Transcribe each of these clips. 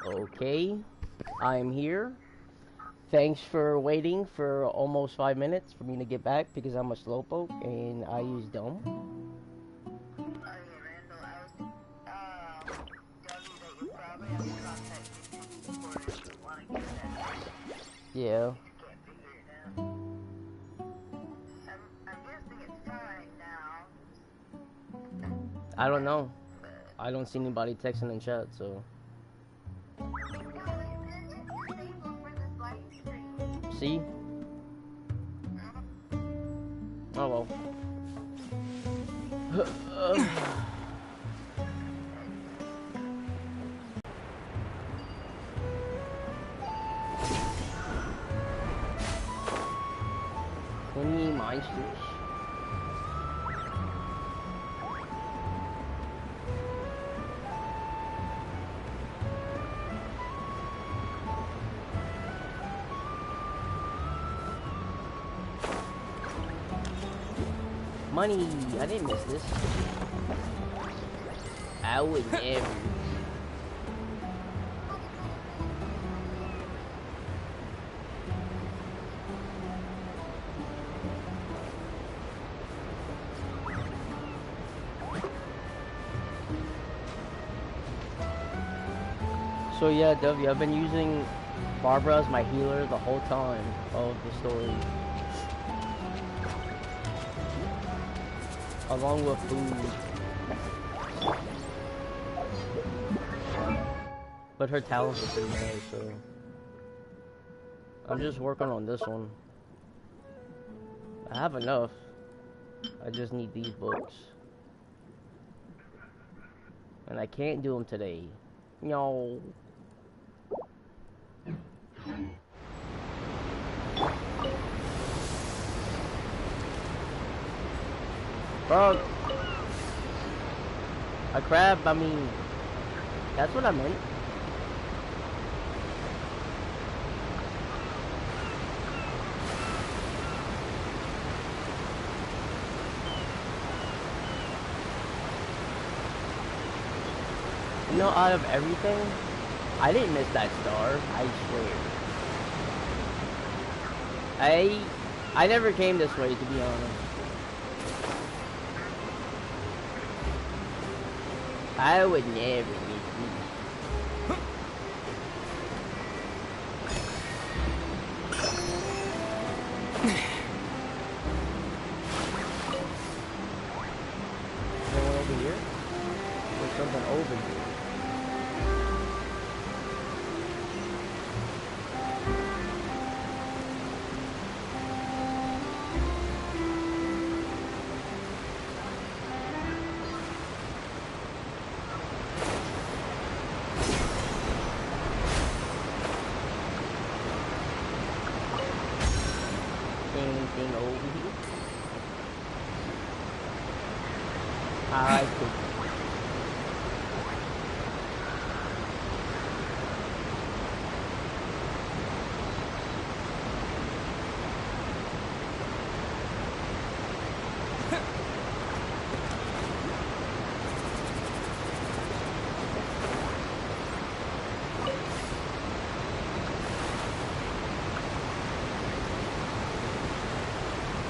Okay, I'm here. Thanks for waiting for almost 5 minutes for me to get back because I'm a slowpoke and I use dumb. Yeah. I don't know. I don't see anybody texting in chat, so. See? Oh well. Any monsters? Money! I didn't miss this. I would never. So yeah, W, I've been using Barbara as my healer the whole time of the story. Along with food. But her talents are pretty nice, so... I'm just working on this one. I have enough. I just need these books. And I can't do them today. No. Bro. A crab, I mean... That's what I meant. You know, out of everything, I didn't miss that star, I swear. I never came this way, to be honest. I would never miss these. Is there one over here? There's something over here. Anything over here? I could.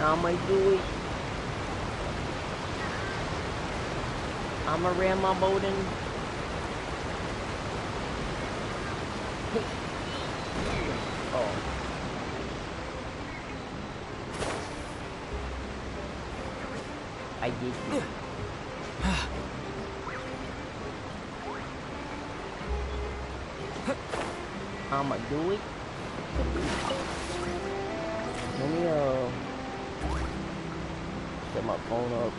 I'ma do it. I'ma ram my boat in. Oh. I did it. I'ma do it. Let me set my phone up.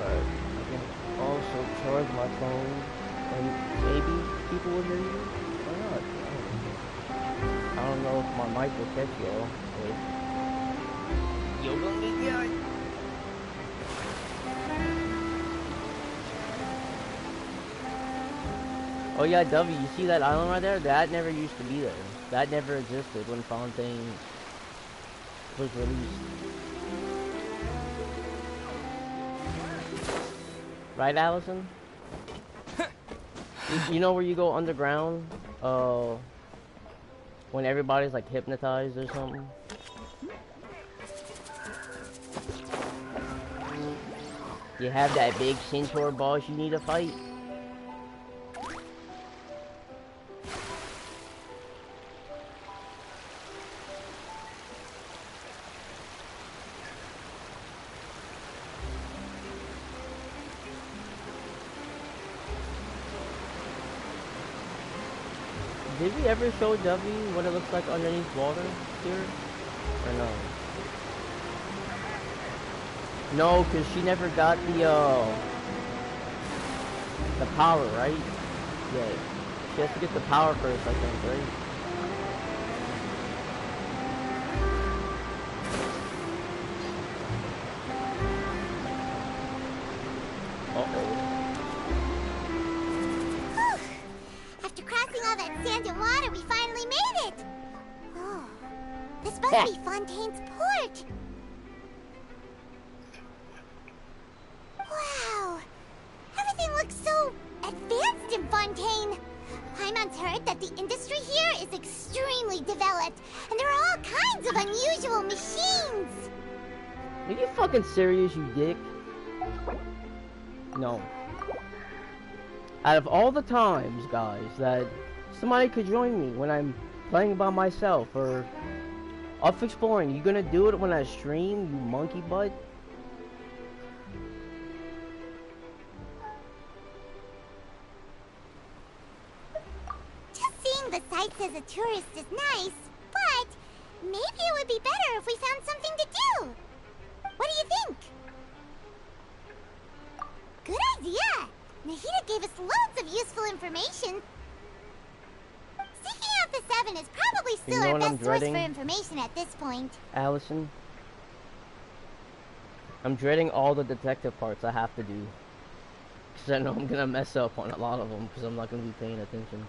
Alright, I can also charge my phone and maybe people will hear you or not. I don't know if my mic will catch y'all, but you're gonna be good. Oh yeah, W, you see that island right there? That never used to be there. That never existed when Fontaine was released. Right, Allison? You know where you go underground? When everybody's like hypnotized or something? You have that big centaur boss you need to fight? Did we ever show W what it looks like underneath water here? Or no? No, because she never got the power, right? Yeah. She has to get the power first, I think, right? After crossing all that sand and water, we finally made it! Oh, this must be Fontaine's port! Wow! Everything looks so advanced in Fontaine! Paimon's heard that the industry here is extremely developed, and there are all kinds of unusual machines! Are you fucking serious, you dick? No. Out of all the times, guys, that somebody could join me when I'm playing by myself or off exploring, you gonna do it when I stream, you monkey butt? Just seeing the sights as a tourist is nice, but maybe it would be better if we found something to do. What do you think? Good idea! Nahida gave us loads of useful information. Seeking out the Seven is probably still our best source for information at this point. Allison, I'm dreading all the detective parts I have to do. Because I know I'm gonna mess up on a lot of them because I'm not gonna be paying attention.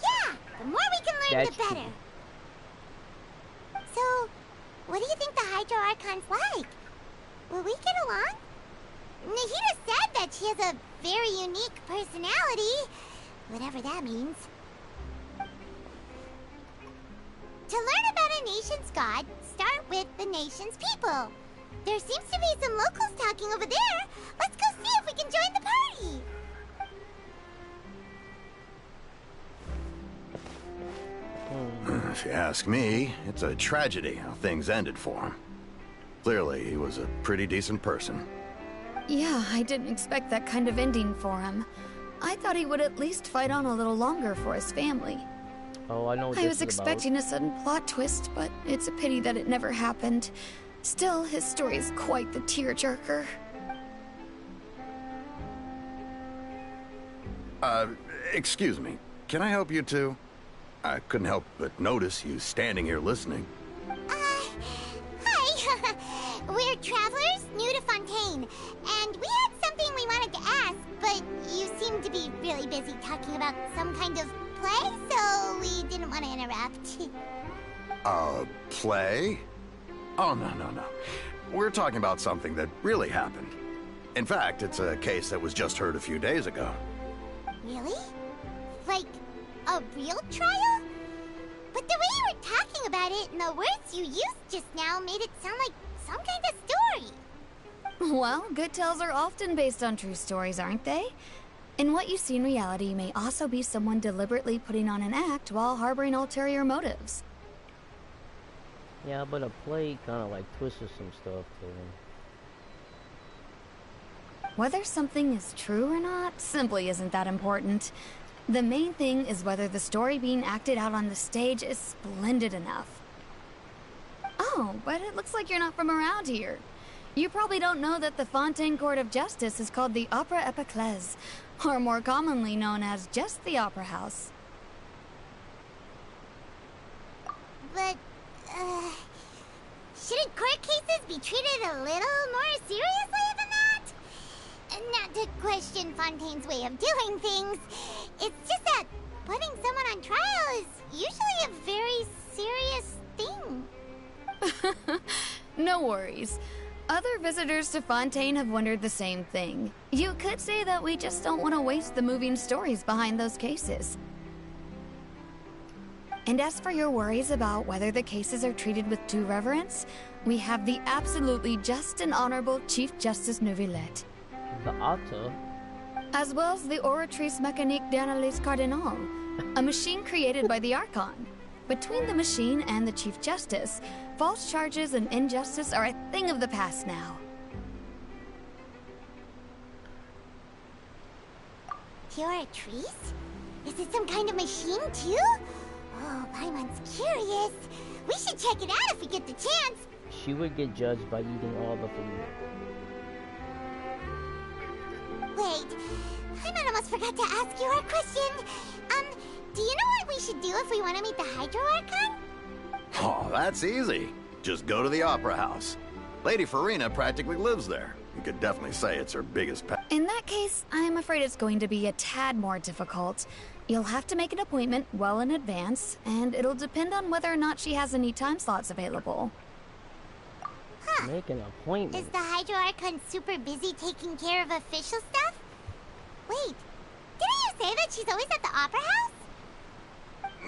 Yeah! The more we can learn, the better. True. So, what do you think the Hydro Archon's like? Will we get along? Nahida said that she has a very unique personality, whatever that means. To learn about a nation's god, start with the nation's people. There seems to be some locals talking over there. Let's go see if we can join the party. If you ask me, it's a tragedy how things ended for him. Clearly, he was a pretty decent person. Yeah, I didn't expect that kind of ending for him. I thought he would at least fight on a little longer for his family. Oh, I know what I this was is expecting a sudden plot twist, but it's a pity that it never happened. Still, his story is quite the tearjerker. Excuse me. Can I help you too? I couldn't help but notice you standing here listening. Hi. We're travelers new to Fontaine, and we had something we wanted to ask, but you seem to be really busy talking about some kind of play, so we didn't want to interrupt. Play? Oh, no. We're talking about something that really happened. In fact, it's a case that was just heard a few days ago. Really? Like, a real trial? But the way you were talking about it and the words you used just now made it sound like some kind of story. Well, good tales are often based on true stories, aren't they? And what you see in reality may also be someone deliberately putting on an act while harboring ulterior motives. Yeah, but a play kind of like twisted some stuff too. Whether something is true or not simply isn't that important. The main thing is whether the story being acted out on the stage is splendid enough. Oh, but it looks like you're not from around here. You probably don't know that the Fontaine Court of Justice is called the Opera Epiclese, or more commonly known as just the Opera House. But, shouldn't court cases be treated a little more seriously than that? Not to question Fontaine's way of doing things. It's just that putting someone on trial is usually a very serious thing. No worries. Other visitors to Fontaine have wondered the same thing. You could say that we just don't want to waste the moving stories behind those cases. And as for your worries about whether the cases are treated with due reverence, we have the absolutely just and honorable Chief Justice Neuvillette. The Otta? As well as the Oratrice Mécanique d'Analyse Cardinal, a machine created by the Archon. Between the machine and the Chief Justice, false charges and injustice are a thing of the past now. Curatrice? Is it some kind of machine, too? Oh, Paimon's curious. We should check it out if we get the chance. She would get judged by eating all the food. Wait, Paimon almost forgot to ask you our question. Do you know what we should do if we want to meet the Hydro Archon? Oh, that's easy. Just go to the Opera House. Lady Farina practically lives there. You could definitely say it's her biggest pet. In that case, I'm afraid it's going to be a tad more difficult. You'll have to make an appointment well in advance, and it'll depend on whether or not she has any time slots available. Huh. Make an appointment. Is the Hydro Archon super busy taking care of official stuff? Wait, didn't you say that she's always at the Opera House?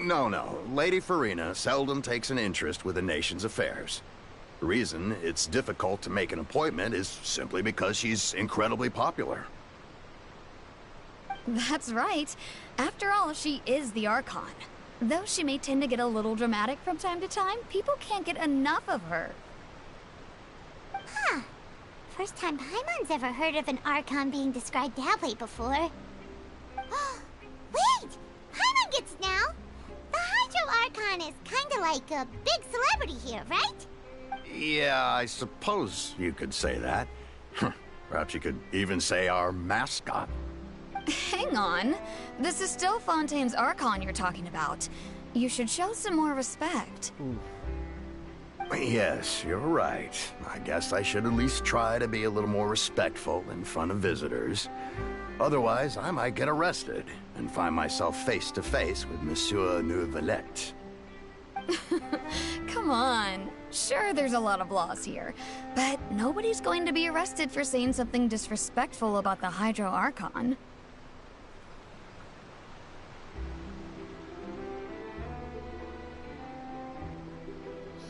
No. Lady Farina seldom takes an interest with the nation's affairs. The reason it's difficult to make an appointment is simply because she's incredibly popular. That's right. After all, she is the Archon. Though she may tend to get a little dramatic from time to time, people can't get enough of her. Huh. First time Paimon's ever heard of an Archon being described that way before. Wait! Paimon gets now! The Hydro Archon is kinda like a big celebrity here, right? Yeah, I suppose you could say that. Perhaps you could even say our mascot. Hang on. This is still Fontaine's Archon you're talking about. You should show some more respect. Ooh. Yes, you're right. I guess I should at least try to be a little more respectful in front of visitors. Otherwise, I might get arrested and find myself face to face with Monsieur Neuvillette. Come on. Sure, there's a lot of laws here, but nobody's going to be arrested for saying something disrespectful about the Hydro Archon.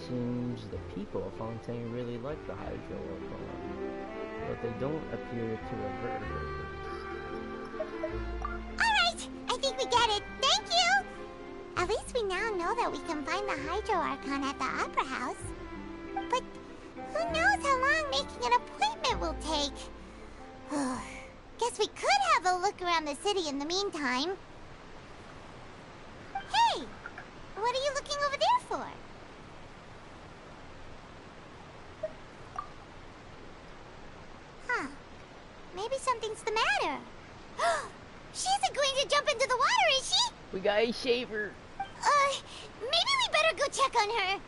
Seems the people of Fontaine really like the Hydro Archon, but they don't appear to avert her. Alright, I think we get it. Thank you! At least we now know that we can find the Hydro Archon at the Opera House. But who knows how long making an appointment will take? Guess we could have a look around the city in the meantime. Hey! What are you looking over there for? Huh. Maybe something's the matter. She isn't going to jump into the water, is she? We got a shaver. Maybe we better go check on her.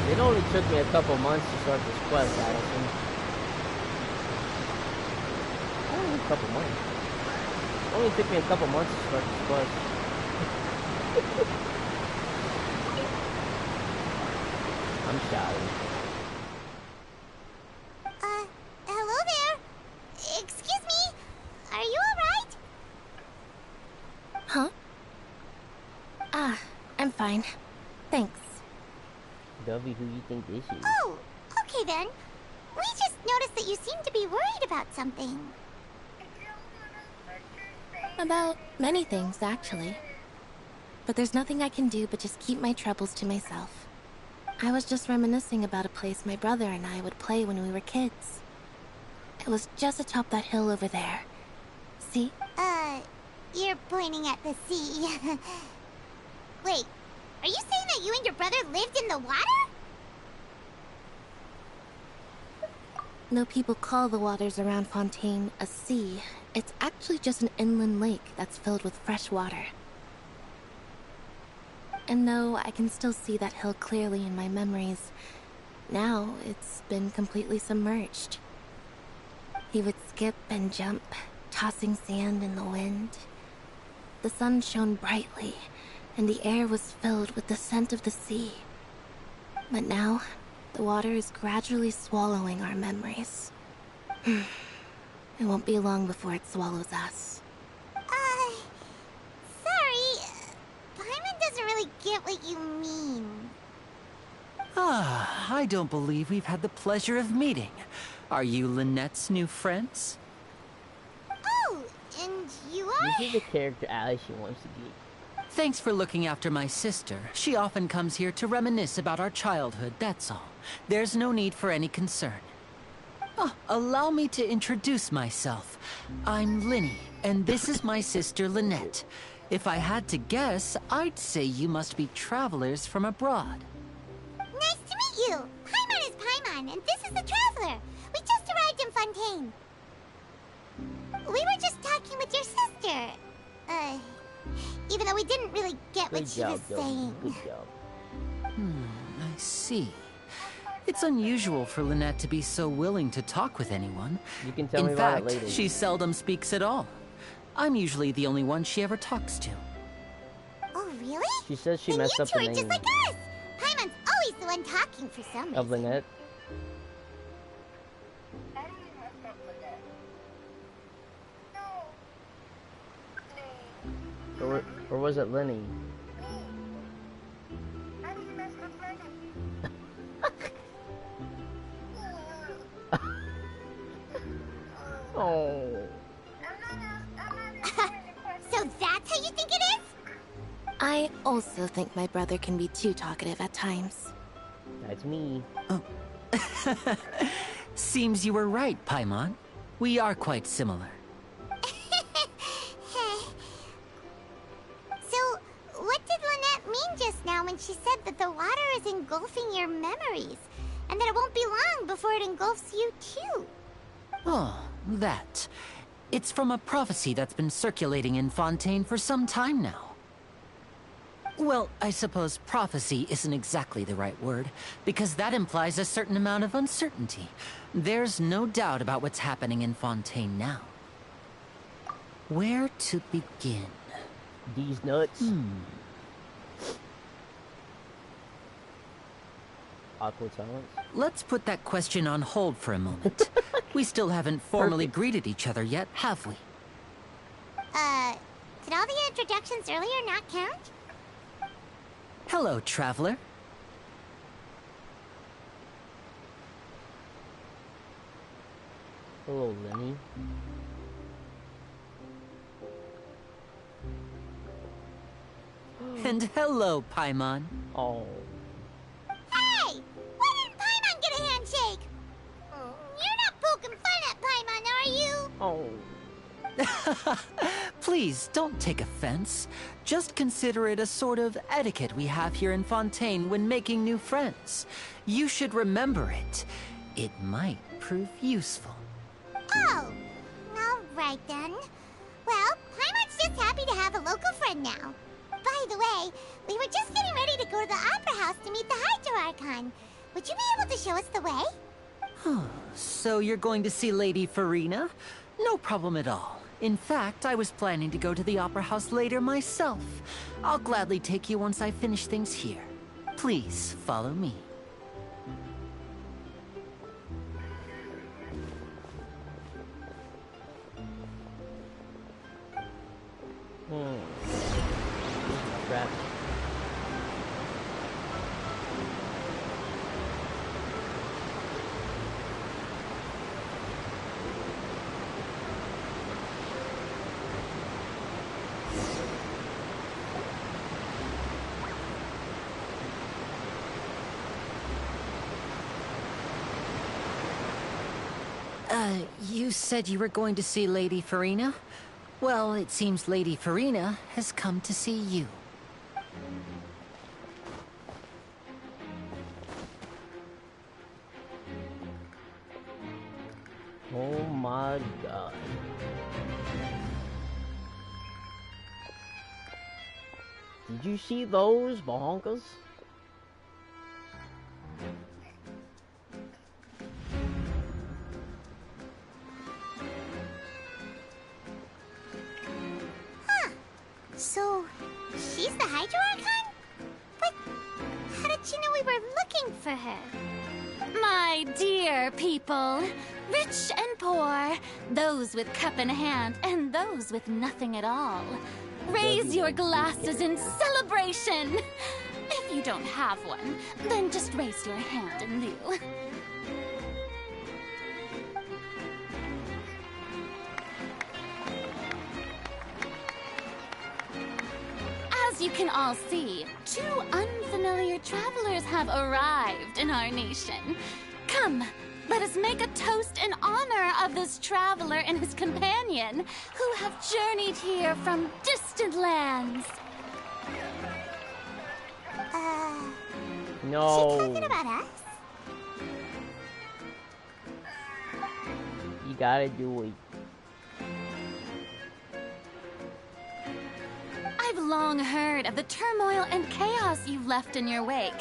It only took me a couple months to start this quest, Allison. Only a couple months. It only took me a couple months to start this quest. I'm shy. Hello there. Excuse me. Are you alright? Huh? I'm fine. Thanks. Dovey, who you think this is? Oh, okay then. We just noticed that you seem to be worried about something. About many things, actually. But there's nothing I can do but just keep my troubles to myself. I was just reminiscing about a place my brother and I would play when we were kids. It was just atop that hill over there. See? You're pointing at the sea. Wait, are you saying that you and your brother lived in the water? No people call the waters around Fontaine a sea. It's actually just an inland lake that's filled with fresh water. And though I can still see that hill clearly in my memories, now it's been completely submerged. He would skip and jump, tossing sand in the wind. The sun shone brightly, and the air was filled with the scent of the sea. But now, the water is gradually swallowing our memories. It won't be long before it swallows us. Sorry. Paimon doesn't really get what you mean. I don't believe we've had the pleasure of meeting. Are you Lynette's new friends? Oh, and you are? This is the character Alice wants to get. Thanks for looking after my sister. She often comes here to reminisce about our childhood, that's all. There's no need for any concern. Oh, allow me to introduce myself. I'm Linny, and this is my sister Lynette. If I had to guess, I'd say you must be travelers from abroad. Nice to meet you. Paimon is Paimon, and this is the Traveler. We just arrived in Fontaine. We were just talking with your sister. Even though we didn't really get what she was saying. Good job. I see. It's unusual for Lynette to be so willing to talk with anyone. You can tell me In about it fact, later. she seldom speaks at all. I'm usually the only one she ever talks to. Oh, really? She says she Then messed you up two the are just name like us. Paimon's always the one talking for some reason. of Lynette. Or was it Lenny? Oh. So that's how you think it is? I also think my brother can be too talkative at times. That's me. Seems you were right, Paimon. We are quite similar. So, what did Lynette mean just now when she said that the water is engulfing your memories? And that it won't be long before it engulfs you too? Oh, that. It's from a prophecy that's been circulating in Fontaine for some time now. Well, I suppose prophecy isn't exactly the right word, because that implies a certain amount of uncertainty. There's no doubt about what's happening in Fontaine now. Where to begin? These nuts. Awkward silence. Let's put that question on hold for a moment. We still haven't formally greeted each other yet, have we? Did all the introductions earlier not count? Hello, traveler. Hello, Lenny. And hello, Paimon. Oh. Hey! Why didn't Paimon get a handshake? You're not poking fun at Paimon, are you? Oh. Please, don't take offense. Just consider it a sort of etiquette we have here in Fontaine when making new friends. You should remember it. It might prove useful. Oh, alright then. Well, Paimon's just happy to have a local friend now. By the way, we were just getting ready to go to the Opera House to meet the Hydro Archon. Would you be able to show us the way? So you're going to see Lady Farina? No problem at all. In fact, I was planning to go to the Opera House later myself. I'll gladly take you once I finish things here. Please, follow me. Crap. You said you were going to see Lady Farina? Well, it seems Lady Farina has come to see you. Oh my god. Did you see those bonkers? So, she's the Hydro Archon? But how did she know we were looking for her? My dear people, rich and poor, those with cup in hand and those with nothing at all, raise your glasses in celebration. If you don't have one, then just raise your hand in lieu. As you can all see, 2 unfamiliar travelers have arrived in our nation. Come, let us make a toast in honor of this traveler and his companion, who have journeyed here from distant lands. No. She talking about us? You gotta do it. I've long heard of the turmoil and chaos you've left in your wake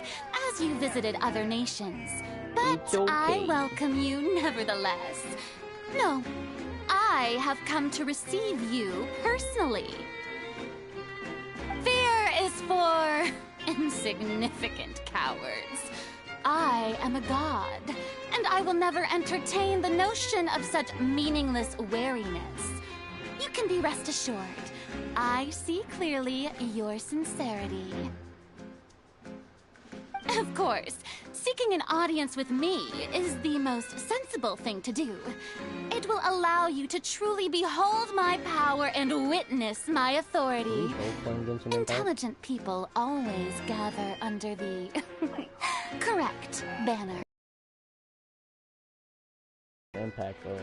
as you visited other nations. But It's okay. I welcome you nevertheless. No, I have come to receive you personally. Fear is for insignificant cowards. I am a god, and I will never entertain the notion of such meaningless wariness. You can be rest assured, I see clearly your sincerity. Of course, seeking an audience with me is the most sensible thing to do. It will allow you to truly behold my power and witness my authority. Intelligent people always gather under the correct banner. Impact though.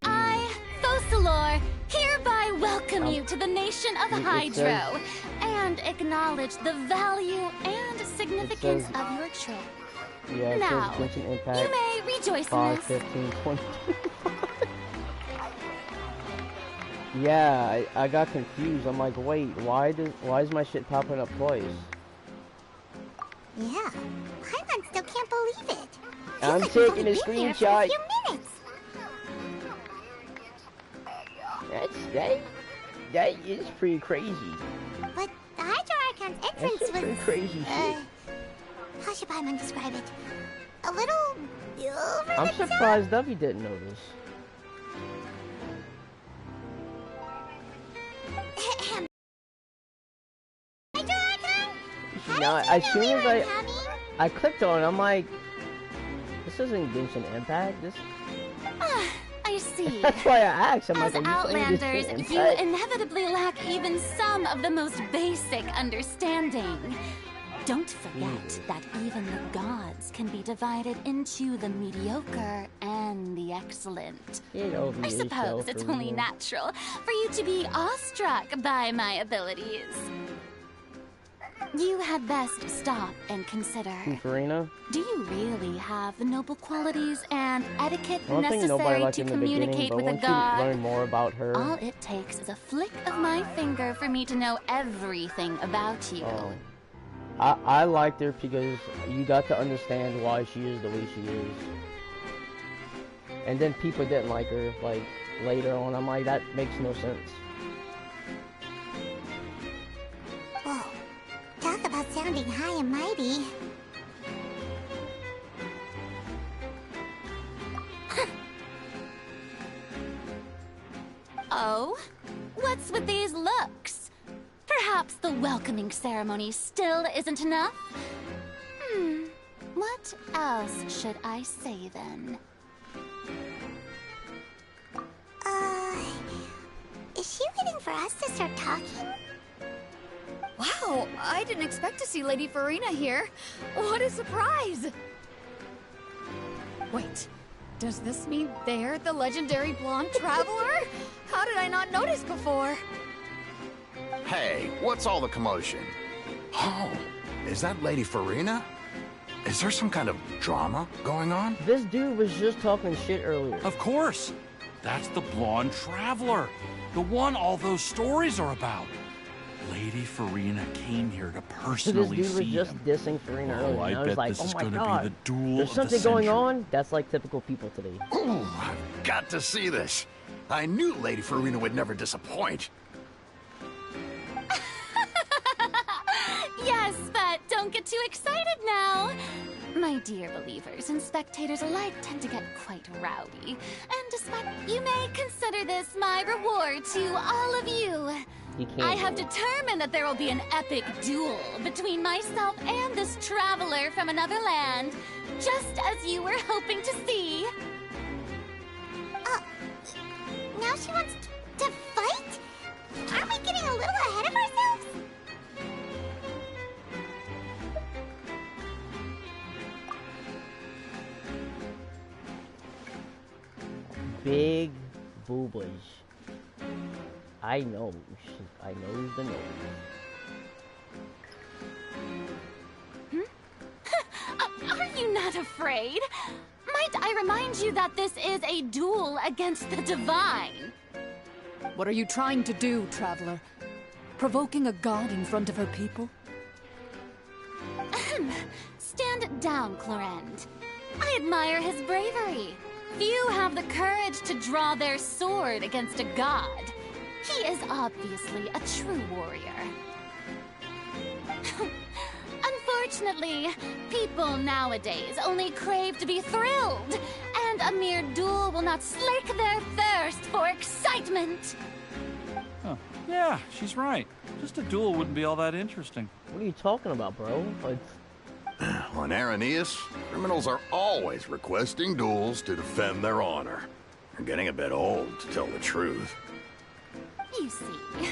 I, Focalor, hereby welcome you to the nation of Hydro and acknowledge the value and significance of your trip. Yeah, it Now, says Genshin Impact. you may rejoice in 5, this. 15, 20. Yeah, I got confused. I'm like, wait, why is my shit popping up twice? Yeah. Paimon still can't believe it. I'm Feels like taking we've a only been here for a screenshot. few minutes. That is pretty crazy. But the Hydro Archon's That's entrance some pretty was... crazy shit. How should Paimon describe it? A little... over I'm the top? surprised Duffy didn't notice. Hydro Archon? How Now, did as you soon know as we were coming? I clicked on it, I'm like, this isn't Genshin Impact. This. I see. That's why I asked. I'm As like, are you saying Outlanders, Genshin you Impact? inevitably lack even some of the most basic understanding. Don't forget Jesus. that even the gods can be divided into the mediocre and the excellent. Get over I yourself suppose it's for only real. natural for you to be awestruck by my abilities. You had best stop and consider. Farina? Do you really have the noble qualities and etiquette I don't think nobody necessary liked to in the beginning, communicate but with a once you god? learn more about her, All it takes is a flick of my finger for me to know everything about you. I liked her because you got to understand why she is the way she is. And then people didn't like her, like, later on. I'm like, that makes no sense. Whoa. Talk about sounding high and mighty. Oh? What's with these looks? Perhaps the welcoming ceremony still isn't enough? What else should I say then? Is she waiting for us to start talking? Wow, I didn't expect to see Lady Farina here. What a surprise! Wait, does this mean they're the legendary blonde traveler? How did I not notice before? Hey, what's all the commotion? Oh, is that Lady Farina? Is there some kind of drama going on? This dude was just talking shit earlier. Of course. That's the blonde traveler. The one all those stories are about. Lady Farina came here to So this personally dude was see just him. dissing Farina Oh, earlier. I And I was bet like, this oh is my gonna god, be the duel there's of the something going century. on? That's like typical people today. Ooh, I've got to see this. I knew Lady Farina would never disappoint. Yes, but don't get too excited now. My dear believers and spectators alike tend to get quite rowdy. And despite you may consider this my reward to all of you. You can't. I have do it. determined that there will be an epic duel between myself and this traveler from another land, just as you were hoping to see. Now she wants to fight? Aren't we getting a little ahead of ourselves? big boobas. I know the nose. Are you not afraid? Might I remind you that this is a duel against the divine? What are you trying to do, Traveler? Provoking a god in front of her people? Stand down, Clorend. I admire his bravery. Few have the courage to draw their sword against a god. He is obviously a true warrior. Unfortunately, people nowadays only crave to be thrilled, and a mere duel will not slake their thirst for excitement. Huh. Yeah, she's right. Just a duel wouldn't be all that interesting. What are you talking about, bro? On Araneus, criminals are always requesting duels to defend their honor. They're getting a bit old, to tell the truth. You see.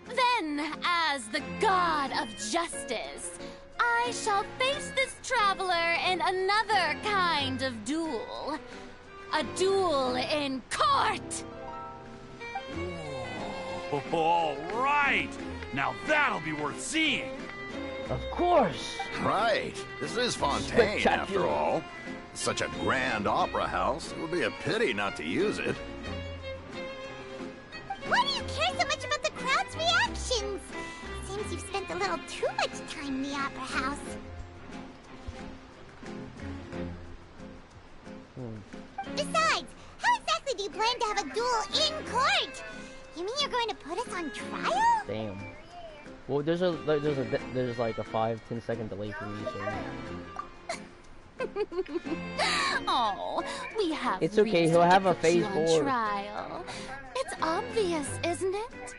Then, as the god of justice, I shall face this traveler in another kind of duel. A duel in court! Whoa. All right! Now that'll be worth seeing! Of course! Right. This is Fontaine, after all. Such a grand opera house. It would be a pity not to use it. Why do you care so much about the crowd's reactions? Seems you've spent a little too much time in the opera house. Besides, how exactly do you plan to have a duel in court? You mean you're going to put us on trial? Damn. Well, there's like a 5-10 second delay for me, so. Oh, we have. It's okay. He'll have a phase 4 trial. It's obvious, isn't it?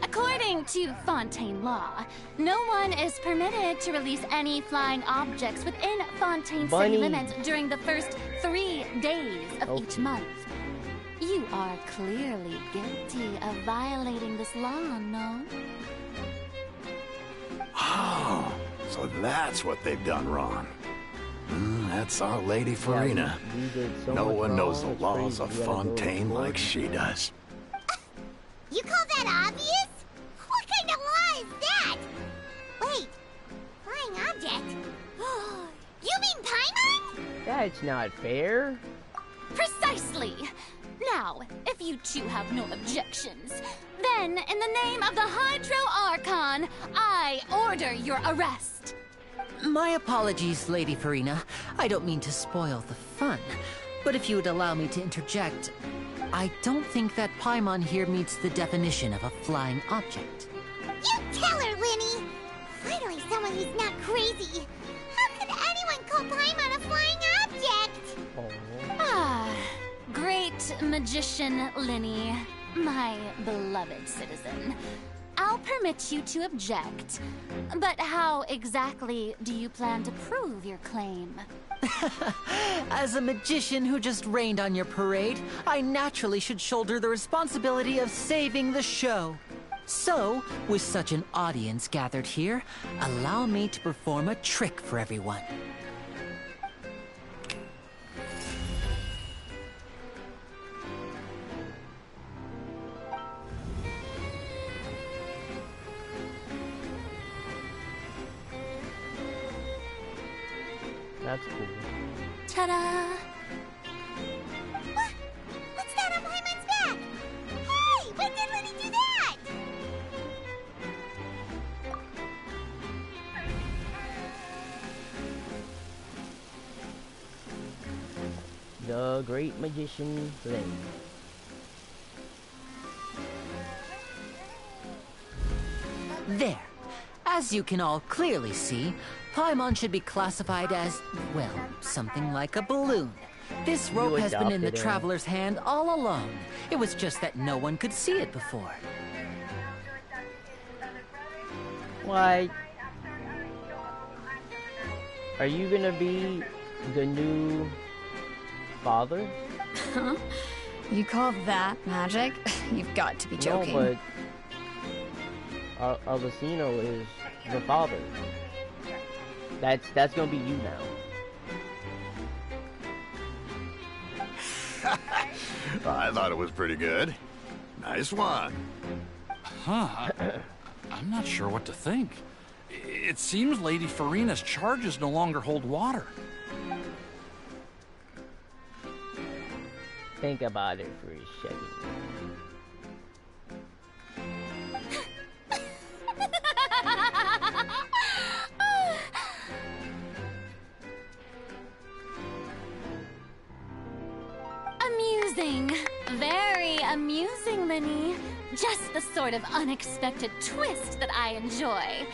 According to Fontaine law, no one is permitted to release any flying objects within Fontaine city limits during the first 3 days of each month. You are clearly guilty of violating this law, no? Oh, so that's what they've done wrong. That's our Lady Farina. No one knows the laws of Fontaine like she does. You call that obvious? What kind of law is that? Wait, flying object? You mean Paimon? That's not fair. Precisely! Now, if you two have no objections, then in the name of the Hydro Archon, I order your arrest. My apologies, Lady Farina. I don't mean to spoil the fun, but if you would allow me to interject, I don't think that Paimon here meets the definition of a flying object. You tell her, Linny! Finally someone who's not crazy. How could anyone call Paimon a flying object? Ah, great magician Linny, my beloved citizen. I'll permit you to object, but how exactly do you plan to prove your claim? As a magician who just rained on your parade, I naturally should shoulder the responsibility of saving the show. So, with such an audience gathered here, allow me to perform a trick for everyone. That's cool. Ta-da! What's that on Paimon's back? Hey, when did Linny do that? The great magician Lin. There. As you can all clearly see, Paimon should be classified as, well, something like a balloon. This rope has been in the traveler's hand all along. It was just that no one could see it before. Why? Are you gonna be the new father? Huh? You call that magic? You've got to be joking. No, but Alvecino is the father. That's gonna be you now. I thought it was pretty good. Nice one. Huh. I'm not sure what to think. It seems Lady Farina's charges no longer hold water. Think about it for a second. Amusing. Very amusing, Linny. Just the sort of unexpected twist that I enjoy.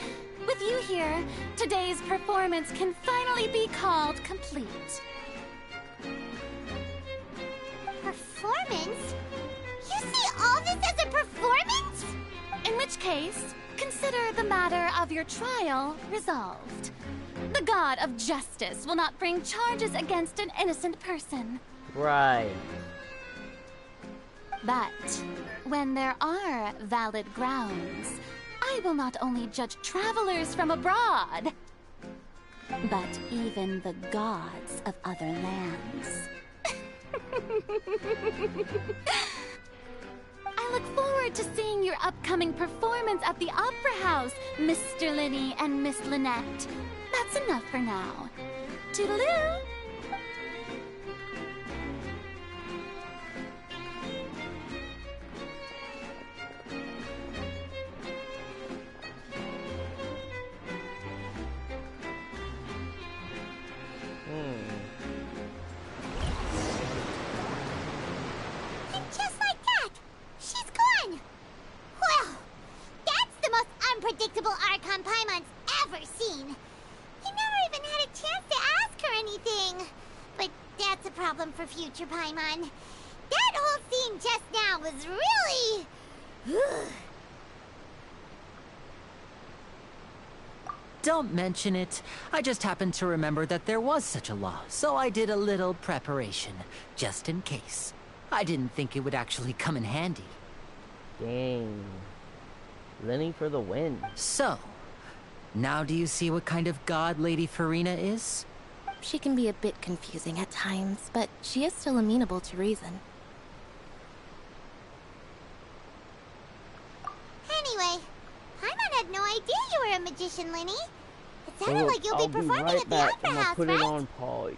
With you here, today's performance can finally be called complete. Performance? You see all this as a performance? In which case, consider the matter of your trial resolved. The god of justice will not bring charges against an innocent person. Right. But when there are valid grounds, I will not only judge travelers from abroad, but even the gods of other lands. I look forward to seeing your upcoming performance at the Opera House, Mr. Linny and Miss Lynette. That's enough for now. Toodaloo! And just like that, she's gone. Well, that's the most unpredictable Archon Paimon's ever seen. He never even had a chance to ask her anything. But that's a problem for future Paimon. That whole scene just now was really... Don't mention it. I just happened to remember that there was such a law, so I did a little preparation, just in case. I didn't think it would actually come in handy. Dang. Lenny for the win. So, now do you see what kind of god Lady Farina is? She can be a bit confusing at times, but she is still amenable to reason. Anyway, Paimon had no idea you were a magician, Linny. It sounded like you'll I'll be performing right at the back. Opera I'm gonna House, put right? it on pause.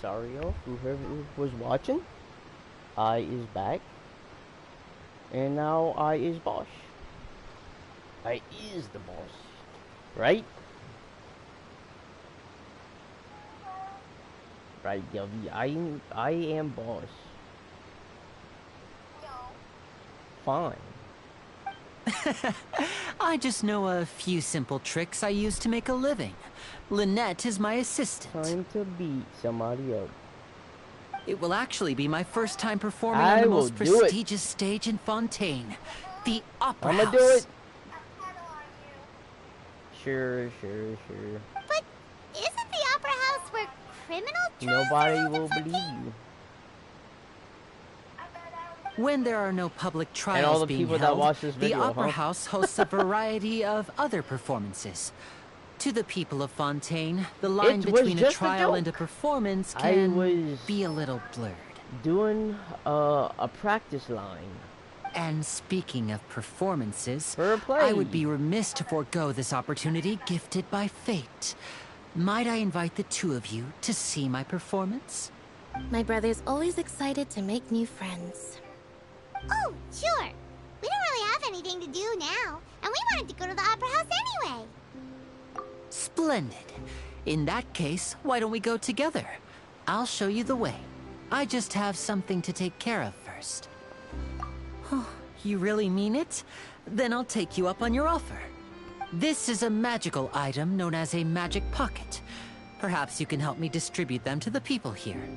sorry, y'all. Whoever was watching, I is back. And now I is boss. I is the boss. Right? Right, Gelby. I am boss. Fine. I just know a few simple tricks I use to make a living. Lynette is my assistant. Time to beat somebody up. It will actually be my first time performing on the most prestigious stage in Fontaine, the Opera House. I'ma do it. Sure. But isn't the Opera House where criminal trials Nobody are will held in believe Fontaine? you. When there are no public And trials all the being people that held, watch this video, the Opera huh? House hosts a variety of other performances. To the people of Fontaine, the line It was between a just a trial joke. and a performance I can was be a little blurred. doing a practice line And speaking of performances, for a play. I would be remiss to forego this opportunity gifted by fate. Might I invite the two of you to see my performance? My brother's always excited to make new friends. Oh, sure. We don't really have anything to do now, and we wanted to go to the Opera House anyway. Splendid. In that case, why don't we go together? I'll show you the way. I just have something to take care of first. Oh, you really mean it? Then I'll take you up on your offer. This is a magical item known as a magic pocket. Perhaps you can help me distribute them to the people here.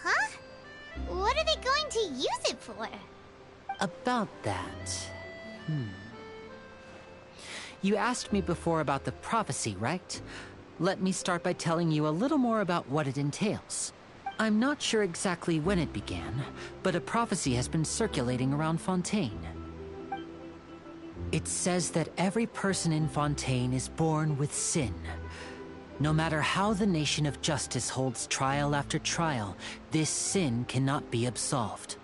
Huh? What are they going to use it for? About that... You asked me before about the prophecy, right? Let me start by telling you a little more about what it entails. I'm not sure exactly when it began, but a prophecy has been circulating around Fontaine. It says that every person in Fontaine is born with sin. No matter how the nation of justice holds trial after trial, this sin cannot be absolved.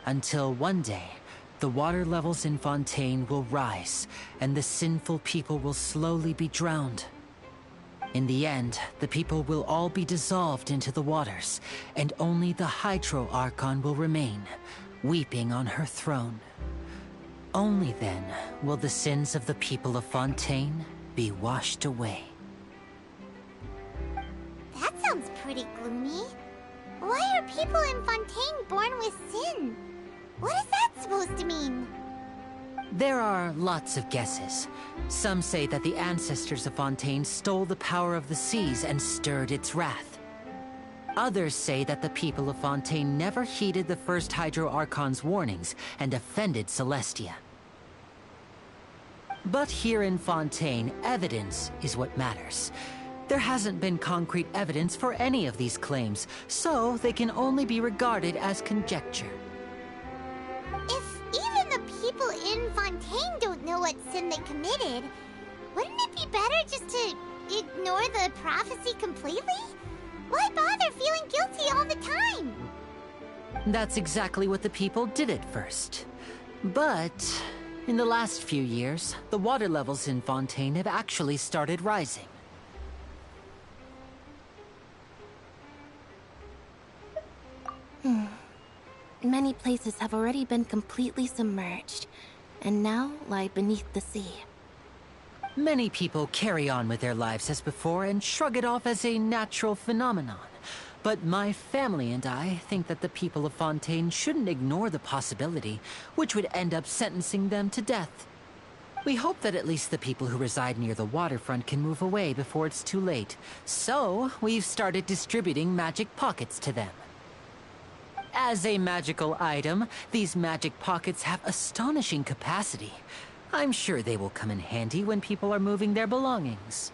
Until one day, the water levels in Fontaine will rise, and the sinful people will slowly be drowned. In the end, the people will all be dissolved into the waters, and only the Hydro Archon will remain, weeping on her throne. Only then will the sins of the people of Fontaine be washed away. That sounds pretty gloomy. Why are people in Fontaine born with sin? What is that supposed to mean? There are lots of guesses. Some say that the ancestors of Fontaine stole the power of the seas and stirred its wrath. Others say that the people of Fontaine never heeded the first Hydro Archon's warnings and offended Celestia. But here in Fontaine, evidence is what matters. There hasn't been concrete evidence for any of these claims, so they can only be regarded as conjecture. If even the people in Fontaine don't know what sin they committed, wouldn't it be better just to ignore the prophecy completely? Why bother feeling guilty all the time? That's exactly what the people did at first. But in the last few years, the water levels in Fontaine have actually started rising. Many places have already been completely submerged, and now lie beneath the sea. Many people carry on with their lives as before and shrug it off as a natural phenomenon. But my family and I think that the people of Fontaine shouldn't ignore the possibility, which would end up sentencing them to death. We hope that at least the people who reside near the waterfront can move away before it's too late. So, we've started distributing magic pockets to them. As a magical item, these magic pockets have astonishing capacity. I'm sure they will come in handy when people are moving their belongings.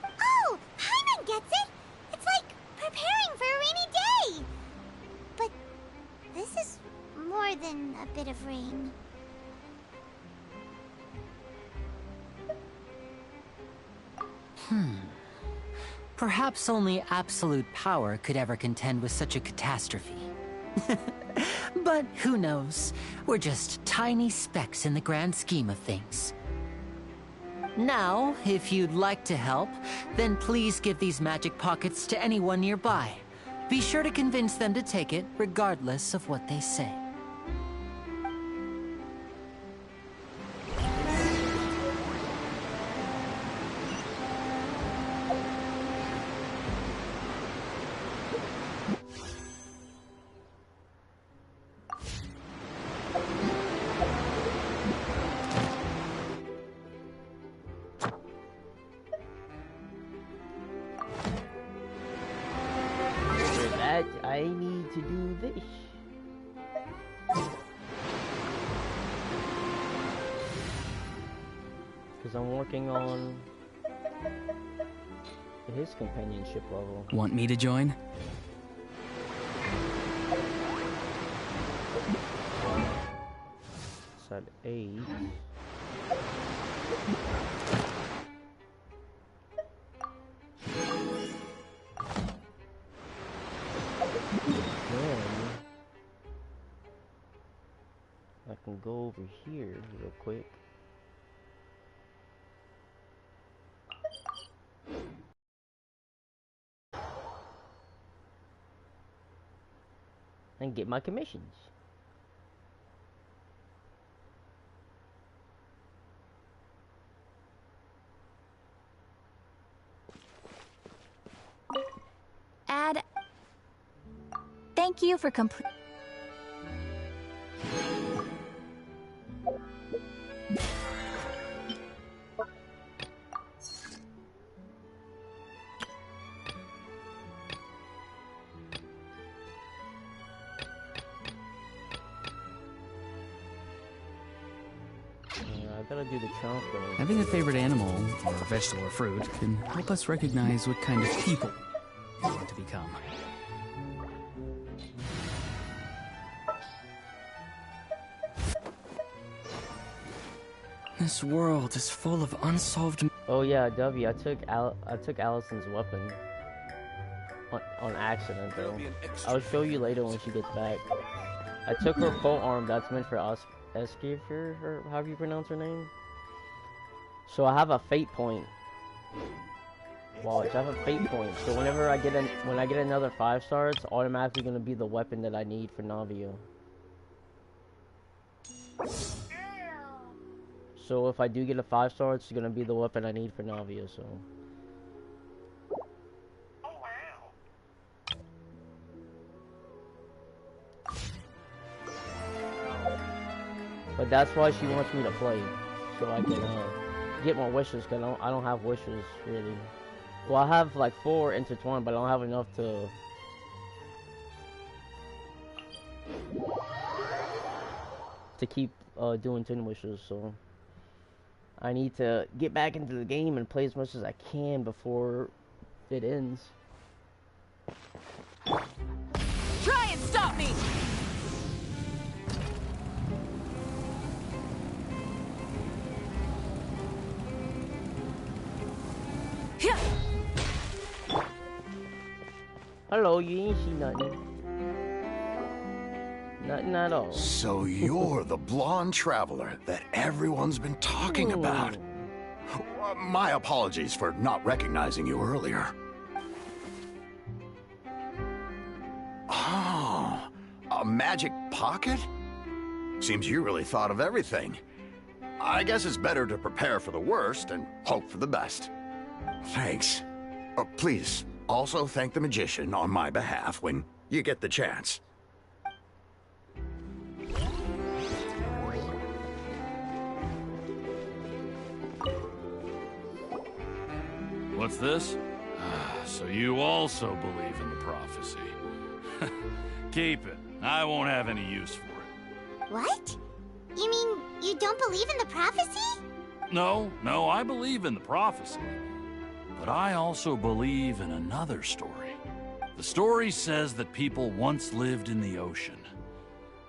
Oh, Paimon gets it! It's like preparing for a rainy day! But this is more than a bit of rain. Perhaps only absolute power could ever contend with such a catastrophe. But who knows? We're just tiny specks in the grand scheme of things. Now, if you'd like to help, then please give these magic pockets to anyone nearby. Be sure to convince them to take it, regardless of what they say. I need to do this. Because I'm working on his companionship level. Want me to join? It's at 8. I can go over here real quick. And get my commissions. Thank you for complete. I gotta do the trunk though. Having a favorite animal, or vegetable or fruit, can help us recognize what kind of people we want to become. This world is full of unsolved... Oh yeah, W, I took Allison's weapon on accident though. I'll show you later when she gets back. I took her pole arm that's meant for Escafir, or however you pronounce her name. So I have a fate point. Watch, I have a fate point. So whenever I get when I get another 5-star, it's automatically gonna be the weapon that I need for Navio. So if I do get a 5-star, it's gonna be the weapon I need for Navia, so. Oh wow. But that's why she wants me to play, so I can get more wishes, cause I don't have wishes really. Well, I have like 4 intertwined, but I don't have enough to keep doing 10 wishes, so. I need to get back into the game and play as much as I can before it ends. Try and stop me! Hello, you ain't see nothing. Nothing at all. So you're the blonde traveler that everyone's been talking about. My apologies for not recognizing you earlier. Oh, a magic pocket? Seems you really thought of everything. I guess it's better to prepare for the worst and hope for the best. Thanks. Please, also thank the magician on my behalf when you get the chance. What's this? So you also believe in the prophecy. Keep it. I won't have any use for it. What? You mean You don't believe in the prophecy? No, I believe in the prophecy. But I also believe in another story. The story says that people once lived in the ocean.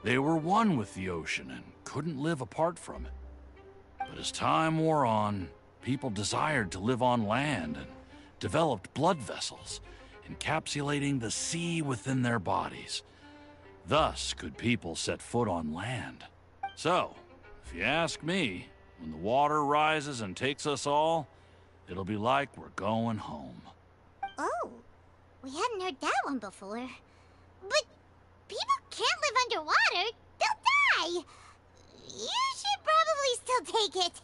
They were one with the ocean and couldn't live apart from it. But as time wore on, people desired to live on land and developed blood vessels, encapsulating the sea within their bodies. Thus could people set foot on land. So, if you ask me, when the water rises and takes us all, it'll be like we're going home. Oh, we hadn't heard that one before. But people can't live underwater. They'll die. You should probably still take it.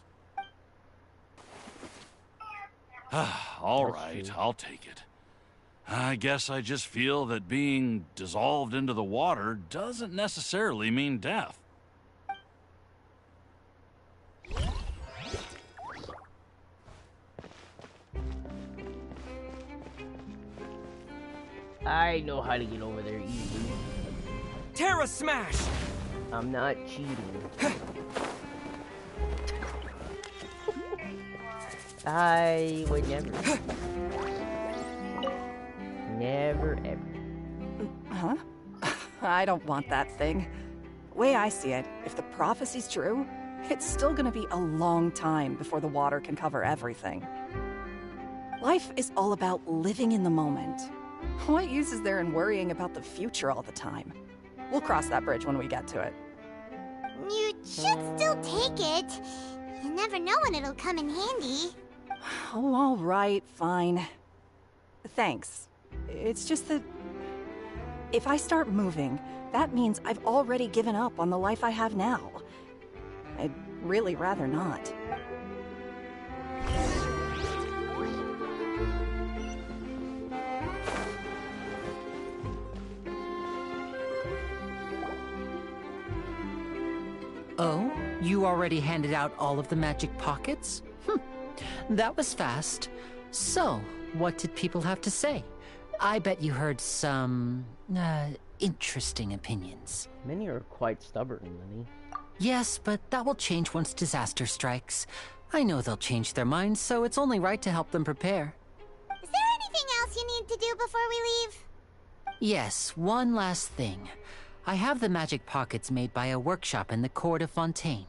All right, I'll take it. I guess I just feel that being dissolved into the water doesn't necessarily mean death. I know how to get over there easily. Terra Smash! I'm not cheating. I would never. Never ever. Huh? I don't want that thing. Way I see it, if the prophecy's true, it's still gonna be a long time before the water can cover everything. Life is all about living in the moment. What use is there in worrying about the future all the time? We'll cross that bridge when we get to it. You should still take it. You never know when it'll come in handy. Oh, all right, fine. Thanks. It's just that if I start moving, that means I've already given up on the life I have now. I'd really rather not. Oh, you already handed out all of the magic pockets? That was fast. So, what did people have to say? I bet you heard some, interesting opinions. Many are quite stubborn, Lenny. Yes, but that will change once disaster strikes. I know they'll change their minds, so it's only right to help them prepare. Is there anything else you need to do before we leave? Yes, one last thing. I have the magic pockets made by a workshop in the court of Fontaine.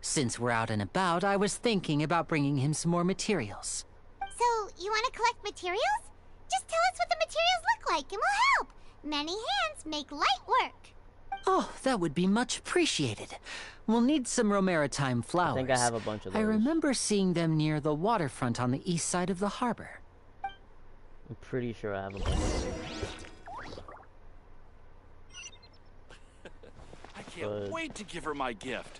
Since we're out and about, I was thinking about bringing him some more materials. So, you want to collect materials? Just tell us what the materials look like and we'll help. Many hands make light work. Oh, that would be much appreciated. We'll need some Romaritime flowers. I think I have a bunch of those. I remember seeing them near the waterfront on the east side of the harbor. I'm pretty sure I have a bunch of those. I can't wait to give her my gift.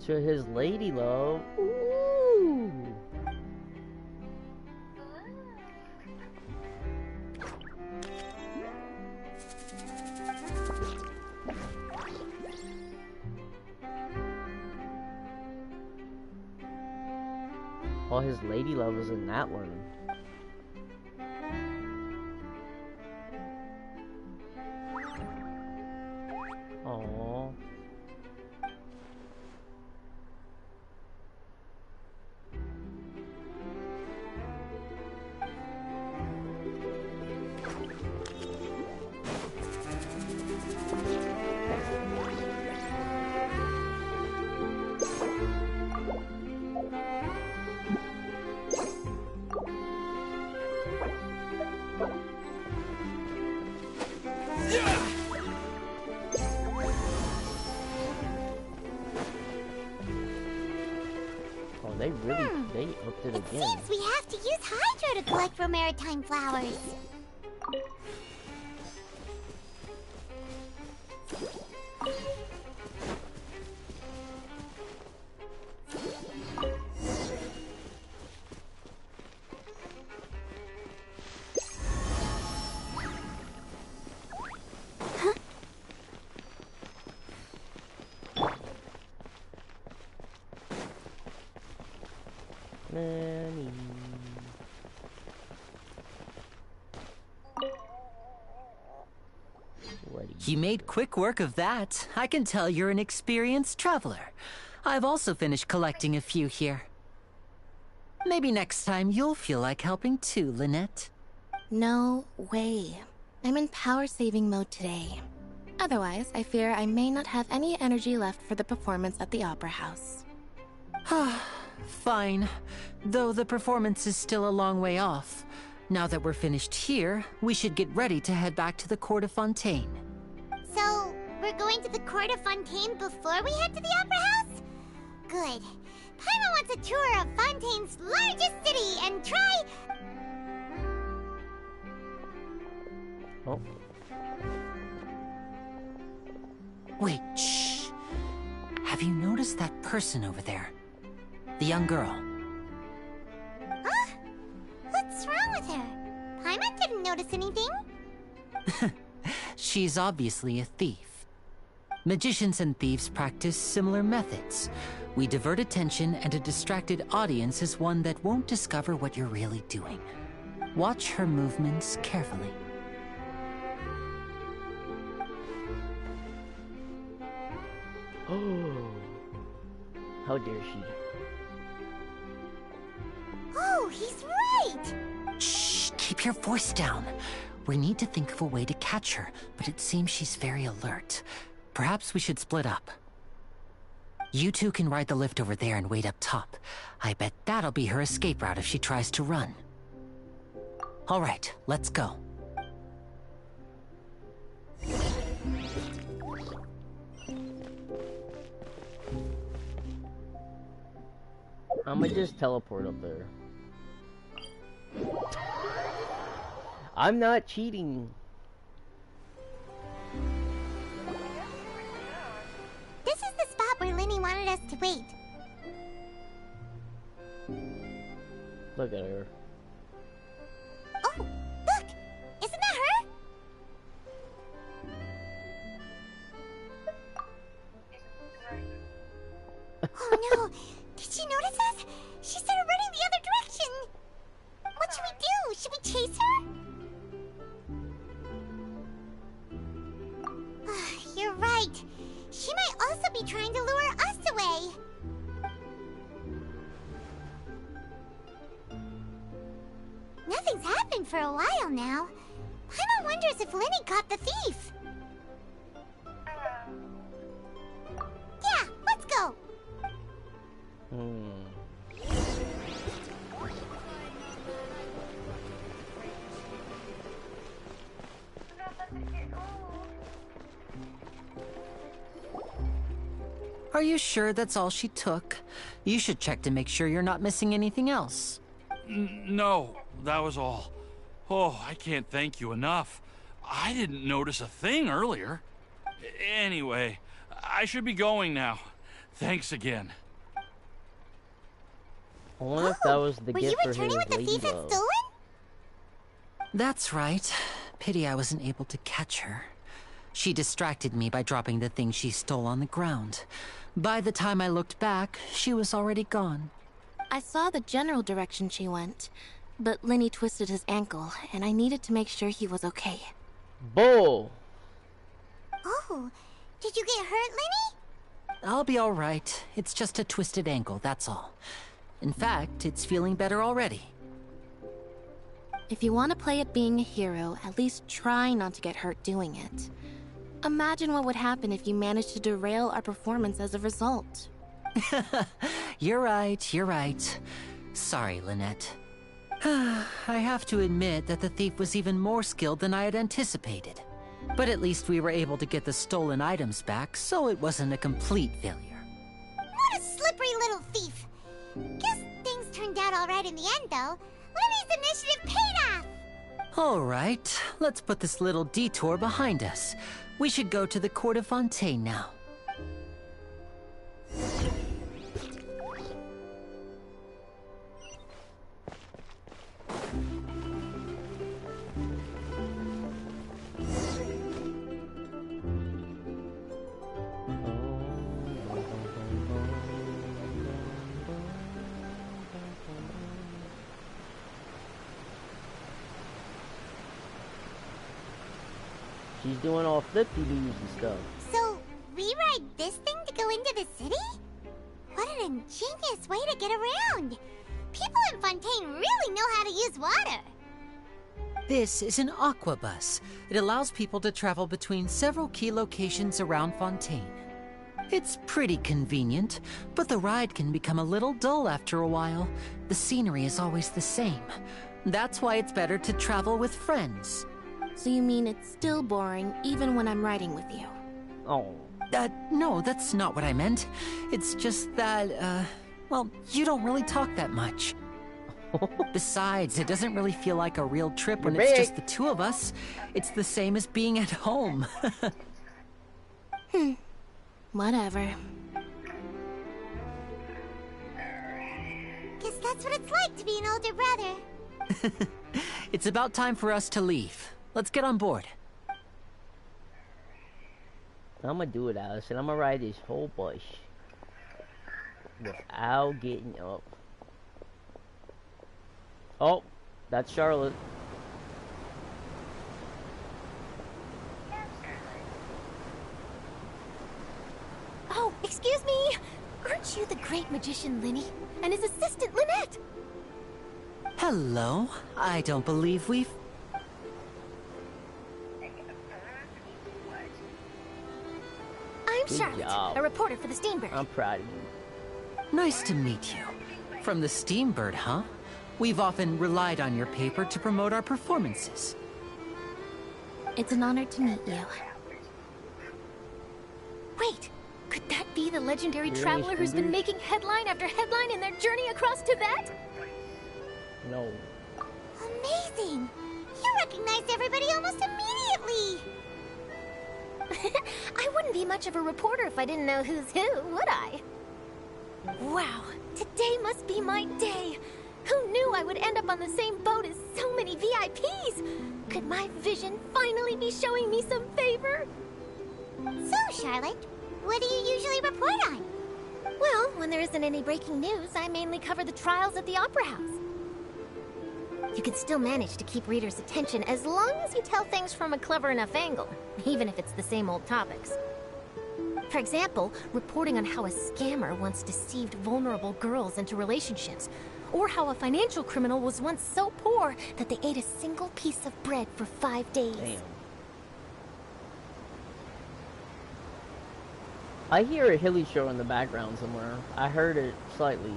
To his lady love. Ooh. All his lady love is in that one. Aww. They upped it again. It seems we have to use Hydro to collect Romaritime flowers. Lenny. You made quick work of that. I can tell you're an experienced traveler. I've also finished collecting a few here. Maybe next time you'll feel like helping too, Lynette. No way. I'm in power-saving mode today. Otherwise, I fear I may not have any energy left for the performance at the Opera House. Fine. Though the performance is still a long way off. Now that we're finished here, we should get ready to head back to the court of Fontaine. So, we're going to the court of Fontaine before we head to the Opera House? Good. Paimon wants a tour of Fontaine's largest city and try... Oh. Wait, shh. Have you noticed that person over there? The young girl. Huh? What's wrong with her? Paimon didn't notice anything. She's obviously a thief. Magicians and thieves practice similar methods. We divert attention, and a distracted audience is one that won't discover what you're really doing. Watch her movements carefully. Oh. How dare she? Oh, he's right! Shh, keep your voice down. We need to think of a way to catch her, but it seems she's very alert. Perhaps we should split up. You two can ride the lift over there and wait up top. I bet that'll be her escape route if she tries to run. All right, let's go. I'ma just teleport up there. I'm not cheating. This is the spot where Linny wanted us to wait. Look at her. Oh, look! Isn't that her? Oh no! Did she notice us? She started running the other direction! What should we do? Should we chase her? You're right. She might also be trying to lure us away. Nothing's happened for a while now. Paimon wonders if Linny caught the thief. Yeah, let's go. Are you sure that's all she took? You should check to make sure you're not missing anything else. No, that was all. Oh, I can't thank you enough. I didn't notice a thing earlier. Anyway, I should be going now. Thanks again. I wonder if that was the Were gift you for his returning what the lady thief had love. stolen? That's right. Pity I wasn't able to catch her. She distracted me by dropping the thing she stole on the ground. By the time I looked back, she was already gone. I saw the general direction she went, but Linny twisted his ankle, and I needed to make sure he was okay. Bull! Oh, did you get hurt, Linny? I'll be all right. It's just a twisted ankle, that's all. In fact, it's feeling better already. If you want to play at being a hero, at least try not to get hurt doing it. Imagine what would happen if you managed to derail our performance as a result. You're right, you're right. Sorry, Lynette. I have to admit that the thief was even more skilled than I had anticipated. But at least we were able to get the stolen items back, so it wasn't a complete failure. What a slippery little thief. Guess things turned out all right in the end, though. Linny's initiative paid off. All right, let's put this little detour behind us. We should go to the court of Fontaine now. She's doing all flippy moves and stuff. So, we ride this thing to go into the city? What an ingenious way to get around! People in Fontaine really know how to use water! This is an aqua bus. It allows people to travel between several key locations around Fontaine. It's pretty convenient, but the ride can become a little dull after a while. The scenery is always the same. That's why it's better to travel with friends. So you mean it's still boring even when I'm riding with you? Oh. No, that's not what I meant. It's just that, well, you don't really talk that much. Besides, it doesn't really feel like a real trip when it's just the two of us. It's the same as being at home. Whatever. Guess that's what it's like to be an older brother. It's about time for us to leave. Let's get on board. I'm gonna do it, Allison. I'm gonna ride this whole bus without getting up. Oh, that's Charlotte. Oh, excuse me! Aren't you the great magician Linny? And his assistant Lynette? Hello. I don't believe we've... I'm Good Charlotte, job. a reporter for the Steambird. I'm proud of you. Nice to meet you. From the Steambird, huh? We've often relied on your paper to promote our performances. It's an honor to meet you. Wait, could that be the legendary Really, traveler who's been Steambird? making headline after headline in their journey across Tibet? No. Amazing! You recognized everybody almost immediately! I wouldn't be much of a reporter if I didn't know who's who, would I? Wow, today must be my day! Who knew I would end up on the same boat as so many VIPs? Could my vision finally be showing me some favor? So, Charlotte, what do you usually report on? Well, when there isn't any breaking news, I mainly cover the trials at the Opera House. You can still manage to keep readers' attention as long as you tell things from a clever enough angle, even if it's the same old topics. For example, reporting on how a scammer once deceived vulnerable girls into relationships, or how a financial criminal was once so poor that they ate a single piece of bread for 5 days. Damn. I hear a Hilly show in the background somewhere. I heard it slightly.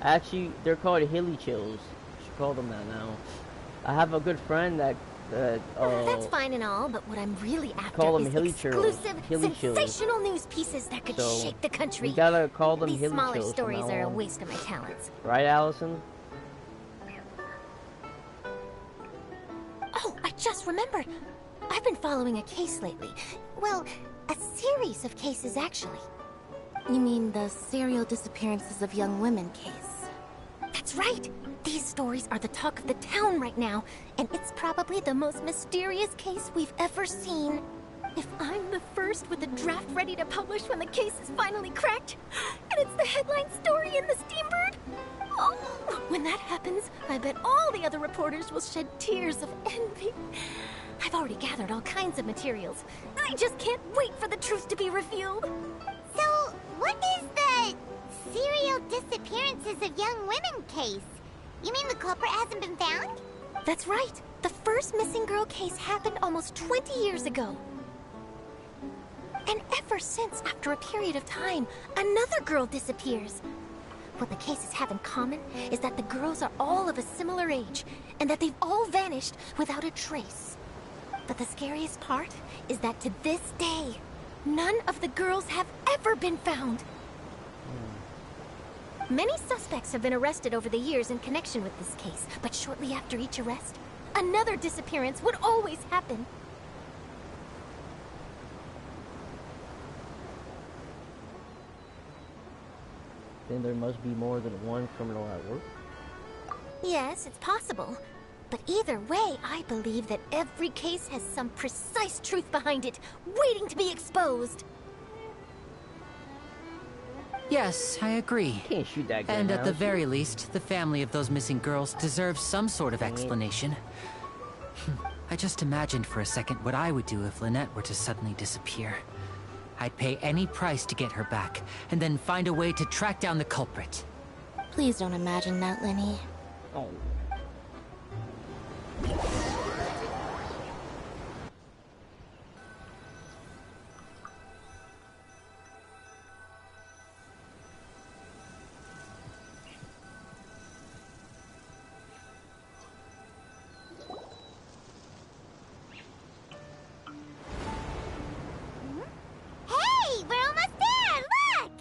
Actually, they're called Hilly Chills. You should call them that now. I have a good friend that That's fine and all, but what I'm really after call them is Hilly Chills. exclusive, Hilly Chills. sensational news pieces that could So, shake the country. we gotta call them These Hilly smaller Chills from stories now are a on. waste of my talents. Right, Allison? Oh, I just remembered. I've been following a case lately. Well, a series of cases, actually. You mean the serial disappearances of young women case? That's right! These stories are the talk of the town right now, and it's probably the most mysterious case we've ever seen. If I'm the first with a draft ready to publish when the case is finally cracked, and it's the headline story in the Steambird, oh, when that happens, I bet all the other reporters will shed tears of envy. I've already gathered all kinds of materials. I just can't wait for the truth to be revealed. So, what is the serial disappearances of young women case? You mean the culprit hasn't been found? That's right. The first missing girl case happened almost 20 years ago. And ever since, after a period of time, another girl disappears. What the cases have in common is that the girls are all of a similar age, and that they've all vanished without a trace. But the scariest part is that to this day, none of the girls have ever been found. Many suspects have been arrested over the years in connection with this case, but shortly after each arrest, another disappearance would always happen. Then there must be more than one criminal at work. Yes, it's possible. But either way, I believe that every case has some precise truth behind it, waiting to be exposed. Yes, I agree. Can't shoot that gun. And at the now. very least, the family of those missing girls deserves some sort of explanation. I just imagined for a second what I would do if Lynette were to suddenly disappear. I'd pay any price to get her back, and then find a way to track down the culprit. Please don't imagine that, Lenny. Oh. Hey, we're almost there! Look!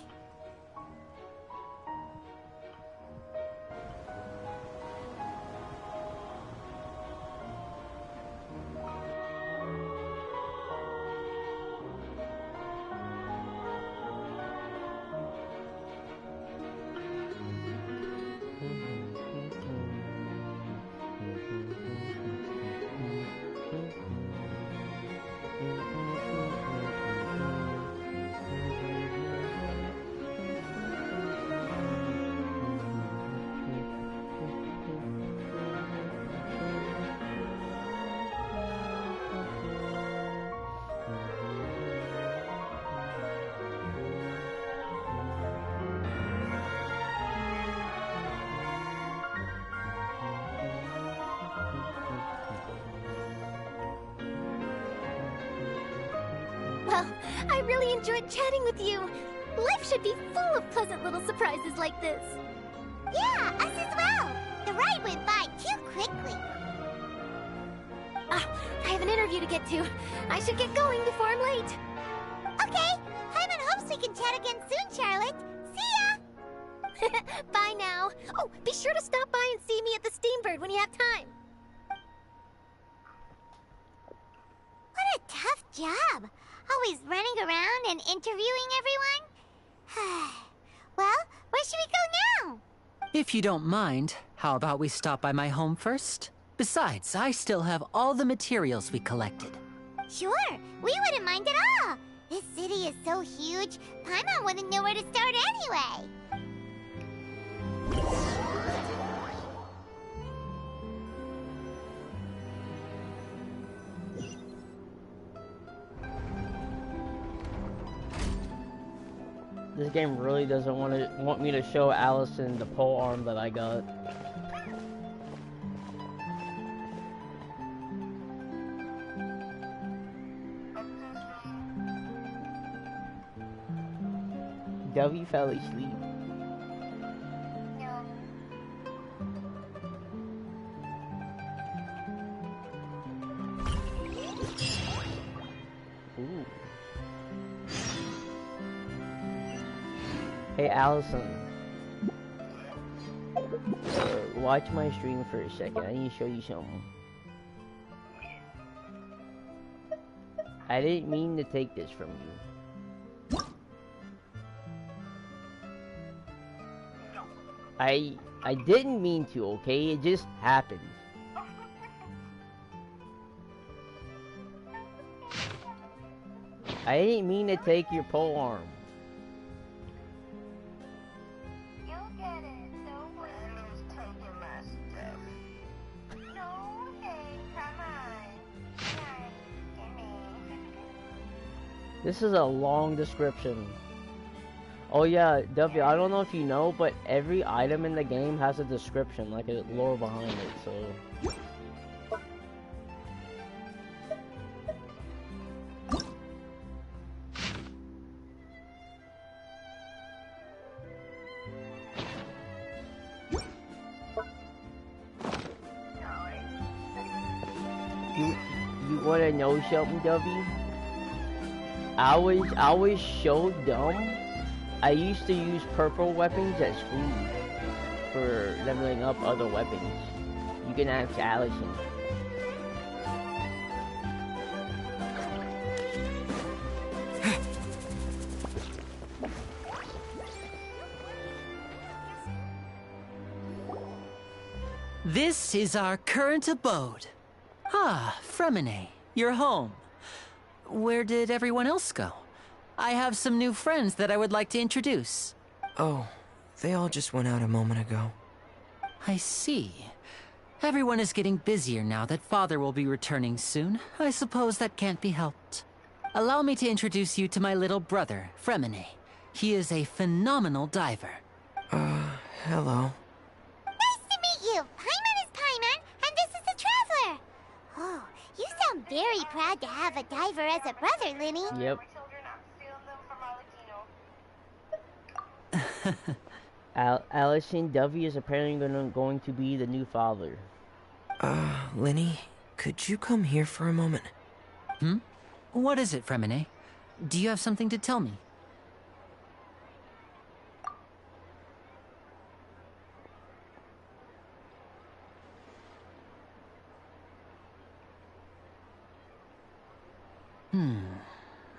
Well, I really enjoyed chatting with you. Life should be full of pleasant little surprises like this. Yeah, us as well. The ride went by too quickly. Ah, I have an interview to get to. I should get going before I'm late. Okay, Hyman hopes we can chat again soon, Charlotte. See ya! Bye now. Oh, be sure to stop by and see me at the Steambird when you have time. What a tough job. Always running around and interviewing everyone. Well, where should we go now? If you don't mind, how about we stop by my home first? Besides, I still have all the materials we collected. Sure, we wouldn't mind at all. This city is so huge, Paimon wouldn't know where to start anyway. This game really doesn't want me to show Allison the pole arm that I got. W fell asleep. Ooh. Hey Allison, watch my stream for a second. I need to show you something. I didn't mean to take this from you. I didn't mean to, okay? It just happened. I didn't mean to take your pole arm. This is a long description. Oh yeah, W, I don't know if you know, but every item in the game has a description, like a lore behind it, so... You wanna know something, W? I was so dumb. I used to use purple weapons as food for leveling up other weapons. You can ask Allison. This is our current abode. Ah, Fremine, you're home. Where did everyone else go? I have some new friends that I would like to introduce. Oh, they all just went out a moment ago. I see. Everyone is getting busier now that Father will be returning soon. I suppose that can't be helped. Allow me to introduce you to my little brother, Fremine. He is a phenomenal diver. Hello. Nice to meet you. Paimon is Paimon, and this is the Traveler. Oh, you sound very proud to have a diver as a brother, Linny. Yep. Allison Dovey is apparently going to be the new father. Linny, could you come here for a moment? What is it, Fremine? Do you have something to tell me?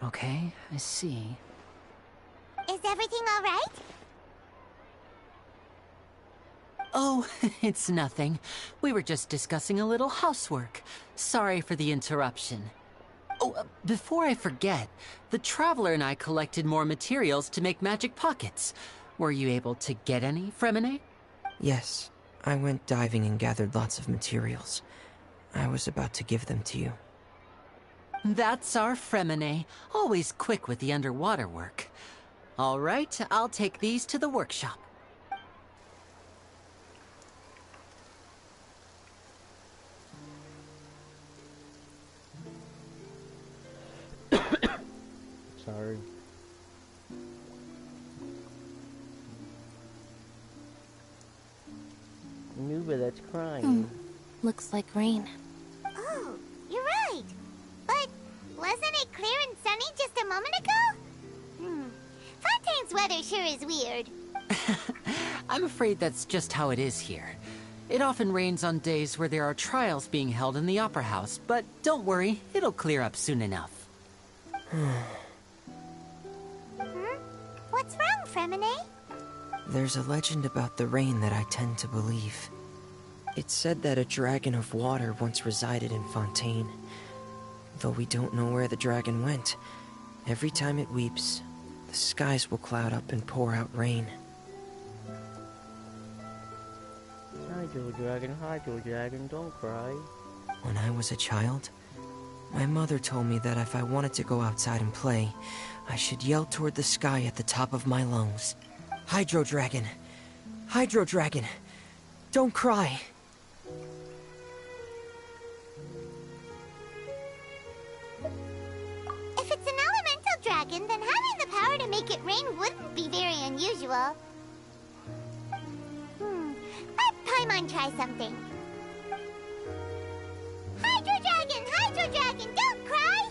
Okay, I see. Is everything all right? Oh, it's nothing. We were just discussing a little housework. Sorry for the interruption. Oh, before I forget, the Traveler and I collected more materials to make magic pockets. Were you able to get any, Fremine? Yes, I went diving and gathered lots of materials. I was about to give them to you. That's our Fremine, always quick with the underwater work. All right, I'll take these to the workshop. Sorry. Nuba, that's crying. Looks like rain. Oh, you're right. But wasn't it clear and sunny just a moment ago? Fontaine's weather sure is weird. I'm afraid that's just how it is here. It often rains on days where there are trials being held in the Opera House, but don't worry, it'll clear up soon enough. What's wrong, Fremine? There's a legend about the rain that I tend to believe. It's said that a dragon of water once resided in Fontaine. Though we don't know where the dragon went, every time it weeps, the skies will cloud up and pour out rain. Hydro Dragon, don't cry. When I was a child, my mother told me that if I wanted to go outside and play, I should yell toward the sky at the top of my lungs. Hydro Dragon! Hydro Dragon! Don't cry! If it's an elemental dragon, then having the power to make it rain wouldn't be very unusual. Let Paimon try something. Hydro Dragon, don't cry!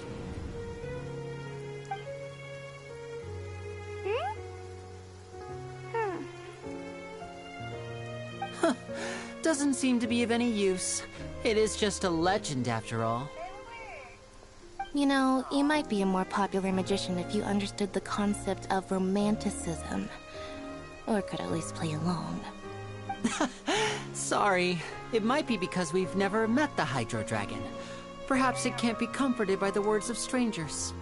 Doesn't seem to be of any use. It is just a legend after all. You know, you might be a more popular magician if you understood the concept of romanticism. Or could at least play along. Sorry. It might be because we've never met the Hydro Dragon. Perhaps it can't be comforted by the words of strangers.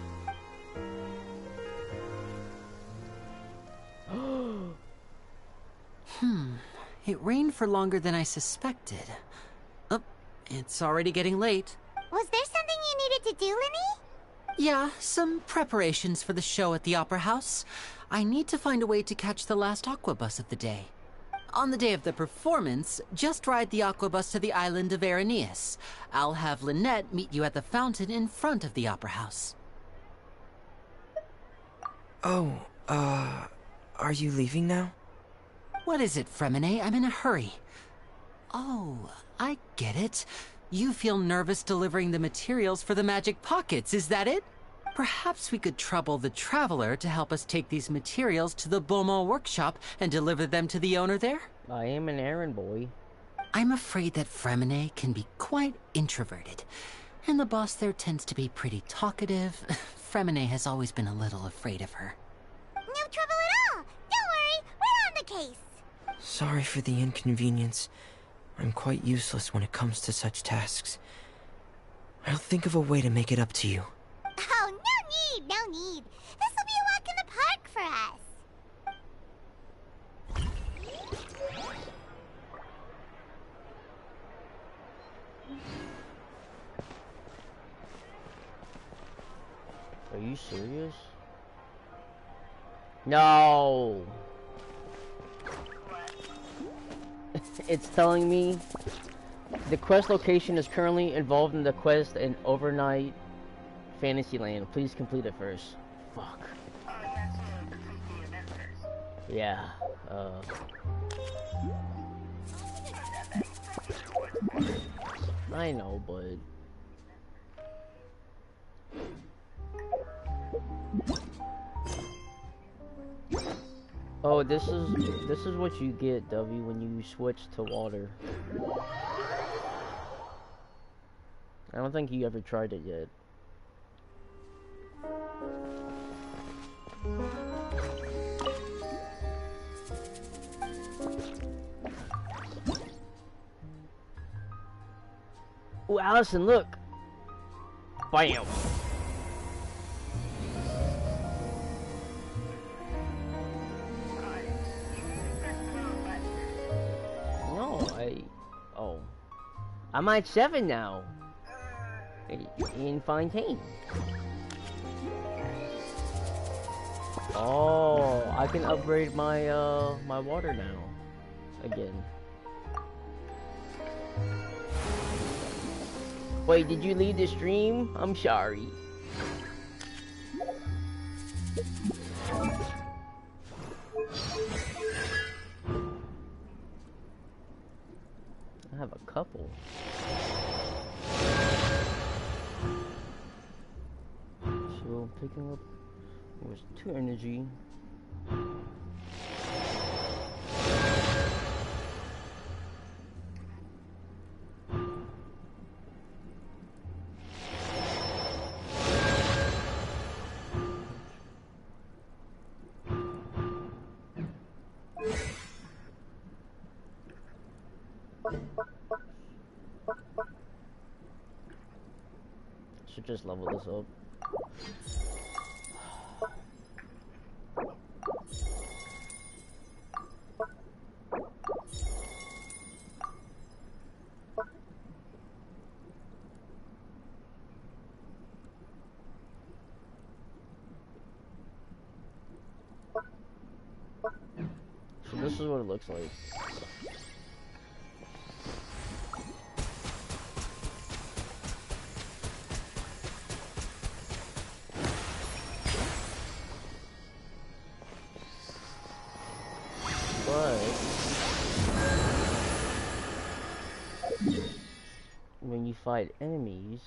It rained for longer than I suspected. Oh, it's already getting late. Was there something you needed to do, Linny? Yeah, some preparations for the show at the Opera House. I need to find a way to catch the last aqua bus of the day. On the day of the performance, just ride the aqua bus to the island of Araneus. I'll have Lynette meet you at the fountain in front of the Opera House. Oh, are you leaving now? What is it, Fremine? I'm in a hurry. Oh, I get it. You feel nervous delivering the materials for the magic pockets, is that it? Perhaps we could trouble the Traveler to help us take these materials to the Beaumont workshop and deliver them to the owner there? I am an errand boy. I'm afraid that Fremine can be quite introverted, and the boss there tends to be pretty talkative. Fremine has always been a little afraid of her. No trouble at all! Don't worry, we're on the case! Sorry for the inconvenience. I'm quite useless when it comes to such tasks. I'll think of a way to make it up to you. Oh, no need! This'll be a walk in the park for us. serious? No! It's telling me the quest location is currently involved in the quest in Overnight Fantasyland. Please complete it first. Fuck. Yeah, I know, but oh, this is what you get, Dovey, when you switch to water. I don't think you ever tried it yet. Ooh, Allison, look! Bam! No, oh. I'm at 7 now. In Fontaine. Oh, I can upgrade my, my water now. Again. Wait, did you leave the stream? I'm sorry. I have a couple. So picking up was 2 energy. Should just level this up. So this is what it looks like. When you fight enemies,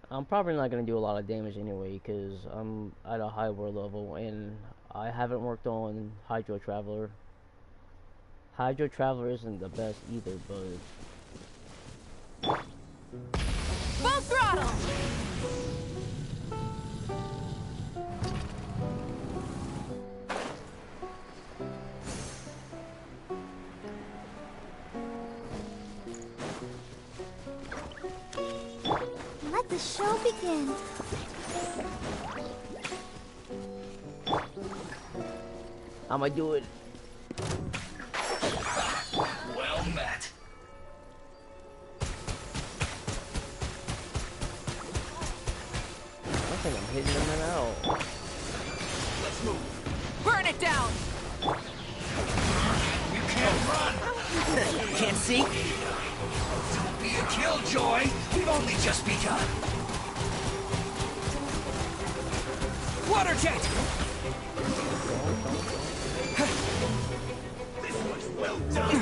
I'm probably not going to do a lot of damage anyway because I'm at a high war level and I haven't worked on Hydro Traveler. Hydro Traveler isn't the best either, but full throttle! Let the show begin. I'ma do it. Well met. I think I'm hitting them out. Let's move. Burn it down! You can't run. Can't see? Don't be a killjoy. We've only just begun. Water jet. This was well done.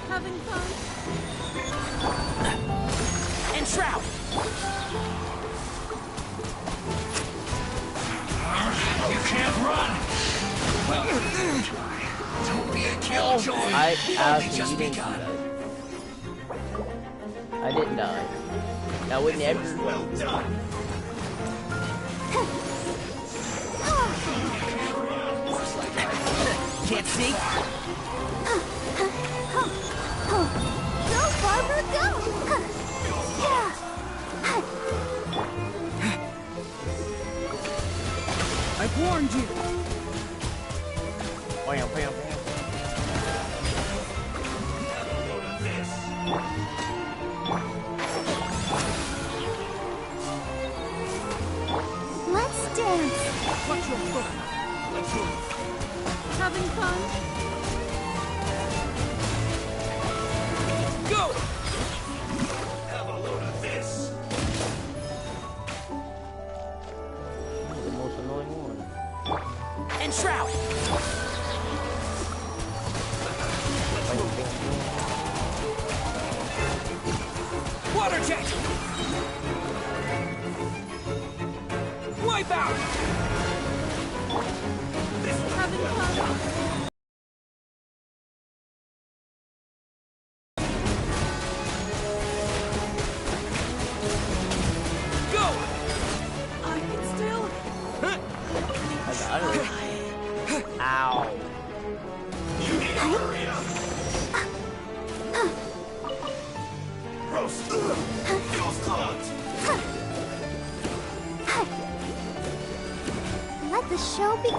Having fun? And shroud. You can't run. Well, don't be a killjoy. I asked you, just you didn't do begun. that. I didn't die. That would never. Well done. Can't see? Go, Barbara, go! warned you! Bam, bam, bam. Let's dance. Watch your foot. Having fun? Go! Have a load of this! The most annoying one. And shroud! Water jet! Wipe out! Having fun? Go! I can still... I got it. Ow. You need to hurry up! Roast! Fuel's clogged! Let the show be.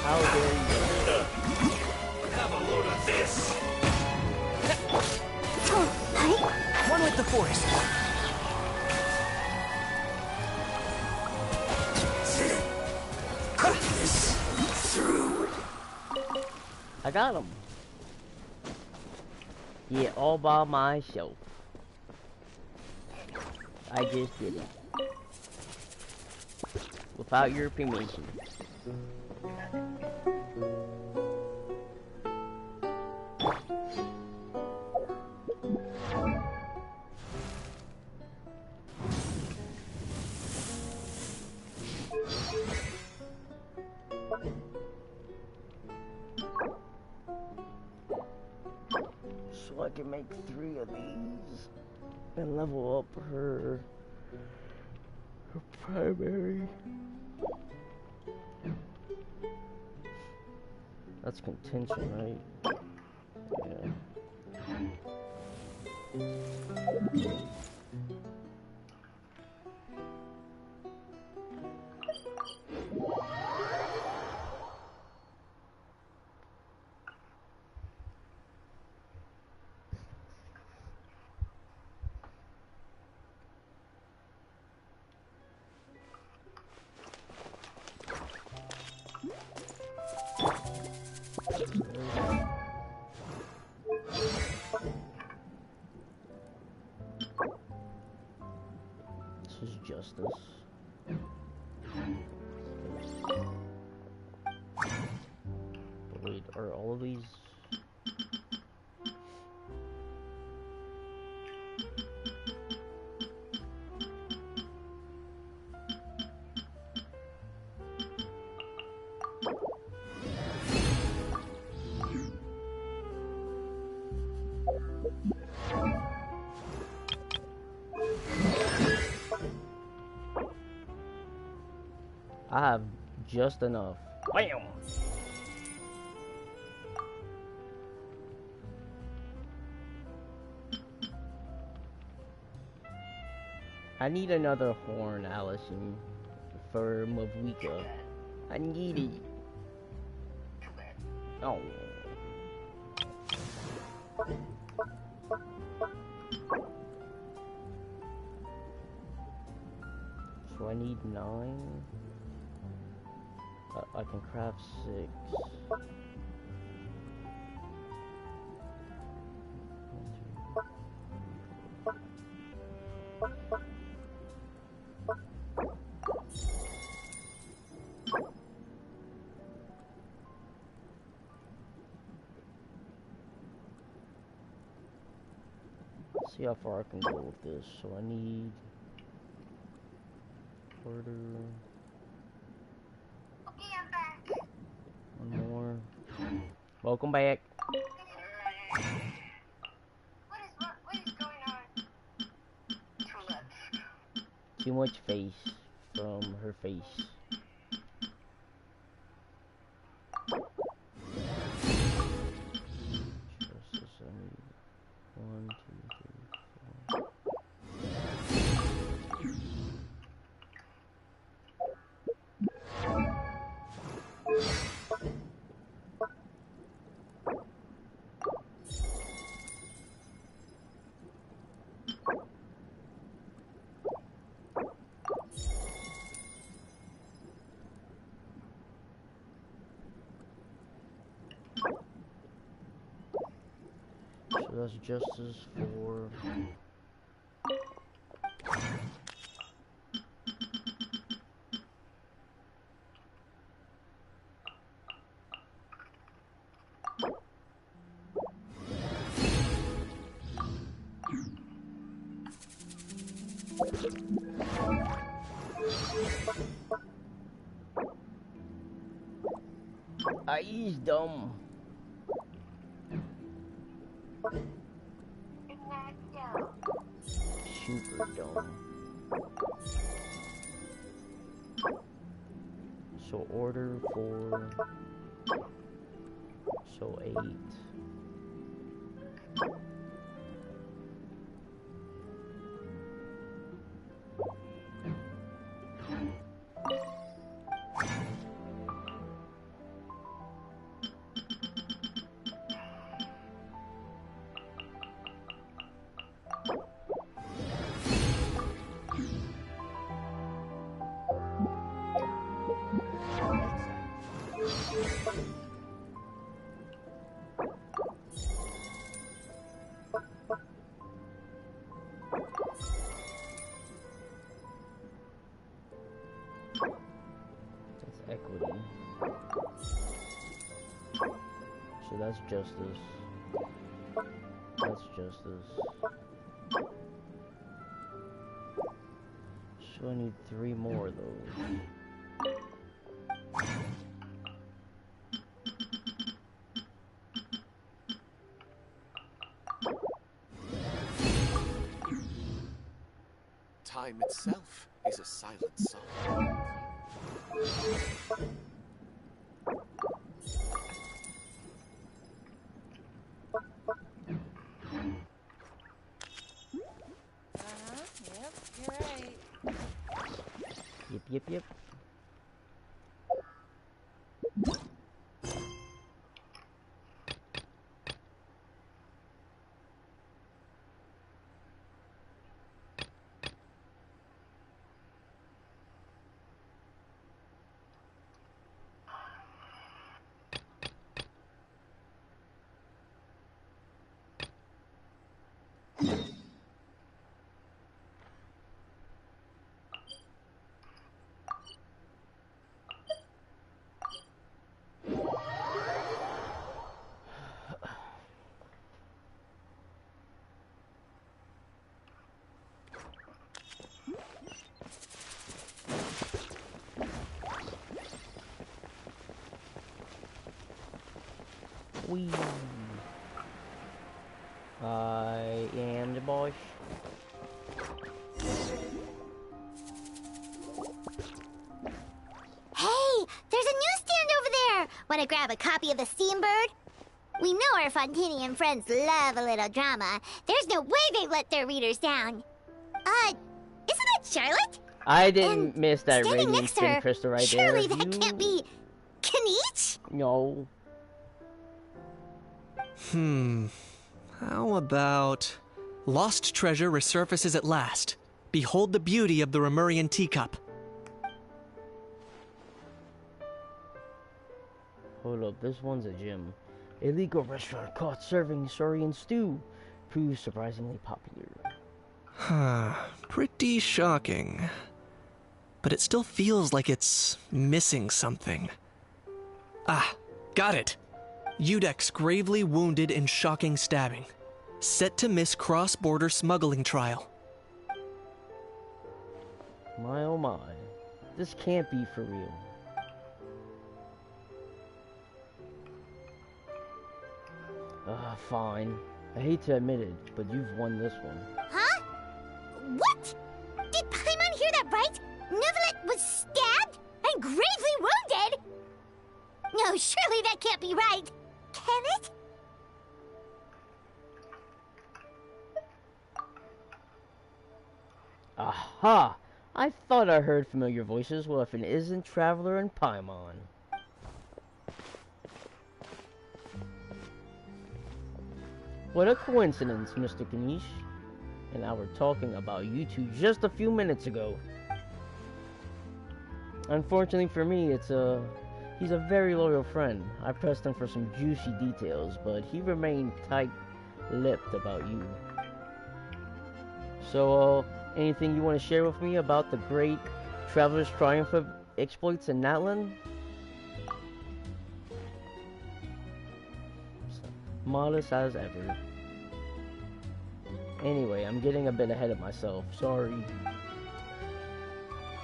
How dare you? Have a load of this! One with the forest. Cut this through. I got him. Yeah, all by myself. I just did it. Without your permission. So I can make 3 of these and level up her primary. That's contention, right? Yeah. This is justice. But wait, are all of these? I have just enough. Bam! I need another horn, Allison, for Mavuika. I need it. Oh. So I need 9. I can craft 6. See how far I can go with this. So I need quarter. One more. Welcome back. What is going on? Too much face from her face. Justice, I need 1, So that's justice for... He's dumb. Super dumb. So order for... So 8. Equity. So that's justice. That's justice. So I need 3 more of those. Time itself is a silent song. Yep, you're right. Yep. Wee. I am the boss. Hey, there's a newsstand over there. Wanna grab a copy of the Steambird? We know our Fontanian friends love a little drama. There's no way they let their readers down. Isn't that Charlotte? I didn't miss that Standing radiant next to spin her, crystal right surely there. that can't be Kaniche? No. How about... Lost treasure resurfaces at last. Behold the beauty of the Remurian teacup. Hold up, this one's a gym. A legal restaurant caught serving Saurian stew proves surprisingly popular. Pretty shocking. But it still feels like it's missing something. Ah, got it. Udex gravely wounded in shocking stabbing. Set to miss cross-border smuggling trial. My oh my. This can't be for real. Fine. I hate to admit it, but you've won this one. Huh? What? Did Paimon hear that right? Neuvillette was stabbed and gravely wounded? No, surely that can't be right. Can it? Aha! I thought I heard familiar voices. Well, if it isn't Traveler and Paimon. What a coincidence, Mr. Kaniche. And I were talking about you two just a few minutes ago. Unfortunately for me, he's a very loyal friend. I pressed him for some juicy details, but he remained lipped about you. So, anything you want to share with me about the great Traveler's Triumph exploits in Natlan? Modest as ever. Anyway, I'm getting a bit ahead of myself. Sorry.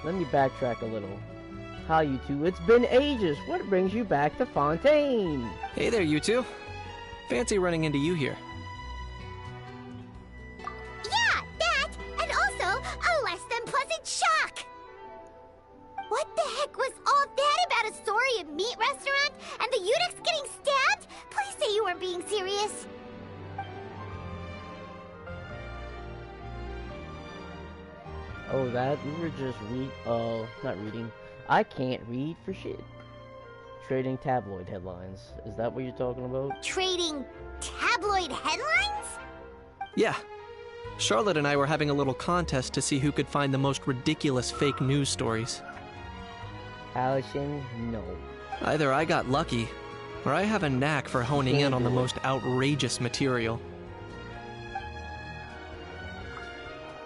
Let me backtrack a little. Hi, you two. It's been ages. What brings you back to Fontaine? Hey there, you two. Fancy running into you here. Yeah, that, and also a less than pleasant shock. What the heck was all that about a Saurian meat restaurant and the eunuchs getting stabbed? Please say you weren't being serious. Oh, that? We were just not reading. I can't read for shit. Trading tabloid headlines. Is that what you're talking about? Trading tabloid headlines? Yeah. Charlotte and I were having a little contest to see who could find the most ridiculous fake news stories. Allison, no. Either I got lucky, or I have a knack for honing in on the most outrageous material.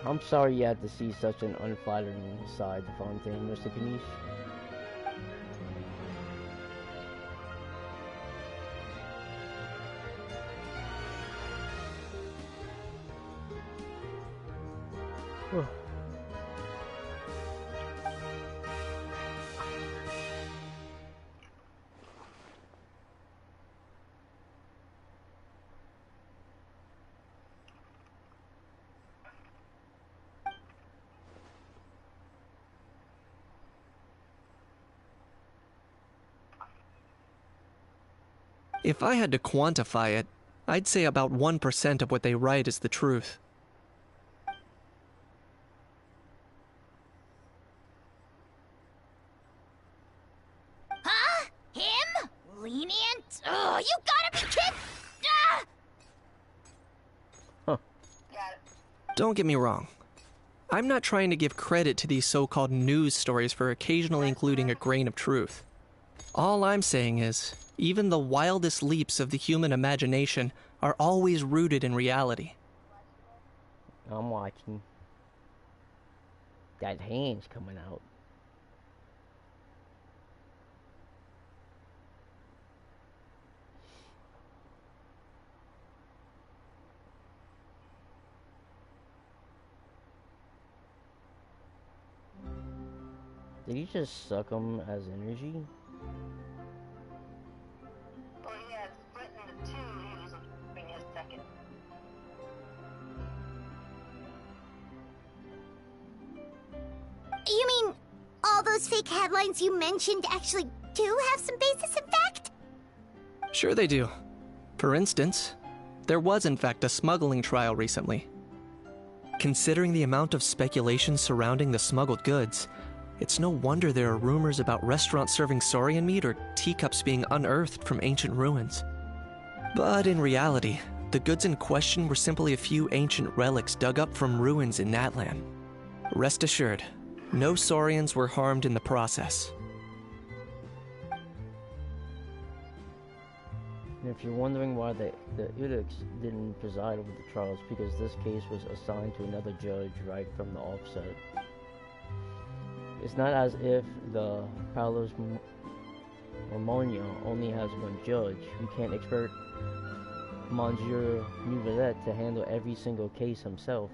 I'm sorry you had to see such an unflattering side to Fontaine, Mr. Kanish. If I had to quantify it, I'd say about 1% of what they write is the truth. Huh? Him? Lenient? Oh, you gotta be kidding! Ah! Don't get me wrong. I'm not trying to give credit to these so-called news stories for occasionally including a grain of truth. All I'm saying is, even the wildest leaps of the human imagination are always rooted in reality. I'm watching. That hand's coming out. Did he just suck him as energy? Well, he had split into two. He was absorbing his second. You mean all those fake headlines you mentioned actually do have some basis in fact? Sure they do. For instance, there was in fact a smuggling trial recently. Considering the amount of speculation surrounding the smuggled goods, it's no wonder there are rumors about restaurants serving saurian meat or teacups being unearthed from ancient ruins. But in reality, the goods in question were simply a few ancient relics dug up from ruins in Natlan. Rest assured, no saurians were harmed in the process. And if you're wondering why the eunuchs didn't preside over the trials, because this case was assigned to another judge right from the offset. It's not as if the Palos Mormonia only has one judge. We can't expect Monsieur Neuvillette to handle every single case himself.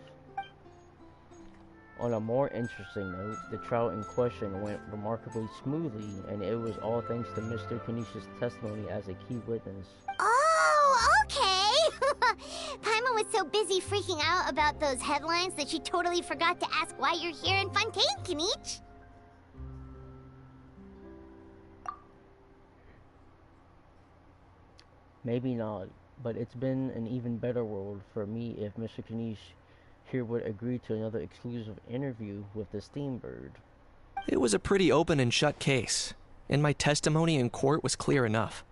On a more interesting note, the trial in question went remarkably smoothly, and it was all thanks to Mr. Kanish's testimony as a key witness. Oh, okay! Paimon was so busy freaking out about those headlines that she totally forgot to ask why you're here in Fontaine, Kanich. Maybe not, but it's been an even better world for me if Mr. Kanish here would agree to another exclusive interview with the Steambird. It was a pretty open and shut case, and my testimony in court was clear enough.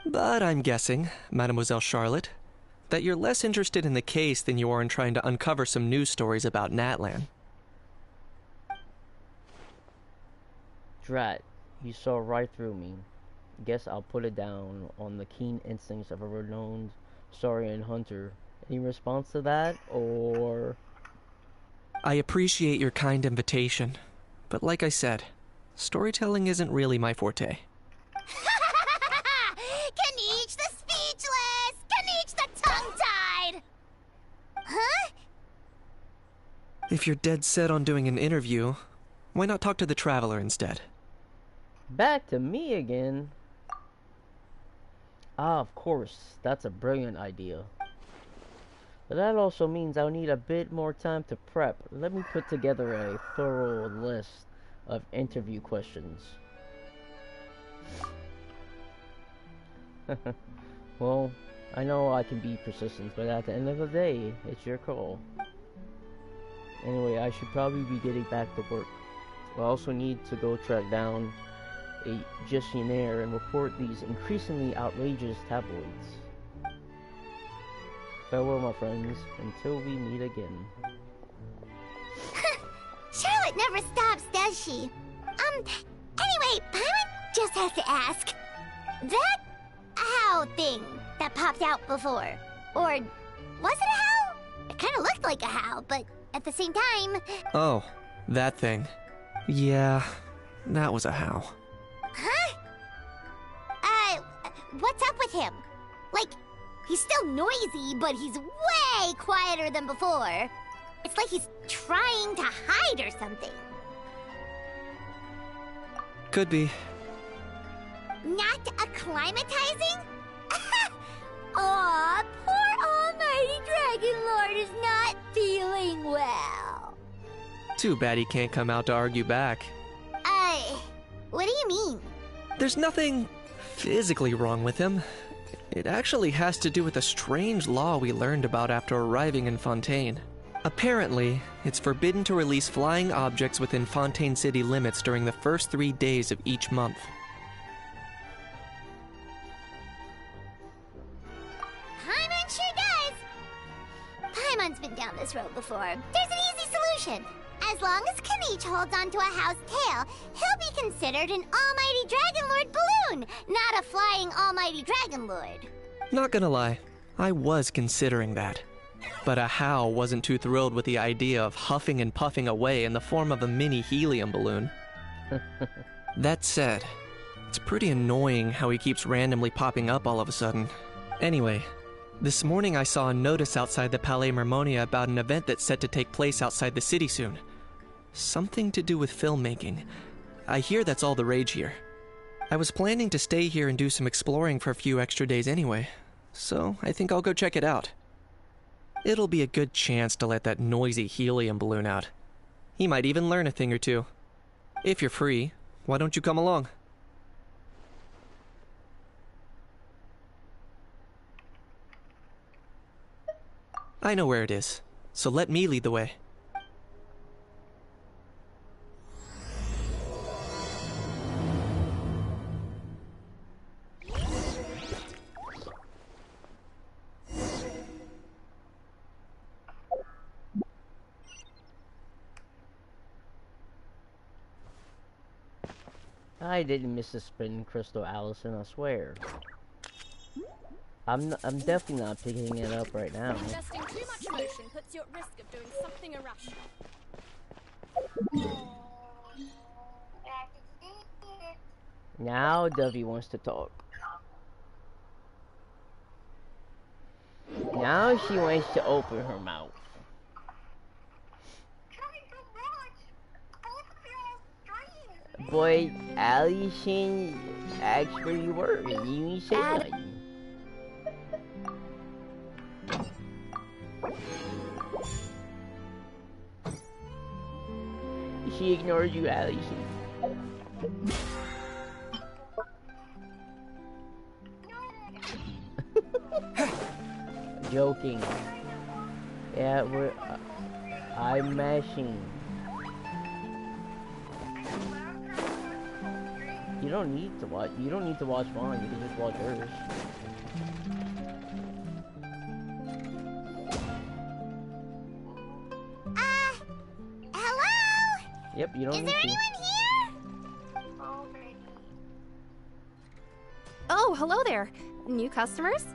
But I'm guessing, Mademoiselle Charlotte, that you're less interested in the case than you are in trying to uncover some news stories about Natlan. Drat, you saw right through me. Guess I'll put it down on the keen instincts of a renowned saurian hunter Any response to that, or... I appreciate your kind invitation, but like I said, storytelling isn't really my forte. Kaniche the speechless! Kaniche the tongue-tied! Huh? If you're dead set on doing an interview, why not talk to the Traveler instead? Back to me again. Ah, of course, that's a brilliant idea. But that also means I'll need a bit more time to prep. Let me put together a thorough list of interview questions. Well, I know I can be persistent, but at the end of the day, it's your call. Anyway, I should probably be getting back to work. I also need to go track down a gestionnaire and report these increasingly outrageous tabloids. Farewell, my friends, until we meet again. Charlotte never stops, does she? Anyway, Paimon just has to ask. That owl thing that popped out before, or was it a howl? It kind of looked like a howl, but at the same time... Oh, that thing. Yeah, that was a howl. Huh? What's up with him? Like, he's still noisy, but he's way quieter than before. It's like he's trying to hide or something. Could be. Not acclimatizing? Aw, poor Almighty Dragon Lord is not feeling well. Too bad he can't come out to argue back. What do you mean? There's nothing physically wrong with him. It actually has to do with a strange law we learned about after arriving in Fontaine. Apparently, it's forbidden to release flying objects within Fontaine city limits during the first 3 days of each month. Paimon sure does! Paimon's been down this road before. There's an easy solution. As long as Kaniche holds onto a house tail, he'll be considered an Almighty Dragon Lord balloon, not a flying Almighty Dragon Lord. Not gonna lie, I was considering that. But Ahau wasn't too thrilled with the idea of huffing and puffing away in the form of a mini helium balloon. That said, it's pretty annoying how he keeps randomly popping up all of a sudden. Anyway, this morning I saw a notice outside the Palais Mermonia about an event that's set to take place outside the city soon. Something to do with filmmaking. I hear that's all the rage here. I was planning to stay here and do some exploring for a few extra days anyway, so I think I'll go check it out. It'll be a good chance to let that noisy helium balloon out. He might even learn a thing or two. If you're free, why don't you come along? I know where it is, so let me lead the way. I didn't miss a spin crystal, Allison, I swear. I'm definitely not picking it up right now. Investing too much motion puts you at risk of doing something irrational. Now Dovey wants to talk. Now she wants to open her mouth. Boy, Allison asked where you were and you ain't say nothing. She ignored you, Allison. Joking. Yeah, I'm mashing. You don't need to watch. You don't need to watch mine. You can just watch hers. Hello? Yep. You don't. Is need there to. anyone here? Oh, hello there. New customers?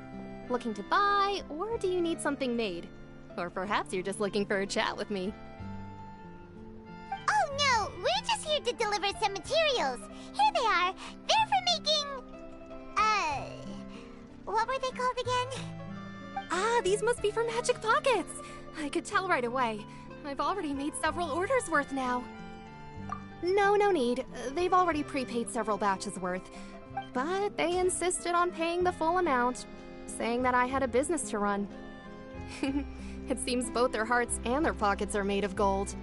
Looking to buy, or do you need something made? Or perhaps you're just looking for a chat with me. Oh no, we're just here to deliver some materials. Here they are. They're for making... what were they called again? Ah, these must be for magic pockets! I could tell right away. I've already made several orders worth now. No need. They've already prepaid several batches worth. But they insisted on paying the full amount, saying that I had a business to run. It seems both their hearts and their pockets are made of gold.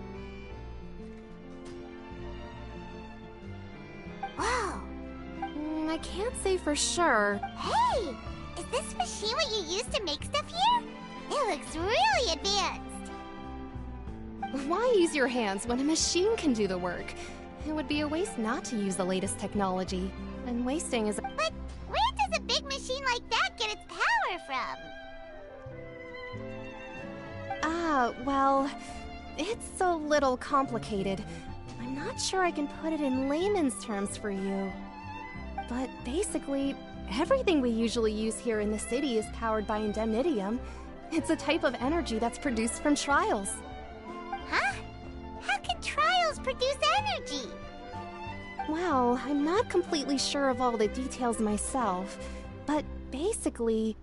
Wow. I can't say for sure. Hey! Is this machine what you use to make stuff here? It looks really advanced. Why use your hands when a machine can do the work? It would be a waste not to use the latest technology. And wasting is... But where does a big machine like that get its power from? Well... It's a little complicated. I'm not sure I can put it in layman's terms for you. But basically, everything we usually use here in the city is powered by indemnitium. It's a type of energy that's produced from trials. Huh? How can trials produce energy? Well, I'm not completely sure of all the details myself, but basically,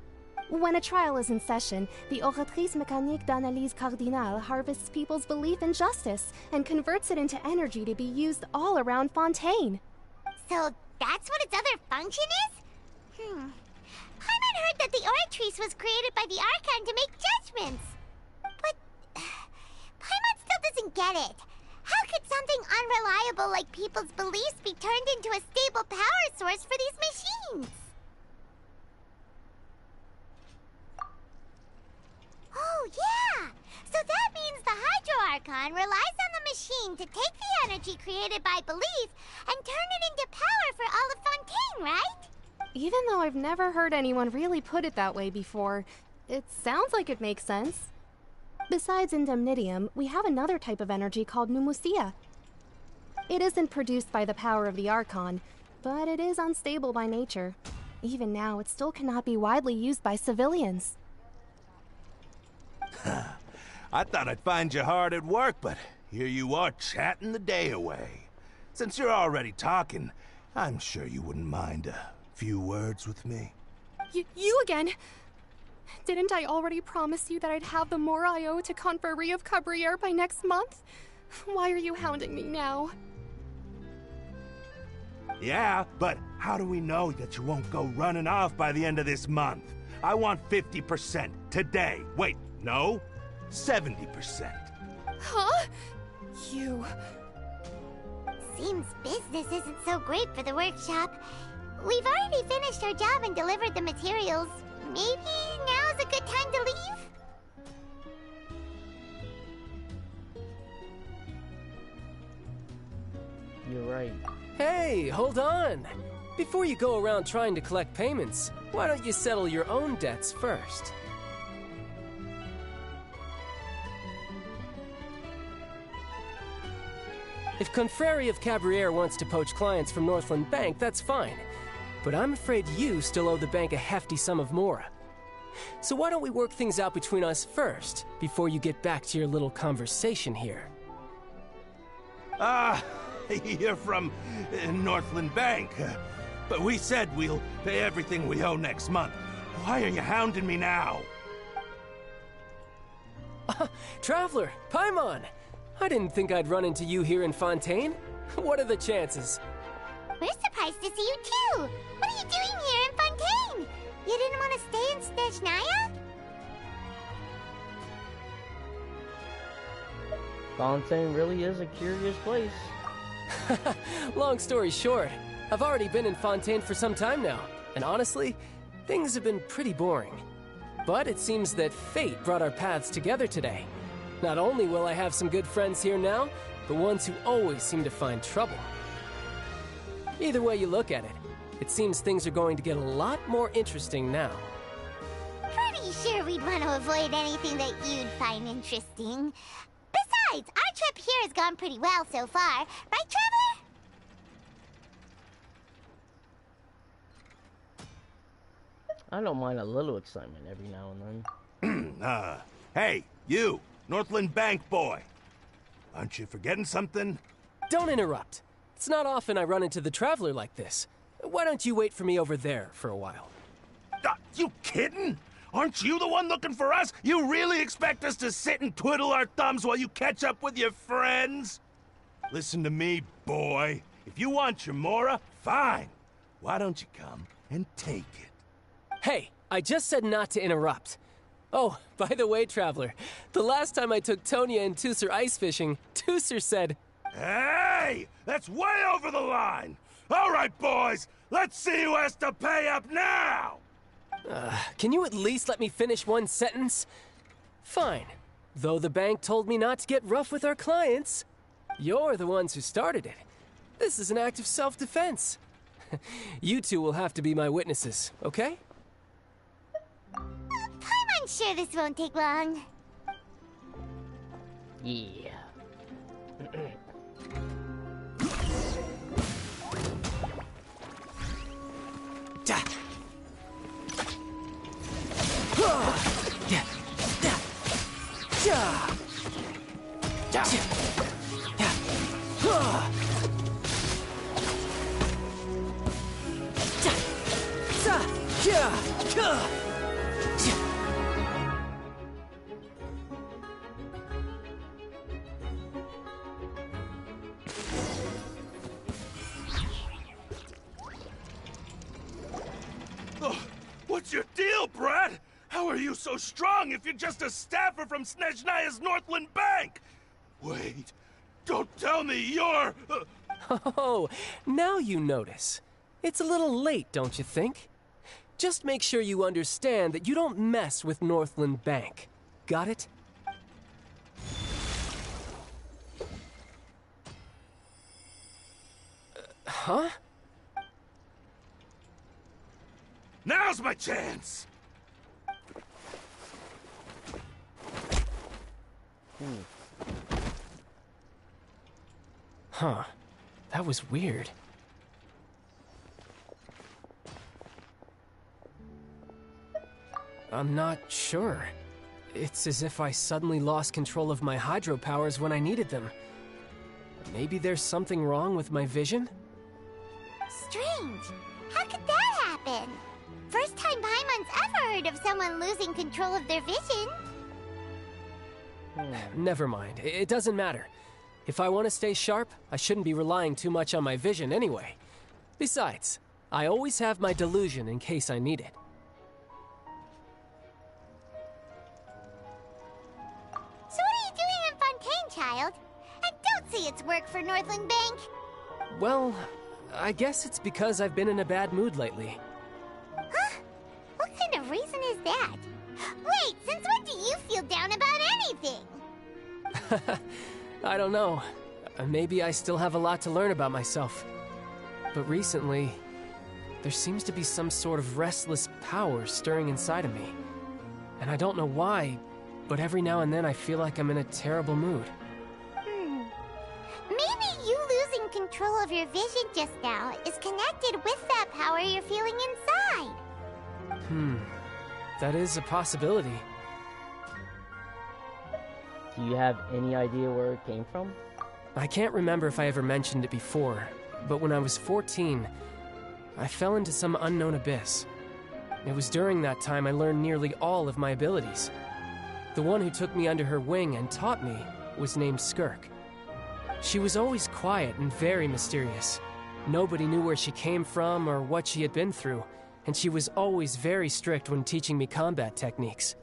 when a trial is in session, the Oratrice Mécanique d'Analyse Cardinale harvests people's belief in justice and converts it into energy to be used all around Fontaine. So that's what its other function is? Paimon heard that the Oratrice was created by the Archon to make judgments. But Paimon still doesn't get it. How could something unreliable like people's beliefs be turned into a stable power source for these machines? Oh, yeah! So that means the Hydro Archon relies on the machine to take the energy created by belief and turn it into power for all of Fontaine, right? Even though I've never heard anyone really put it that way before, it sounds like it makes sense. Besides indemnitium, we have another type of energy called pneumosia. It isn't produced by the power of the Archon, but it is unstable by nature. Even now, it still cannot be widely used by civilians. I thought I'd find you hard at work, but here you are chatting the day away. Since you're already talking, I'm sure you wouldn't mind a few words with me. You again? Didn't I already promise you that I'd have the more I owe to Confrérie of Cabriere by next month? Why are you hounding me now? Yeah, but how do we know that you won't go running off by the end of this month? I want 50% today. Wait, no? 70%. Huh? You... Seems business isn't so great for the workshop. We've already finished our job and delivered the materials. Maybe now's a good time to leave? You're right. Hey, hold on! Before you go around trying to collect payments, why don't you settle your own debts first? If Confrérie of Cabriere wants to poach clients from Northland Bank, that's fine. But I'm afraid you still owe the bank a hefty sum of mora. So why don't we work things out between us first, before you get back to your little conversation here? You're from Northland Bank. But we said we'll pay everything we owe next month. Why are you hounding me now? Traveler, Paimon! I didn't think I'd run into you here in Fontaine. What are the chances? We're surprised to see you too! What are you doing here in Fontaine? You didn't want to stay in Snezhnaya? Fontaine really is a curious place. Long story short, I've already been in Fontaine for some time now, and honestly, things have been pretty boring. But it seems that fate brought our paths together today. Not only will I have some good friends here now, but ones who always seem to find trouble. Either way you look at it, it seems things are going to get a lot more interesting now. Pretty sure we'd want to avoid anything that you'd find interesting. Besides, our trip here has gone pretty well so far. Right, Traveler? I don't mind a little excitement every now and then. Hey, you, Northland Bank boy. Aren't you forgetting something? Don't interrupt. It's not often I run into the Traveler like this. Why don't you wait for me over there for a while? You kidding? Aren't you the one looking for us? You really expect us to sit and twiddle our thumbs while you catch up with your friends? Listen to me, boy. If you want your Mora, fine. Why don't you come and take it? Hey, I just said not to interrupt. Oh, by the way, Traveler, the last time I took Tonya and Tusser ice fishing, Tusser said... Hey! That's way over the line! All right, boys, let's see who has to pay up now! Can you at least let me finish one sentence? Fine. Though the bank told me not to get rough with our clients, you're the ones who started it. This is an act of self-defense. You two will have to be my witnesses, okay? I'm sure this won't take long. Yeah. What's your deal, Brad? How are you so strong if you're just a staffer from Snezhnaya's Northland Bank? Wait, don't tell me you're... Oh, now you notice. It's a little late, don't you think? Just make sure you understand that you don't mess with Northland Bank. Got it? Huh? Now's my chance! Huh. That was weird. I'm not sure. It's as if I suddenly lost control of my hydro powers when I needed them. Maybe there's something wrong with my vision? Strange. How could that happen? First time Paimon's ever heard of someone losing control of their vision. Never mind. It doesn't matter. If I want to stay sharp, I shouldn't be relying too much on my vision anyway. Besides, I always have my delusion in case I need it. So what are you doing in Fontaine, child? I don't see it's work for Northland Bank. Well, I guess it's because I've been in a bad mood lately. Huh? What kind of reason is that? Wait, since when do you feel down about anything? I don't know. Maybe I still have a lot to learn about myself. But recently, there seems to be some sort of restless power stirring inside of me. And I don't know why, but every now and then I feel like I'm in a terrible mood. Maybe you losing control of your vision just now is connected with that power you're feeling inside. That is a possibility. Do you have any idea where it came from? I can't remember if I ever mentioned it before, but when I was 14, I fell into some unknown abyss. It was during that time I learned nearly all of my abilities. The one who took me under her wing and taught me was named Skirk. She was always quiet and very mysterious. Nobody knew where she came from or what she had been through, and she was always very strict when teaching me combat techniques.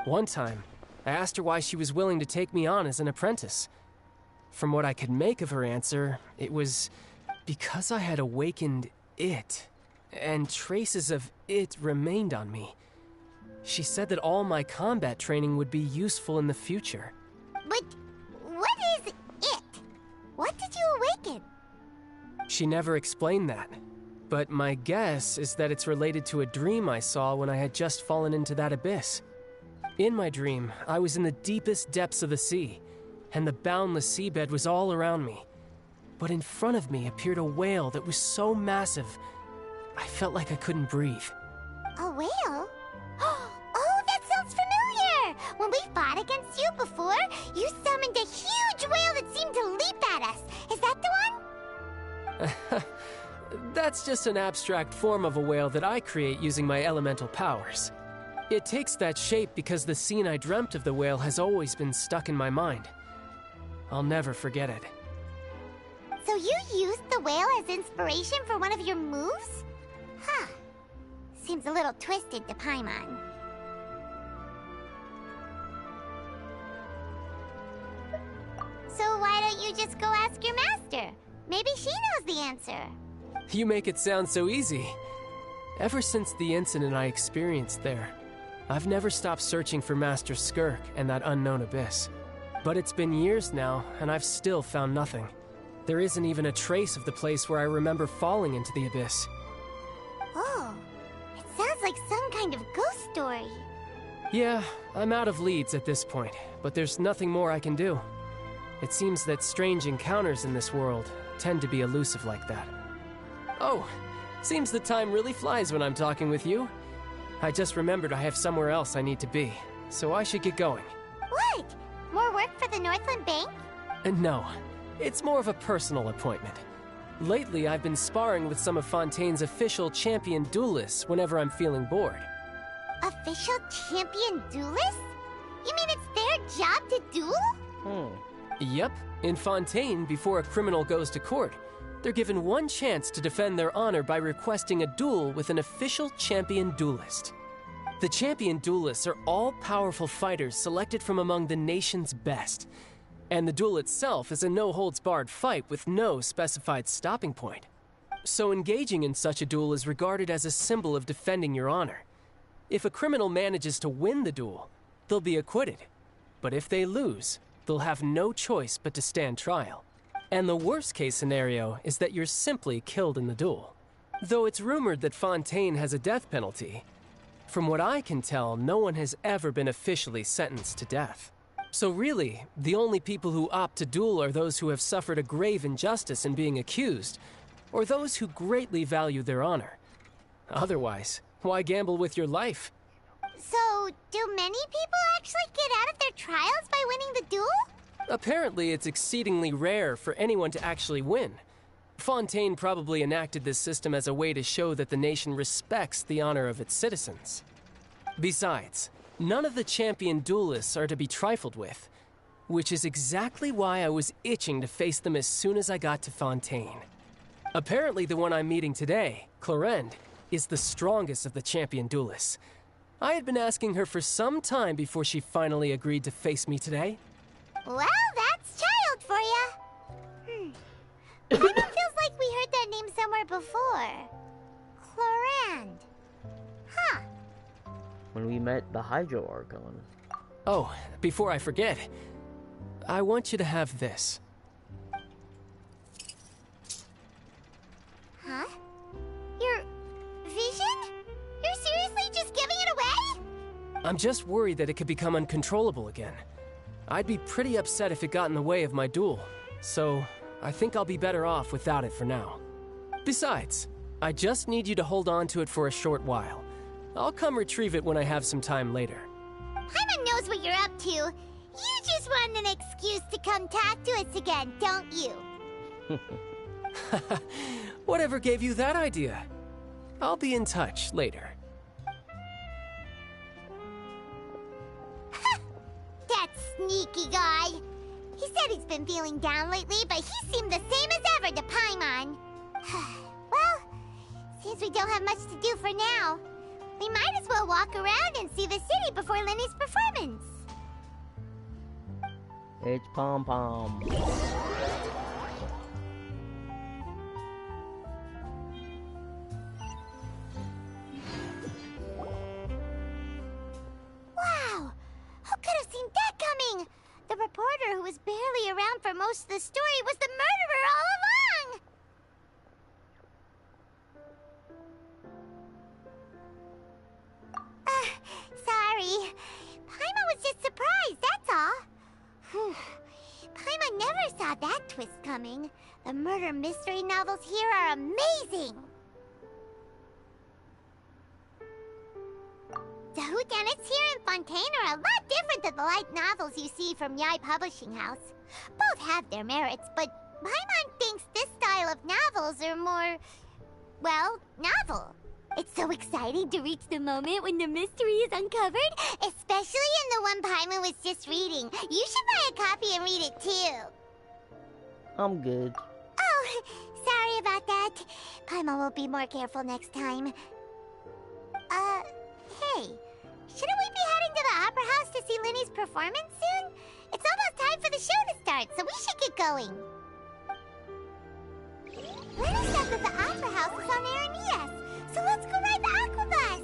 One time, I asked her why she was willing to take me on as an apprentice. From what I could make of her answer, it was because I had awakened it, and traces of it remained on me. She said that all my combat training would be useful in the future. But what is it? What did you awaken? She never explained that, but my guess is that it's related to a dream I saw when I had just fallen into that abyss. In my dream, I was in the deepest depths of the sea, and the boundless seabed was all around me. But in front of me appeared a whale that was so massive, I felt like I couldn't breathe. A whale? Oh, that sounds familiar! When we fought against you before, you summoned a huge whale that seemed to leap at us. Is that the one? That's just an abstract form of a whale that I create using my elemental powers. It takes that shape because the scene I dreamt of the whale has always been stuck in my mind. I'll never forget it. So you used the whale as inspiration for one of your moves? Huh. Seems a little twisted to Paimon. So why don't you just go ask your master? Maybe she knows the answer. You make it sound so easy. Ever since the incident I experienced there, I've never stopped searching for Master Skirk and that unknown abyss. But it's been years now, and I've still found nothing. There isn't even a trace of the place where I remember falling into the abyss. Oh, it sounds like some kind of ghost story. Yeah, I'm out of leads at this point, but there's nothing more I can do. It seems that strange encounters in this world tend to be elusive like that. Oh, seems the time really flies when I'm talking with you. I just remembered I have somewhere else I need to be, so I should get going. What? More work for the Northland Bank? No, it's more of a personal appointment. Lately, I've been sparring with some of Fontaine's official champion duelists whenever I'm feeling bored. Official champion duelists? You mean it's their job to duel? Yep. In Fontaine, before a criminal goes to court, they're given one chance to defend their honor by requesting a duel with an official champion duelist. The champion duelists are all-powerful fighters selected from among the nation's best. And the duel itself is a no-holds-barred fight with no specified stopping point. So engaging in such a duel is regarded as a symbol of defending your honor. If a criminal manages to win the duel, they'll be acquitted. But if they lose, they'll have no choice but to stand trial. And the worst-case scenario is that you're simply killed in the duel. Though it's rumored that Fontaine has a death penalty, from what I can tell, no one has ever been officially sentenced to death. So really, the only people who opt to duel are those who have suffered a grave injustice in being accused, or those who greatly value their honor. Otherwise, why gamble with your life? So, do many people actually get out of their trials by winning the duel? Apparently, it's exceedingly rare for anyone to actually win. Fontaine probably enacted this system as a way to show that the nation respects the honor of its citizens. Besides, none of the champion duelists are to be trifled with, which is exactly why I was itching to face them as soon as I got to Fontaine. Apparently, the one I'm meeting today, Clorinde, is the strongest of the champion duelists. I had been asking her for some time before she finally agreed to face me today. Well, that's child for ya. Paimon feels like we heard that name somewhere before. Clorinde. Huh. When we met the Hydro Archon. Oh, before I forget, I want you to have this. Huh? Your vision? You're seriously just giving it away? I'm just worried that it could become uncontrollable again. I'd be pretty upset if it got in the way of my duel, so I think I'll be better off without it for now. Besides, I just need you to hold on to it for a short while. I'll come retrieve it when I have some time later. Paimon knows what you're up to. You just want an excuse to come talk to us again, don't you? Whatever gave you that idea? I'll be in touch later. That sneaky guy. He said he's been feeling down lately, but he seemed the same as ever to Paimon. Well, since we don't have much to do for now, we might as well walk around and see the city before Lenny's performance. It's Pom Pom. Wow! Who could have seen that coming? The reporter who was barely around for most of the story was the murderer all along! Sorry. Paimon was just surprised, that's all. Paimon never saw that twist coming. The murder mystery novels here are amazing! whodunits here in Fontaine are a lot different than the light novels you see from Yai Publishing House. Both have their merits, but Paimon thinks this style of novels are more, well, novel. It's so exciting to reach the moment when the mystery is uncovered, especially in the one Paimon was just reading. You should buy a copy and read it too. I'm good. Oh, sorry about that. Paimon will be more careful next time. Hey, shouldn't we be heading to the Opera House to see Linny's performance soon? It's almost time for the show to start, so we should get going. Linny said that the Opera House is on Aranias, so let's go ride the Aquabus!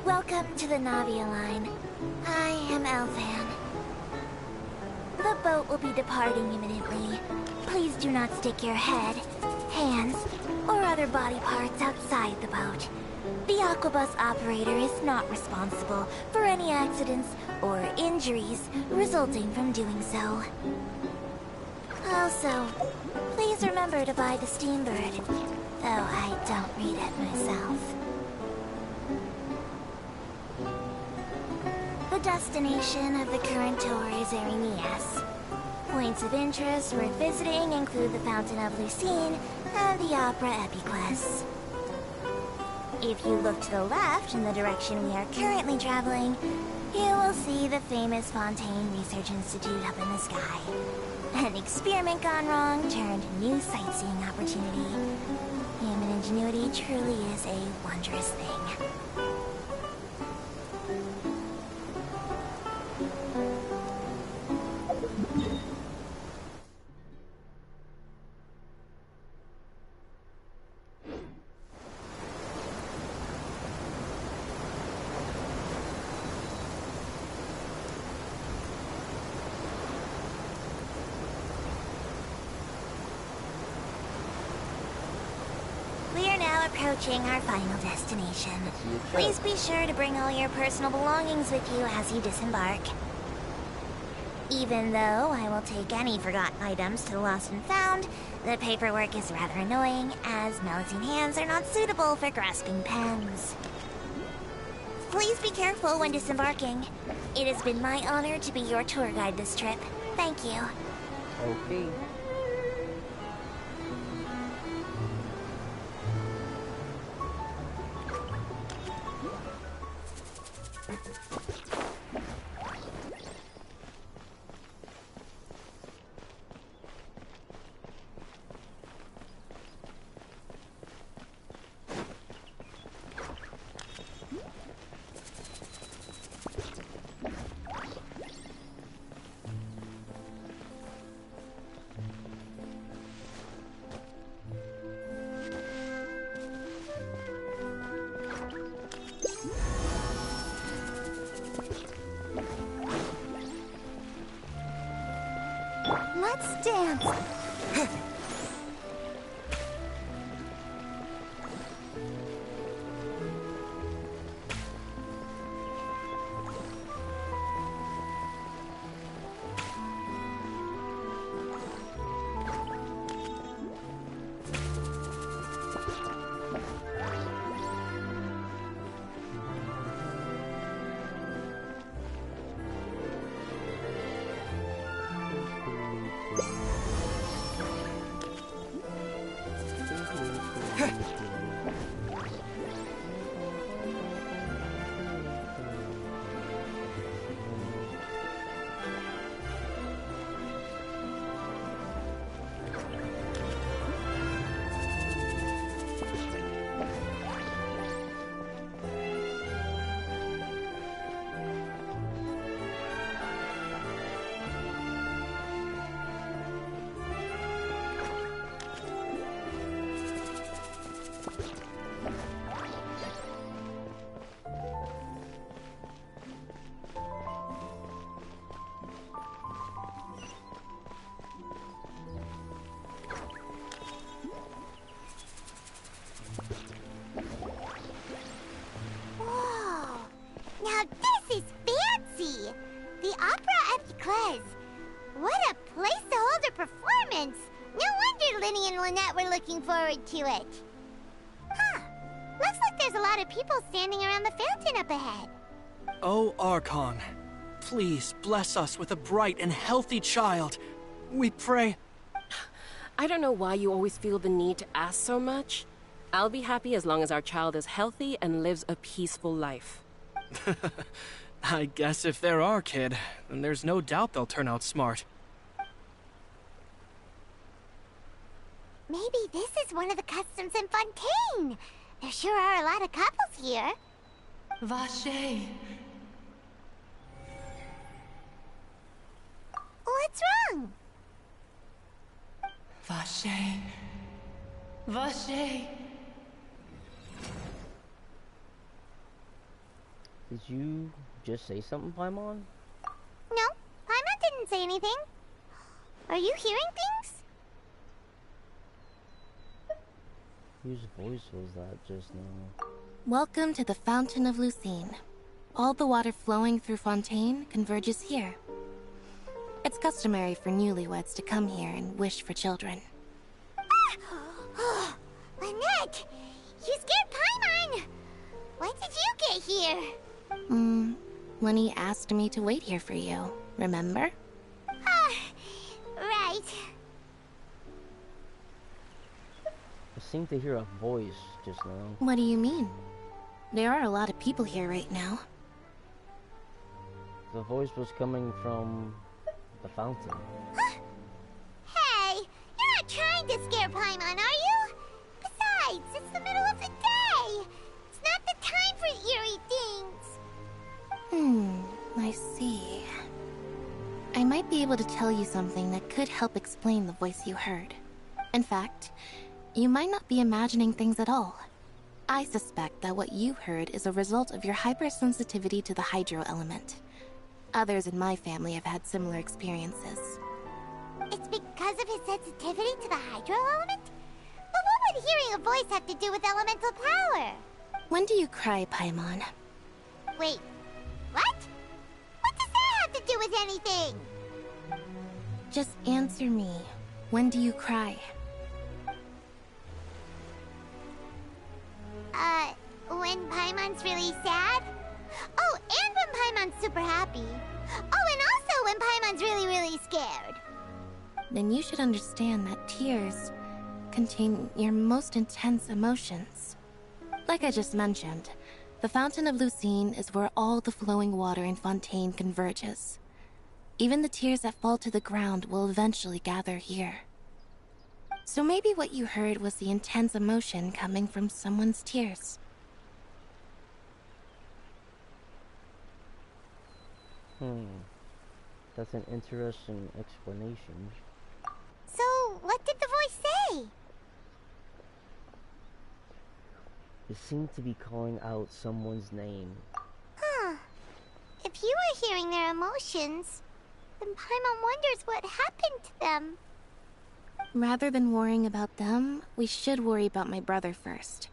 Welcome to the Navia line. I am Elfan. The boat will be departing imminently. Please do not stick your head, hands, or other body parts outside the boat. The Aquabus operator is not responsible for any accidents or injuries resulting from doing so. Also, please remember to buy the Steambird, though I don't read it myself. The destination of the current tour is Aranias. Points of interest worth visiting include the Fountain of Lucine and the Opera Epiquest. If you look to the left in the direction we are currently traveling, you will see the famous Fontaine Research Institute up in the sky. An experiment gone wrong turned new sightseeing opportunity. Human ingenuity truly is a wondrous thing. Approaching our final destination. Please be sure to bring all your personal belongings with you as you disembark. Even though I will take any forgotten items to the lost and found, the paperwork is rather annoying, as magazine hands are not suitable for grasping pens. Please be careful when disembarking. It has been my honor to be your tour guide this trip. Thank you. Okay. Let's dance. Forward to it. Huh. Looks like there's a lot of people standing around the fountain up ahead. Oh, Archon, please bless us with a bright and healthy child. We pray. I don't know why you always feel the need to ask so much. I'll be happy as long as our child is healthy and lives a peaceful life. I guess if they're our kid, then there's no doubt they'll turn out smart. Maybe this is one of the customs in Fontaine. There sure are a lot of couples here. Vache. What's wrong? Vache. Vache. Did you just say something, Paimon? No, Paimon didn't say anything. Are you hearing things? Whose voice was that just now? Welcome to the Fountain of Lucine. All the water flowing through Fontaine converges here. It's customary for newlyweds to come here and wish for children. Ah! Lynette! You scared Paimon! When did you get here? When he asked me to wait here for you, remember? Right. I seem to hear a voice just now. What do you mean? There are a lot of people here right now. The voice was coming from the fountain. Hey! You're not trying to scare Paimon, are you? Besides, it's the middle of the day! It's not the time for eerie things! I see. I might be able to tell you something that could help explain the voice you heard. In fact, you might not be imagining things at all. I suspect that what you heard is a result of your hypersensitivity to the hydro element. Others in my family have had similar experiences. It's because of his sensitivity to the hydro element? But what would hearing a voice have to do with elemental power? When do you cry, Paimon? Wait, what? What does that have to do with anything? Just answer me. When do you cry? When Paimon's really sad? Oh, and when Paimon's super happy. Oh, and also when Paimon's really, really scared. Then you should understand that tears contain your most intense emotions. Like I just mentioned, the Fountain of Lucine is where all the flowing water in Fontaine converges. Even the tears that fall to the ground will eventually gather here. So maybe what you heard was the intense emotion coming from someone's tears. That's an interesting explanation. So, what did the voice say? It seemed to be calling out someone's name. Huh. If you were hearing their emotions, and Paimon wonders what happened to them. Rather than worrying about them, we should worry about my brother first.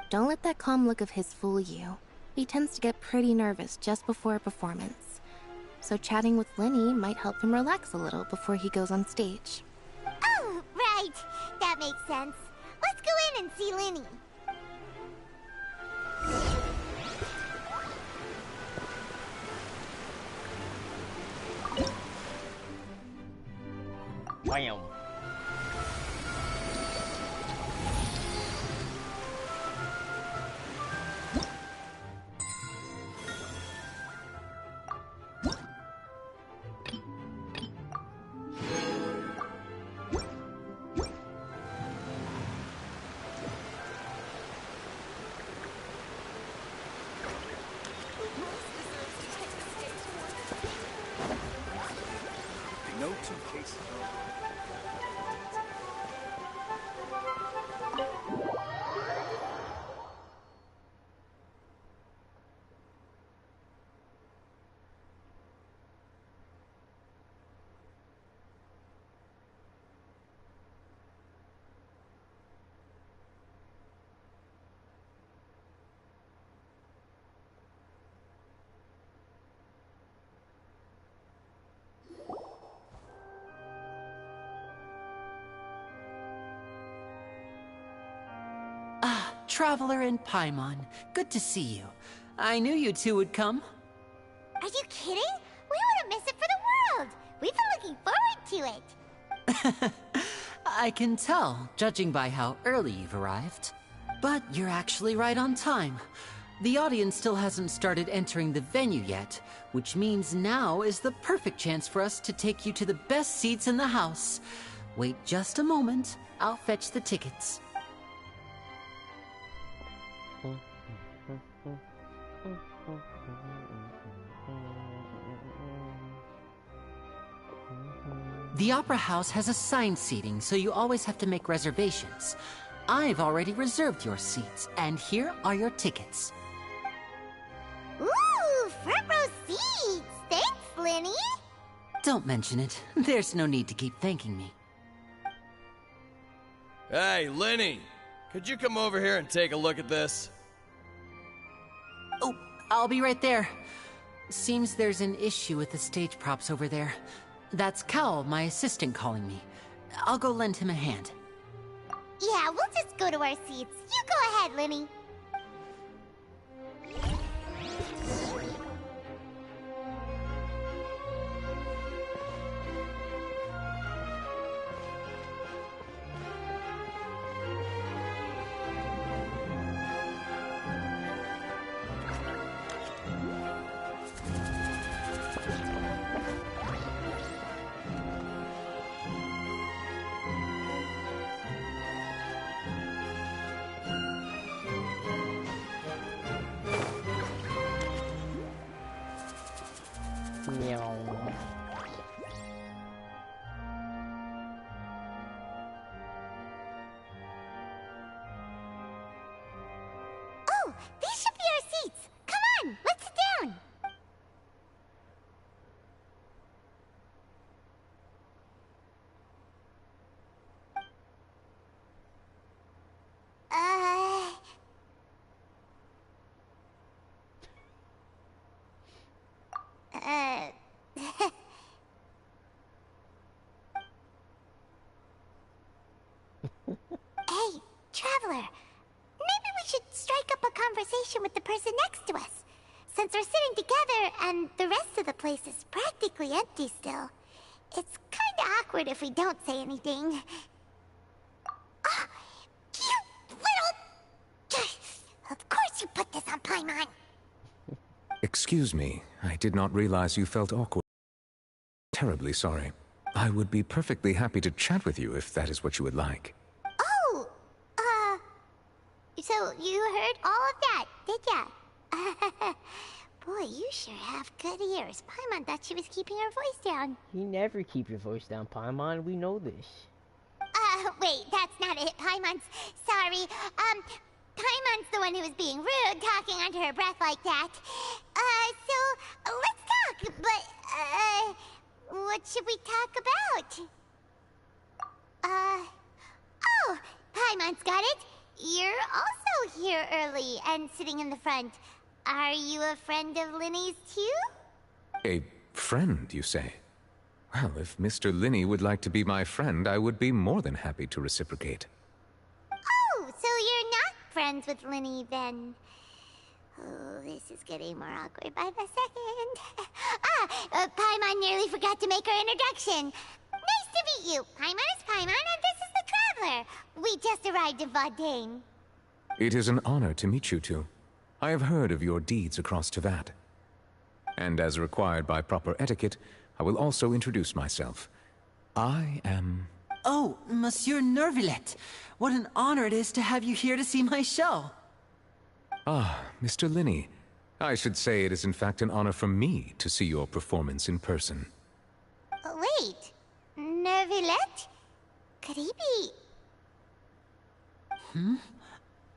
Don't let that calm look of his fool you. He tends to get pretty nervous just before a performance. So chatting with Lenny might help him relax a little before he goes on stage. Oh, right. That makes sense. Let's go in and see Lenny. Bam. No two cases. Traveler and Paimon, good to see you. I knew you two would come. Are you kidding? We wouldn't miss it for the world. We've been looking forward to it. I can tell, judging by how early you've arrived. But you're actually right on time. The audience still hasn't started entering the venue yet, which means now is the perfect chance for us to take you to the best seats in the house. Wait just a moment. I'll fetch the tickets. The Opera House has assigned seating, so you always have to make reservations. I've already reserved your seats, and here are your tickets. Ooh, front row seats! Thanks, Lenny! Don't mention it. There's no need to keep thanking me. Hey, Lenny! Could you come over here and take a look at this? Oh, I'll be right there. Seems there's an issue with the stage props over there. That's Cal, my assistant, calling me. I'll go lend him a hand. Yeah, we'll just go to our seats. You go ahead, Lenny. Meow. Oh, these should be our seats. Come on, let's sit down. Hey, Traveler. Maybe we should strike up a conversation with the person next to us. Since we're sitting together and the rest of the place is practically empty still. It's kinda awkward if we don't say anything. Ah, you little... Of course you put this on Paimon. Excuse me, I did not realize you felt awkward. Terribly sorry. I would be perfectly happy to chat with you if that is what you would like. Oh, so you heard all of that, did ya? Boy, you sure have good ears. Paimon thought she was keeping her voice down. You never keep your voice down, Paimon. We know this. Wait, that's not it, Paimon's... Sorry, Paimon's the one who was being rude, talking under her breath like that. So, let's talk, but, what should we talk about? Oh, Paimon's got it. You're also here early and sitting in the front. Are you a friend of Linny's too? A friend, you say? Well, if Mr. Linney would like to be my friend, I would be more than happy to reciprocate. Oh, so you're not friends with Linny then? Oh, this is getting more awkward by the second. Paimon nearly forgot to make her introduction. Nice to meet you. Paimon is Paimon, and this is the Traveler. We just arrived in Fontaine. It is an honor to meet you two. I have heard of your deeds across Tevat. And as required by proper etiquette, I will also introduce myself. I am... Oh, Monsieur Nervillet. What an honor it is to have you here to see my show. Ah, Mr. Linney. I should say it is in fact an honor for me to see your performance in person. Wait, Nervillet? Could he be...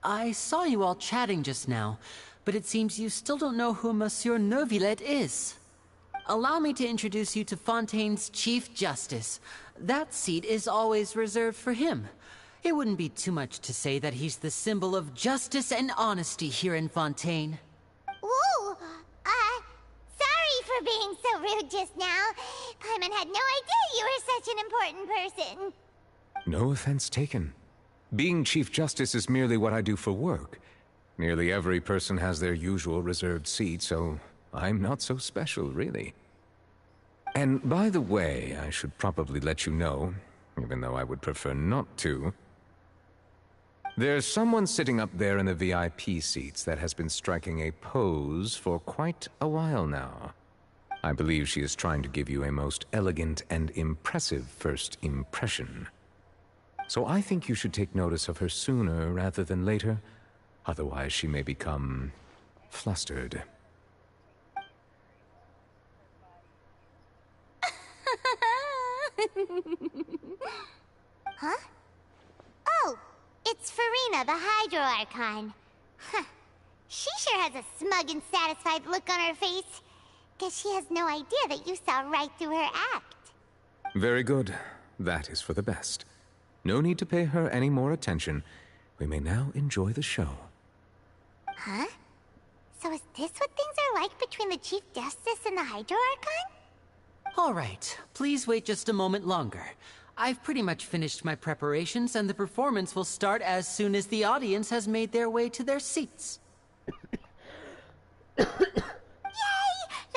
I saw you all chatting just now, but it seems you still don't know who Monsieur Nervillet is. Allow me to introduce you to Fontaine's Chief Justice. That seat is always reserved for him. It wouldn't be too much to say that he's the symbol of justice and honesty here in Fontaine. Whoa! Sorry for being so rude just now. Paimon had no idea you were such an important person. No offense taken. Being Chief Justice is merely what I do for work. Nearly every person has their usual reserved seat, so I'm not so special, really. And by the way, I should probably let you know, even though I would prefer not to. There's someone sitting up there in the VIP seats that has been striking a pose for quite a while now. I believe she is trying to give you a most elegant and impressive first impression. So I think you should take notice of her sooner rather than later. Otherwise, she may become flustered. Huh? Oh, it's Farina, the Hydro Archon. Huh. She sure has a smug and satisfied look on her face. Guess she has no idea that you saw right through her act. Very good. That is for the best. No need to pay her any more attention. We may now enjoy the show. Huh? So is this what things are like between the Chief Justice and the Hydro Archon? All right, please wait just a moment longer. I've pretty much finished my preparations, and the performance will start as soon as the audience has made their way to their seats. Yay! The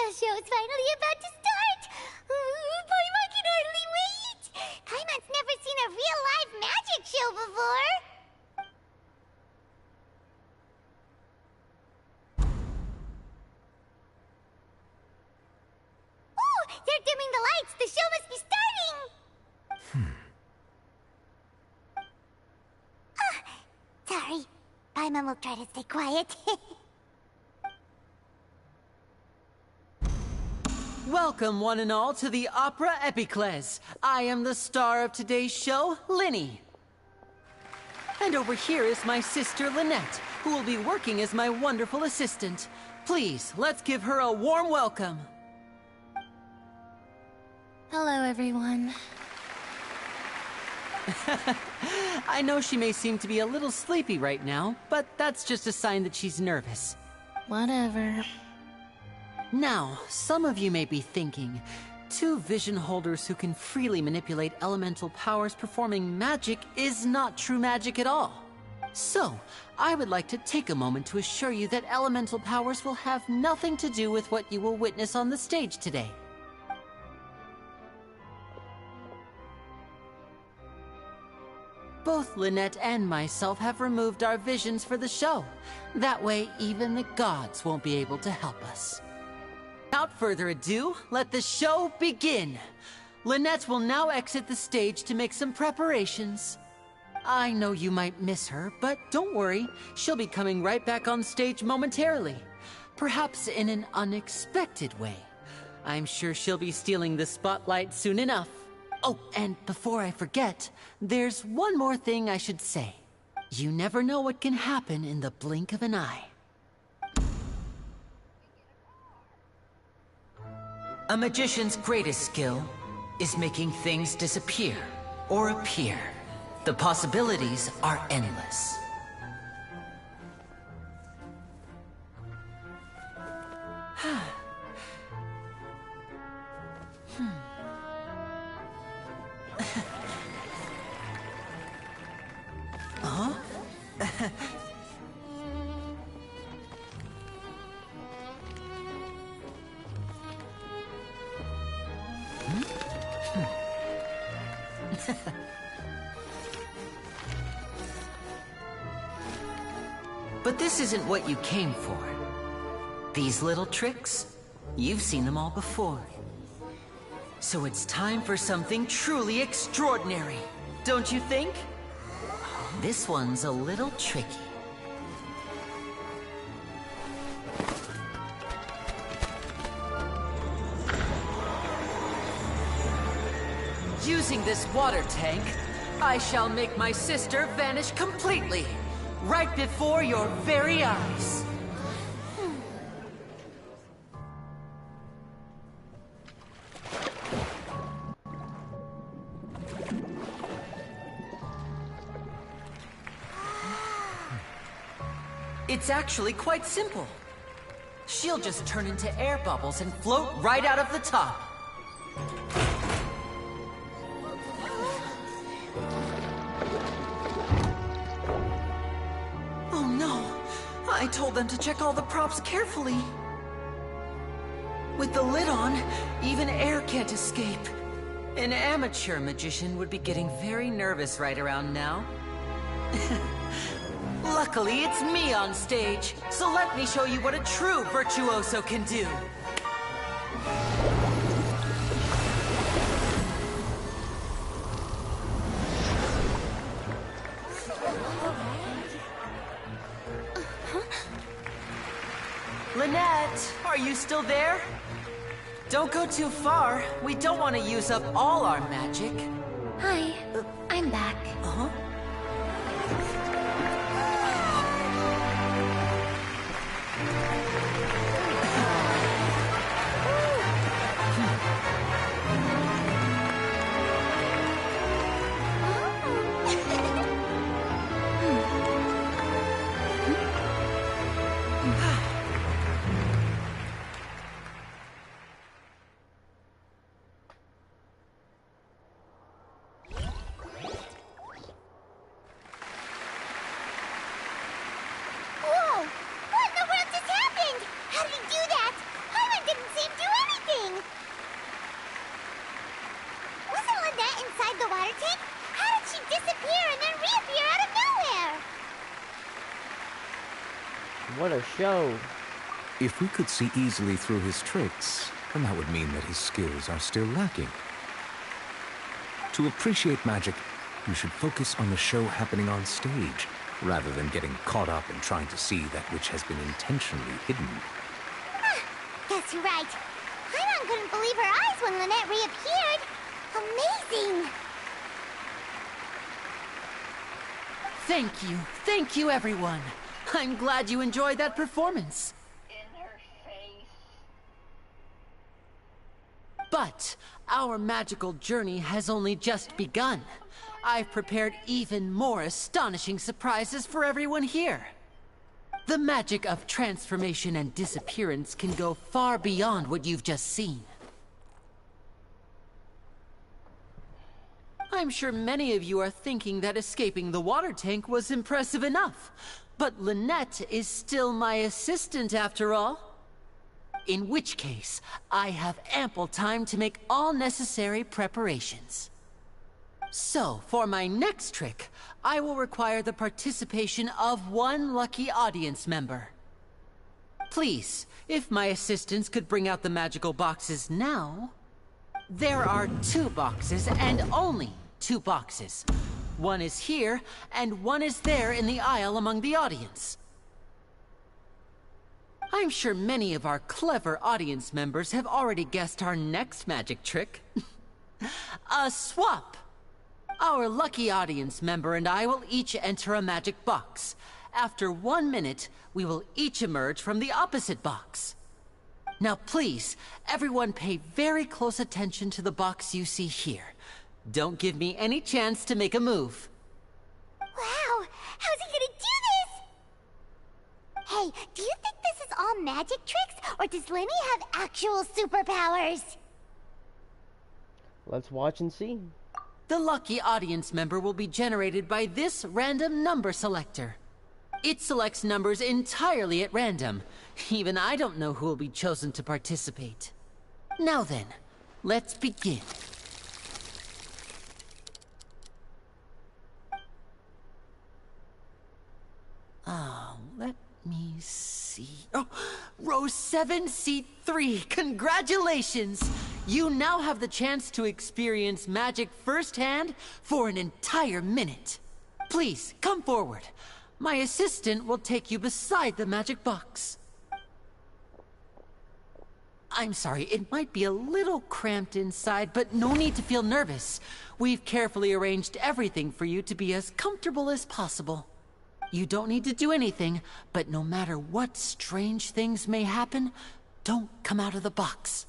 show's finally about to start! Paimon can hardly wait! Paimon's never seen a real live magic show before! Ooh! They're dimming the lights! The show must be starting! Sorry. Paimon will try to stay quiet. Welcome, one and all, to the Opera Epiclese. I am the star of today's show, Linny. And over here is my sister, Lynette, who will be working as my wonderful assistant. Please, let's give her a warm welcome. Hello, everyone. I know she may seem to be a little sleepy right now, but that's just a sign that she's nervous. Whatever. Now, some of you may be thinking, two vision holders who can freely manipulate elemental powers performing magic is not true magic at all. So, I would like to take a moment to assure you that elemental powers will have nothing to do with what you will witness on the stage today. Both Lynette and myself have removed our visions for the show. That way, even the gods won't be able to help us. Without further ado, let the show begin. Lynette will now exit the stage to make some preparations. I know you might miss her, but don't worry. She'll be coming right back on stage momentarily. Perhaps in an unexpected way. I'm sure she'll be stealing the spotlight soon enough. Oh, and before I forget, there's one more thing I should say. You never know what can happen in the blink of an eye. A magician's greatest skill is making things disappear or appear. The possibilities are endless. Huh? But this isn't what you came for. These little tricks, you've seen them all before. So it's time for something truly extraordinary, don't you think? This one's a little tricky. Using this water tank, I shall make my sister vanish completely, right before your very eyes. It's actually quite simple. She'll just turn into air bubbles and float right out of the top. Oh no! I told them to check all the props carefully. With the lid on, even air can't escape. An amateur magician would be getting very nervous right around now. Luckily, it's me on stage, so let me show you what a true virtuoso can do. Lynette, are you still there? Don't go too far. We don't want to use up all our magic. Hi, I'm back. Uh-huh. What a show. If we could see easily through his tricks, then that would mean that his skills are still lacking. To appreciate magic, you should focus on the show happening on stage, rather than getting caught up in trying to see that which has been intentionally hidden. Guess you're right. Paimon couldn't believe her eyes when Lynette reappeared. Amazing! Thank you everyone. I'm glad you enjoyed that performance. In her face. But our magical journey has only just begun. I've prepared even more astonishing surprises for everyone here. The magic of transformation and disappearance can go far beyond what you've just seen. I'm sure many of you are thinking that escaping the water tank was impressive enough. But Lynette is still my assistant after all. In which case, I have ample time to make all necessary preparations. So, for my next trick, I will require the participation of one lucky audience member. Please, if my assistants could bring out the magical boxes now. There are 2 boxes and only 2 boxes. One is here, and one is there in the aisle among the audience. I'm sure many of our clever audience members have already guessed our next magic trick. A swap! Our lucky audience member and I will each enter a magic box. After 1 minute, we will each emerge from the opposite box. Now please, everyone pay very close attention to the box you see here. Don't give me any chance to make a move. Wow! How's he gonna do this? Hey, do you think this is all magic tricks, or does Lenny have actual superpowers? Let's watch and see. The lucky audience member will be generated by this random number selector. It selects numbers entirely at random. Even I don't know who will be chosen to participate. Now then, let's begin. Oh, let me see. Oh, row 7, seat 3. Congratulations! You now have the chance to experience magic firsthand for an entire minute. Please, come forward. My assistant will take you beside the magic box. I'm sorry, it might be a little cramped inside, but no need to feel nervous. We've carefully arranged everything for you to be as comfortable as possible. You don't need to do anything, but no matter what strange things may happen, don't come out of the box.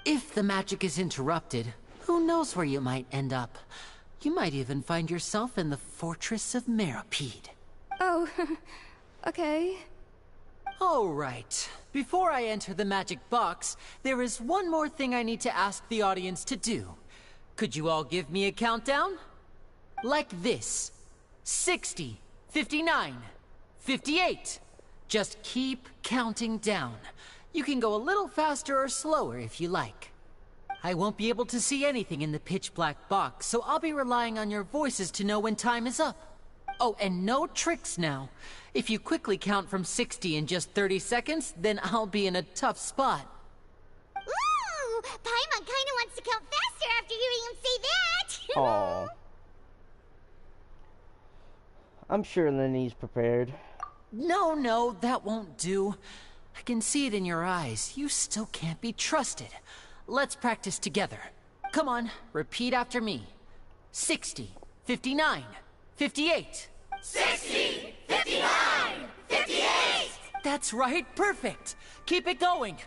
If the magic is interrupted, who knows where you might end up? You might even find yourself in the Fortress of Meropide. Oh, okay. All right. Before I enter the magic box, there is one more thing I need to ask the audience to do. Could you all give me a countdown? Like this. 60, 59, 58. Just keep counting down. You can go a little faster or slower if you like. I won't be able to see anything in the pitch-black box, so I'll be relying on your voices to know when time is up. Oh, and no tricks now. If you quickly count from 60 in just 30 seconds, then I'll be in a tough spot. Ooh! Paimon kinda wants to count faster after hearing him say that! Aww. I'm sure Lenny's prepared. No, that won't do. I can see it in your eyes. You still can't be trusted. Let's practice together. Come on, repeat after me. 60, 59, 58. 60, 59, 58! That's right, perfect. Keep it going.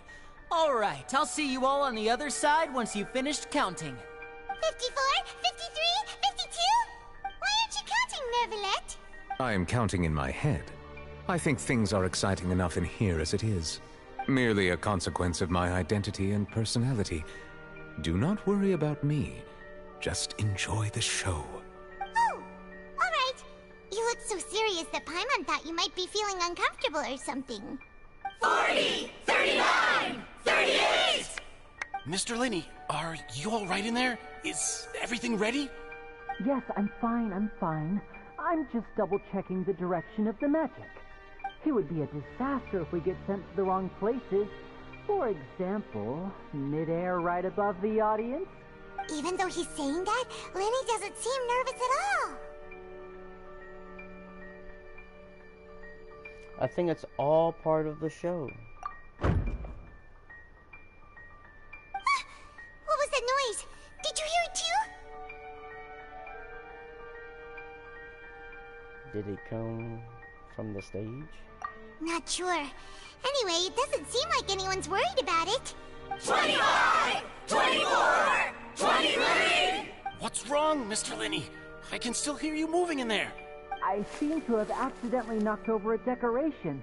All right, I'll see you all on the other side once you've finished counting. 54, 53, 52? Why aren't you counting, Nervalette? I am counting in my head. I think things are exciting enough in here as it is. Merely a consequence of my identity and personality. Do not worry about me. Just enjoy the show. Oh, alright. You look so serious that Paimon thought you might be feeling uncomfortable or something. 40, 39, 38! Mr. Lenny, are you all right in there? Is everything ready? Yes, I'm fine. I'm just double-checking the direction of the magic. It would be a disaster if we get sent to the wrong places. For example, mid-air right above the audience. Even though he's saying that, Lenny doesn't seem nervous at all. I think it's all part of the show. What was that noise? Did you hear it too? Did it come from the stage? Not sure. Anyway, it doesn't seem like anyone's worried about it. 25, 24, 23! What's wrong, Mr. Lenny? I can still hear you moving in there. I seem to have accidentally knocked over a decoration.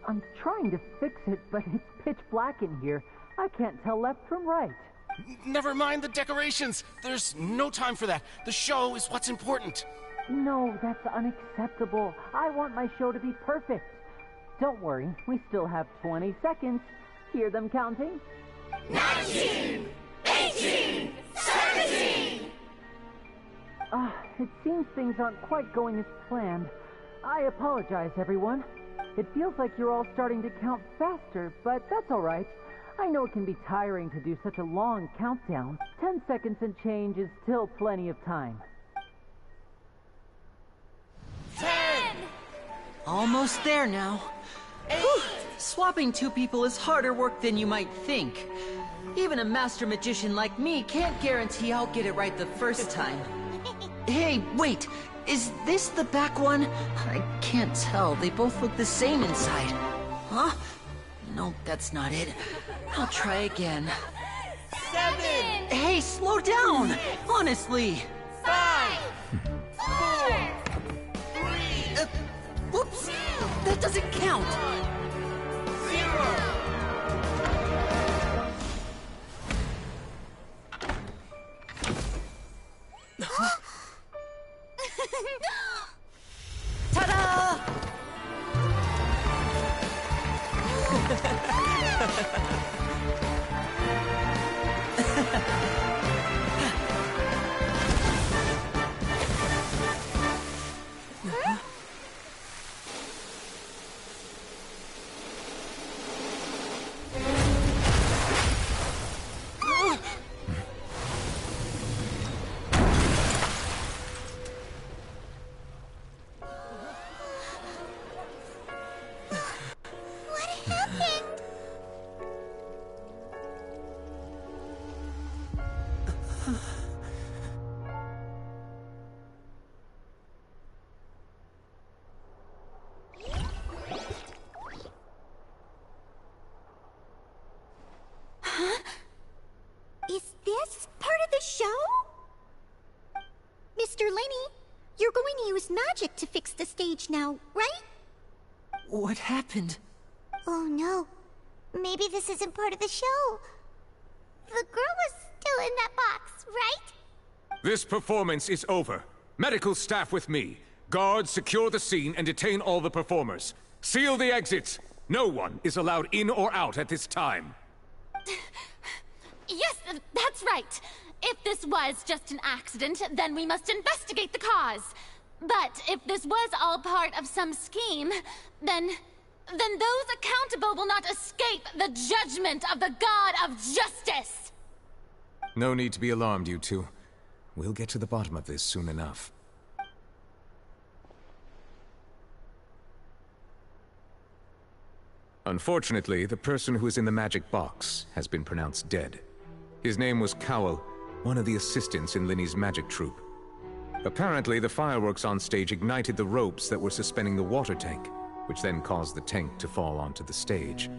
I'm trying to fix it, but it's pitch black in here. I can't tell left from right. Never mind the decorations. There's no time for that. The show is what's important. No, that's unacceptable. I want my show to be perfect. Don't worry, we still have 20 seconds. Hear them counting? 19, 18, 17! It seems things aren't quite going as planned. I apologize, everyone. It feels like you're all starting to count faster, but that's all right. I know it can be tiring to do such a long countdown. 10 seconds and change is still plenty of time. 10! Almost there now. Whew. Swapping two people is harder work than you might think. Even a master magician like me can't guarantee I'll get it right the first time. Hey, wait! Is this the back one? I can't tell. They both look the same inside. Huh? No, that's not it. I'll try again. 7! Hey, slow down! Honestly! 5! 4! 3! Whoops! That doesn't count! 0! Ta-da! What happened? Huh? Is this part of the show? Mr. Lenny, you're going to use magic to fix the stage now, right? What happened? Oh no. Maybe this isn't part of the show. The girl was still in that box, right? This performance is over. Medical staff with me. Guards, secure the scene and detain all the performers. Seal the exits. No one is allowed in or out at this time. Yes, that's right. If this was just an accident, then we must investigate the cause. But if this was all part of some scheme, then those accountable will not escape the judgment of the God of Justice! No need to be alarmed, you two. We'll get to the bottom of this soon enough. Unfortunately, the person who is in the magic box has been pronounced dead. His name was Cowell, one of the assistants in Linny's magic troupe. Apparently, the fireworks on stage ignited the ropes that were suspending the water tank, which then caused the tank to fall onto the stage.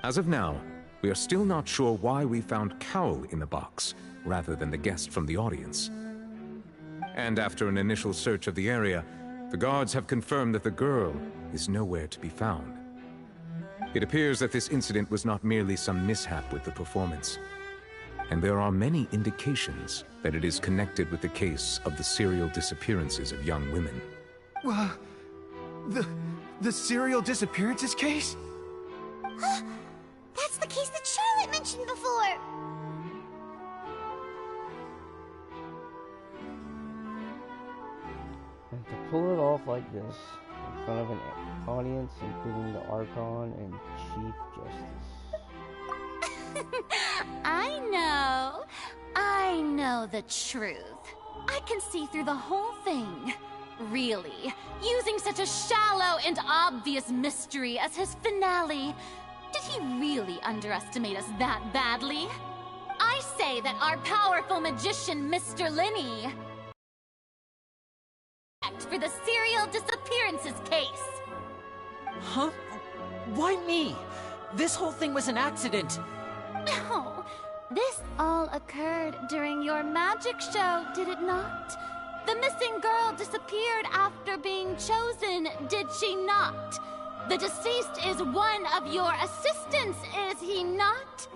As of now, we are still not sure why we found Cowell in the box, rather than the guest from the audience. And after an initial search of the area, the guards have confirmed that the girl is nowhere to be found. It appears that this incident was not merely some mishap with the performance. And there are many indications that it is connected with the case of the serial disappearances of young women. The serial disappearances case? That's the case that Charlotte mentioned before! And to pull it off like this, in front of an audience, including the Archon and Chief Justice. I know the truth. I can see through the whole thing. Really, using such a shallow and obvious mystery as his finale. Did he really underestimate us that badly? I say that our powerful magician, Mr. Lenny, for the serial disappearances case. Huh? Why me? This whole thing was an accident. No, this all occurred during your magic show, did it not? The missing girl disappeared after being chosen, did she not? The deceased is one of your assistants, is he not?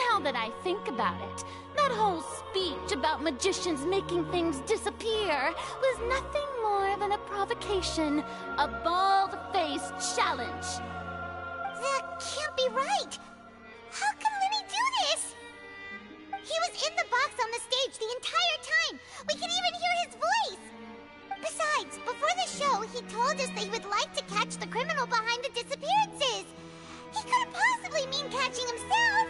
Now that I think about it, that whole speech about magicians making things disappear was nothing more than a provocation, a bald-faced challenge. That can't be right! How can Lenny do this? He was in the box on the stage the entire time! We can even hear his voice! Besides, before the show, he told us that he would like to catch the criminal behind the disappearances! He couldn't possibly mean catching himself!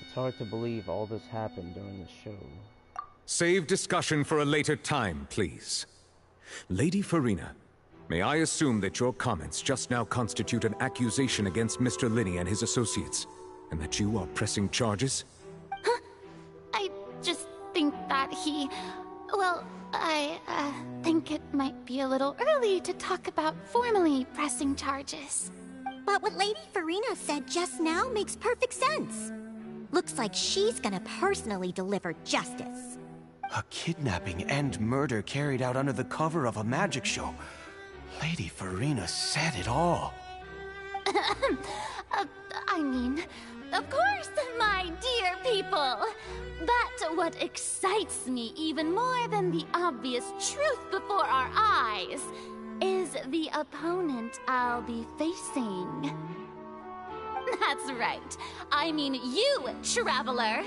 It's hard to believe all this happened during the show. Save discussion for a later time, please. Lady Farina, may I assume that your comments just now constitute an accusation against Mr. Lenny and his associates, and that you are pressing charges? I just think that he Well, I think it might be a little early to talk about formally pressing charges. But what Lady Farina said just now makes perfect sense. Looks like she's gonna personally deliver justice. A kidnapping and murder carried out under the cover of a magic show. Lady Farina said it all. I mean, of course, my dear people. But what excites me even more than the obvious truth before our eyes is the opponent I'll be facing. That's right. I mean you, Traveler.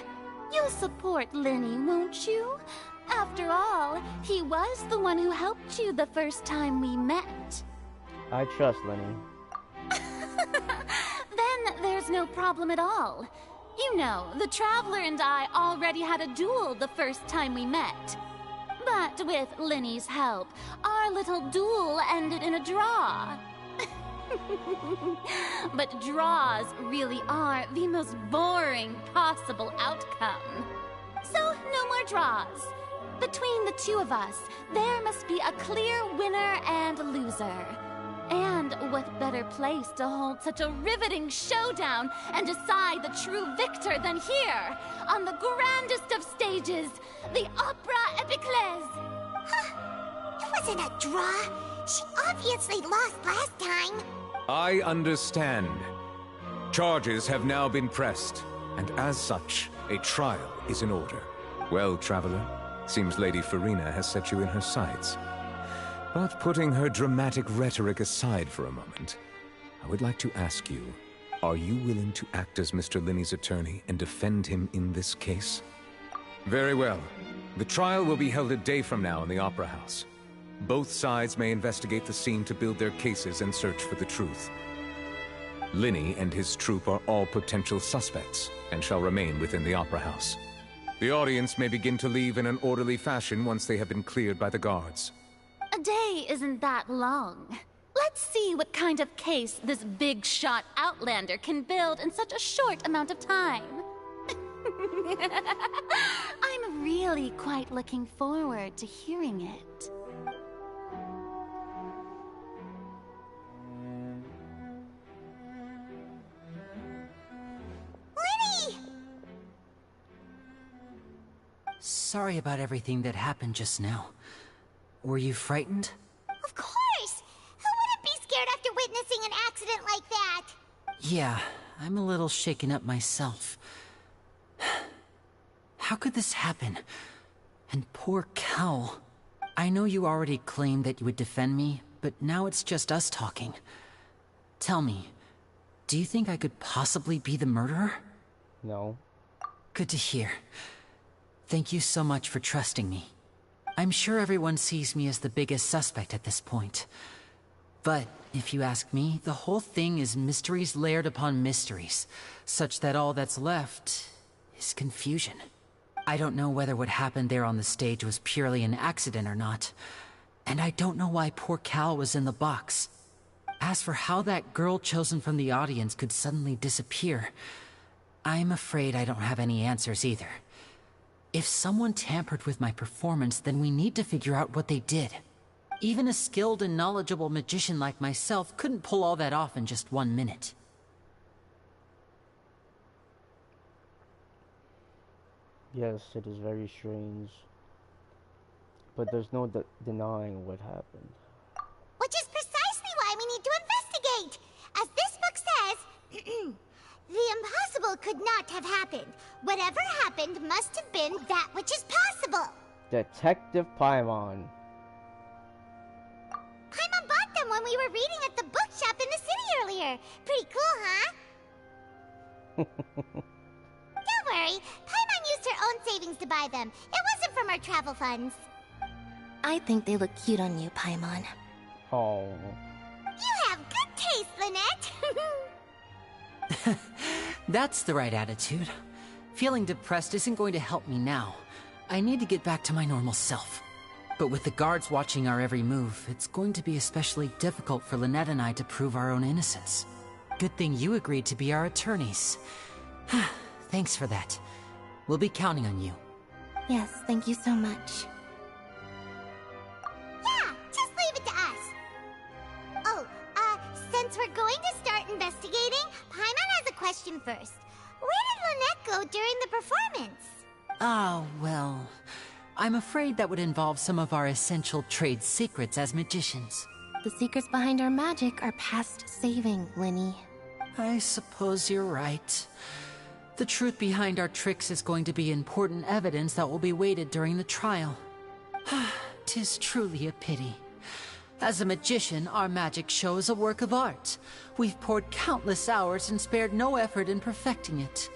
You'll support Linny, won't you? After all, he was the one who helped you the first time we met. I trust Lenny. Then there's no problem at all. You know, the Traveler and I already had a duel the first time we met. But with Linny's help, our little duel ended in a draw. But draws really are the most boring possible outcome. So, no more draws. Between the two of us, there must be a clear winner and loser. And what better place to hold such a riveting showdown and decide the true victor than here, on the grandest of stages, the Opera Epiclese. Huh? It wasn't a draw. She obviously lost last time. I understand. Charges have now been pressed, and as such, a trial is in order. Well, Traveler, seems Lady Farina has set you in her sights. But putting her dramatic rhetoric aside for a moment, I would like to ask you, are you willing to act as Mr. Linny's attorney and defend him in this case? Very well. The trial will be held a day from now in the Opera House. Both sides may investigate the scene to build their cases and search for the truth. Linny and his troupe are all potential suspects and shall remain within the Opera House. The audience may begin to leave in an orderly fashion once they have been cleared by the guards. A day isn't that long. Let's see what kind of case this big-shot outlander can build in such a short amount of time. I'm really quite looking forward to hearing it. Linny! Sorry about everything that happened just now. Were you frightened? Of course! Who wouldn't be scared after witnessing an accident like that? Yeah, I'm a little shaken up myself. How could this happen? And poor Cal. I know you already claimed that you would defend me, but now it's just us talking. Tell me, do you think I could possibly be the murderer? No. Good to hear. Thank you so much for trusting me. I'm sure everyone sees me as the biggest suspect at this point. But, if you ask me, the whole thing is mysteries layered upon mysteries, such that all that's left is confusion. I don't know whether what happened there on the stage was purely an accident or not, and I don't know why poor Cal was in the box. As for how that girl chosen from the audience could suddenly disappear, I'm afraid I don't have any answers either. If someone tampered with my performance, then we need to figure out what they did. Even a skilled and knowledgeable magician like myself couldn't pull all that off in just 1 minute. Yes, it is very strange. But there's no denying what happened. Which is precisely why we need to investigate! As this book says, the impossible could not have happened. Whatever happened must have been that which is possible. Detective Paimon. Paimon bought them when we were reading at the bookshop in the city earlier. Pretty cool, huh? Don't worry, Paimon used her own savings to buy them. It wasn't from our travel funds. I think they look cute on you, Paimon. Oh. You have good taste, Lynette. That's the right attitude. Feeling depressed isn't going to help me now. I need to get back to my normal self. But with the guards watching our every move, it's going to be especially difficult for Lynette and I to prove our own innocence. Good thing you agreed to be our attorneys. Thanks for that. We'll be counting on you. Yes, thank you so much. we're going to start investigating, Paimon has a question first. Where did Lynette go during the performance? Ah, well, I'm afraid that would involve some of our essential trade secrets as magicians. The secrets behind our magic are past saving, Linny. I suppose you're right. The truth behind our tricks is going to be important evidence that will be weighted during the trial. 'Tis truly a pity. As a magician, our magic show is a work of art. We've poured countless hours and spared no effort in perfecting it.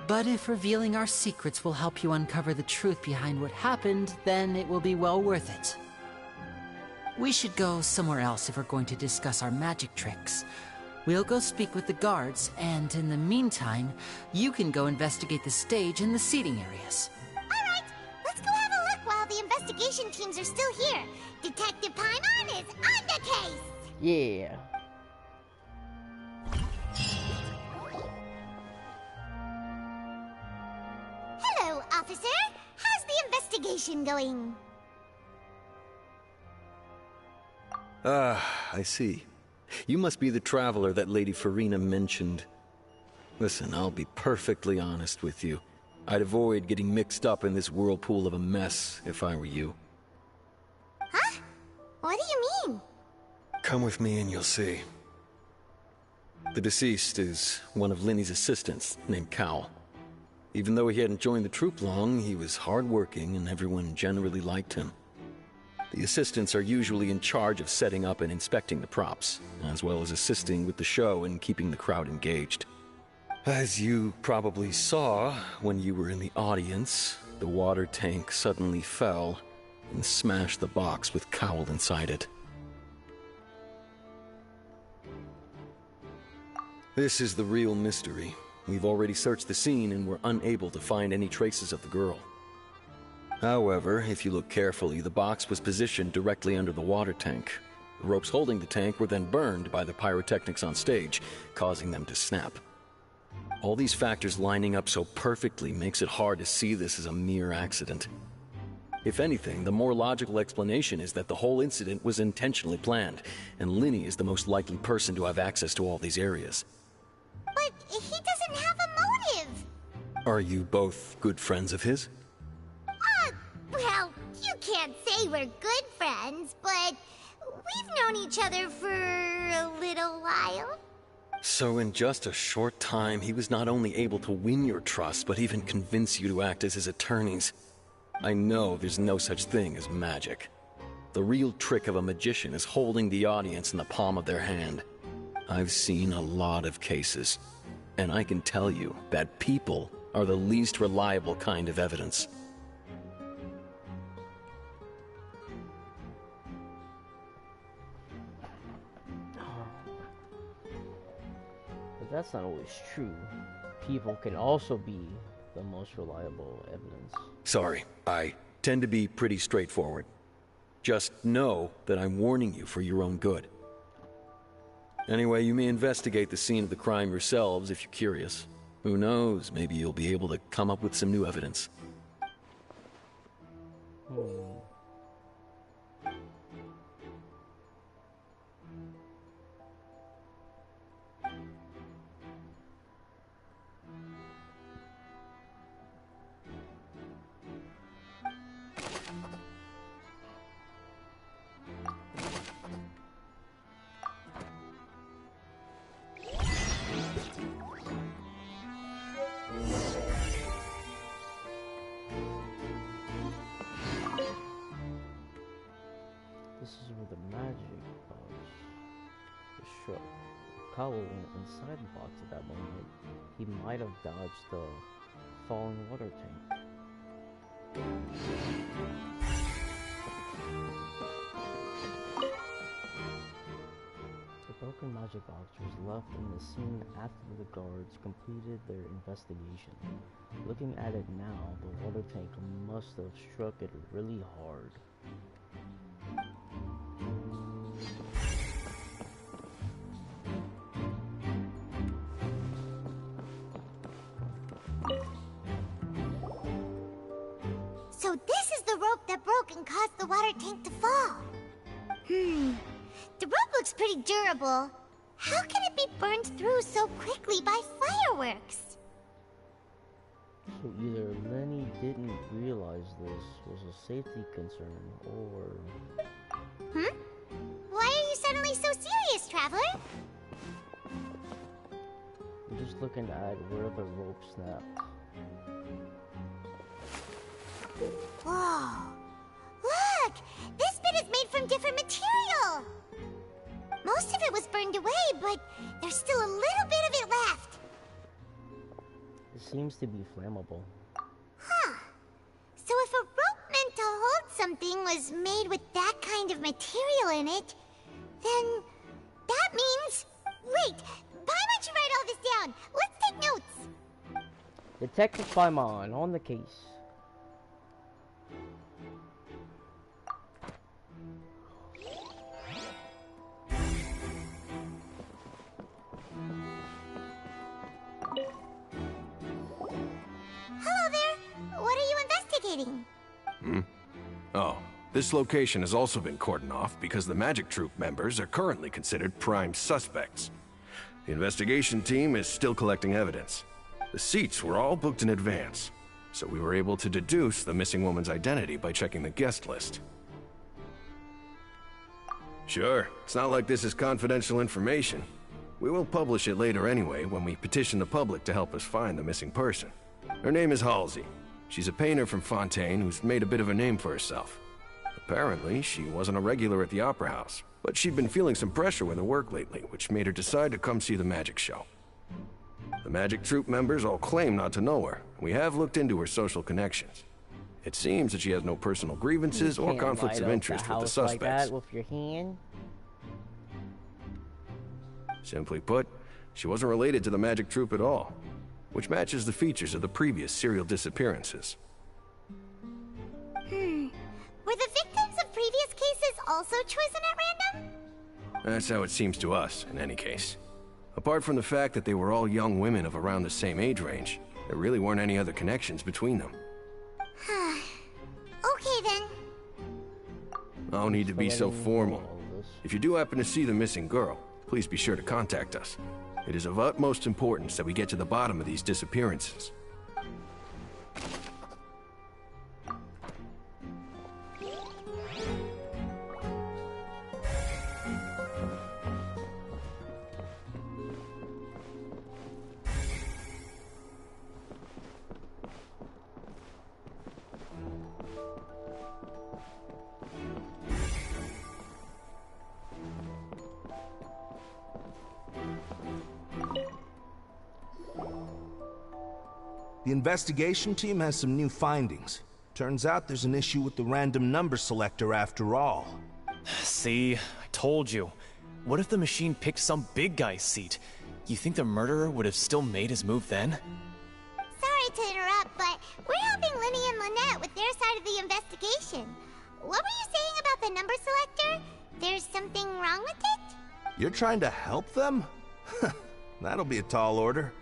But if revealing our secrets will help you uncover the truth behind what happened, then it will be well worth it. We should go somewhere else if we're going to discuss our magic tricks. We'll go speak with the guards, and in the meantime, you can go investigate the stage and the seating areas. Alright, let's go have a look while the investigation teams are still here. Detective Paimon is on the case! Yeah. Hello, officer. How's the investigation going? Ah, I see. You must be the traveler that Lady Farina mentioned. Listen, I'll be perfectly honest with you. I'd avoid getting mixed up in this whirlpool of a mess if I were you. Huh? What do you mean? Come with me and you'll see. The deceased is one of Linny's assistants named Cal. Even though he hadn't joined the troupe long, he was hardworking and everyone generally liked him. The assistants are usually in charge of setting up and inspecting the props, as well as assisting with the show and keeping the crowd engaged. As you probably saw when you were in the audience, the water tank suddenly fell and smashed the box with Cowl inside it. This is the real mystery. We've already searched the scene and were unable to find any traces of the girl. However, if you look carefully, the box was positioned directly under the water tank. The ropes holding the tank were then burned by the pyrotechnics on stage, causing them to snap. All these factors lining up so perfectly makes it hard to see this as a mere accident. If anything, the more logical explanation is that the whole incident was intentionally planned, and Linny is the most likely person to have access to all these areas. But he doesn't have a motive! Are you both good friends of his? Well, you can't say we're good friends, but we've known each other for a little while. So in just a short time, he was not only able to win your trust, but even convince you to act as his attorneys. I know there's no such thing as magic. The real trick of a magician is holding the audience in the palm of their hand. I've seen a lot of cases, and I can tell you that people are the least reliable kind of evidence. But that's not always true. People can also be the most reliable evidence. Sorry, I tend to be pretty straightforward. Just know that I'm warning you for your own good. Anyway, you may investigate the scene of the crime yourselves if you're curious. Who knows, maybe you'll be able to come up with some new evidence. This is where the magic box was struck. Kyle went inside the box at that moment. He might have dodged the falling water tank. The broken magic box was left in the scene after the guards completed their investigation. Looking at it now, the water tank must have struck it really hard. So this is the rope that broke and caused the water tank to fall. The rope looks pretty durable. How can it be burned through so quickly by fireworks? So either Lenny didn't realize this was a safety concern, or... Why are you suddenly so serious, Traveler? I'm just looking at where the rope snapped. Whoa! Look! This bit is made from different material! Most of it was burned away, but there's still a little bit of it left. It seems to be flammable. Huh. So if a rope meant to hold something was made with that kind of material in it, then that means... Wait! Paimon should write all this down! Let's take notes! Detective Paimon, on the case. Hello there! What are you investigating? Oh, this location has also been cordoned off because the Magic Troop members are currently considered prime suspects. The investigation team is still collecting evidence. The seats were all booked in advance, so we were able to deduce the missing woman's identity by checking the guest list. Sure, it's not like this is confidential information. We will publish it later anyway when we petition the public to help us find the missing person. Her name is Halsey. She's a painter from Fontaine who's made a bit of a name for herself. Apparently, she wasn't a regular at the Opera House, but she'd been feeling some pressure with her work lately, which made her decide to come see the magic show. The Magic Troop members all claim not to know her. We have looked into her social connections. It seems that she has no personal grievances or conflicts of interest with the suspects. Like that with your hand? Simply put, she wasn't related to the Magic Troop at all, which matches the features of the previous serial disappearances. Were the victims of previous cases also chosen at random? That's how it seems to us, in any case. Apart from the fact that they were all young women of around the same age range, there really weren't any other connections between them. Okay then. No need to be so formal. If you do happen to see the missing girl, please be sure to contact us. It is of utmost importance that we get to the bottom of these disappearances. The investigation team has some new findings. Turns out there's an issue with the random number selector after all. See, I told you. What if the machine picked some big guy's seat? You think the murderer would have still made his move then? Sorry to interrupt, but we're helping Linny and Lynette with their side of the investigation. What were you saying about the number selector? There's something wrong with it? You're trying to help them? That'll be a tall order.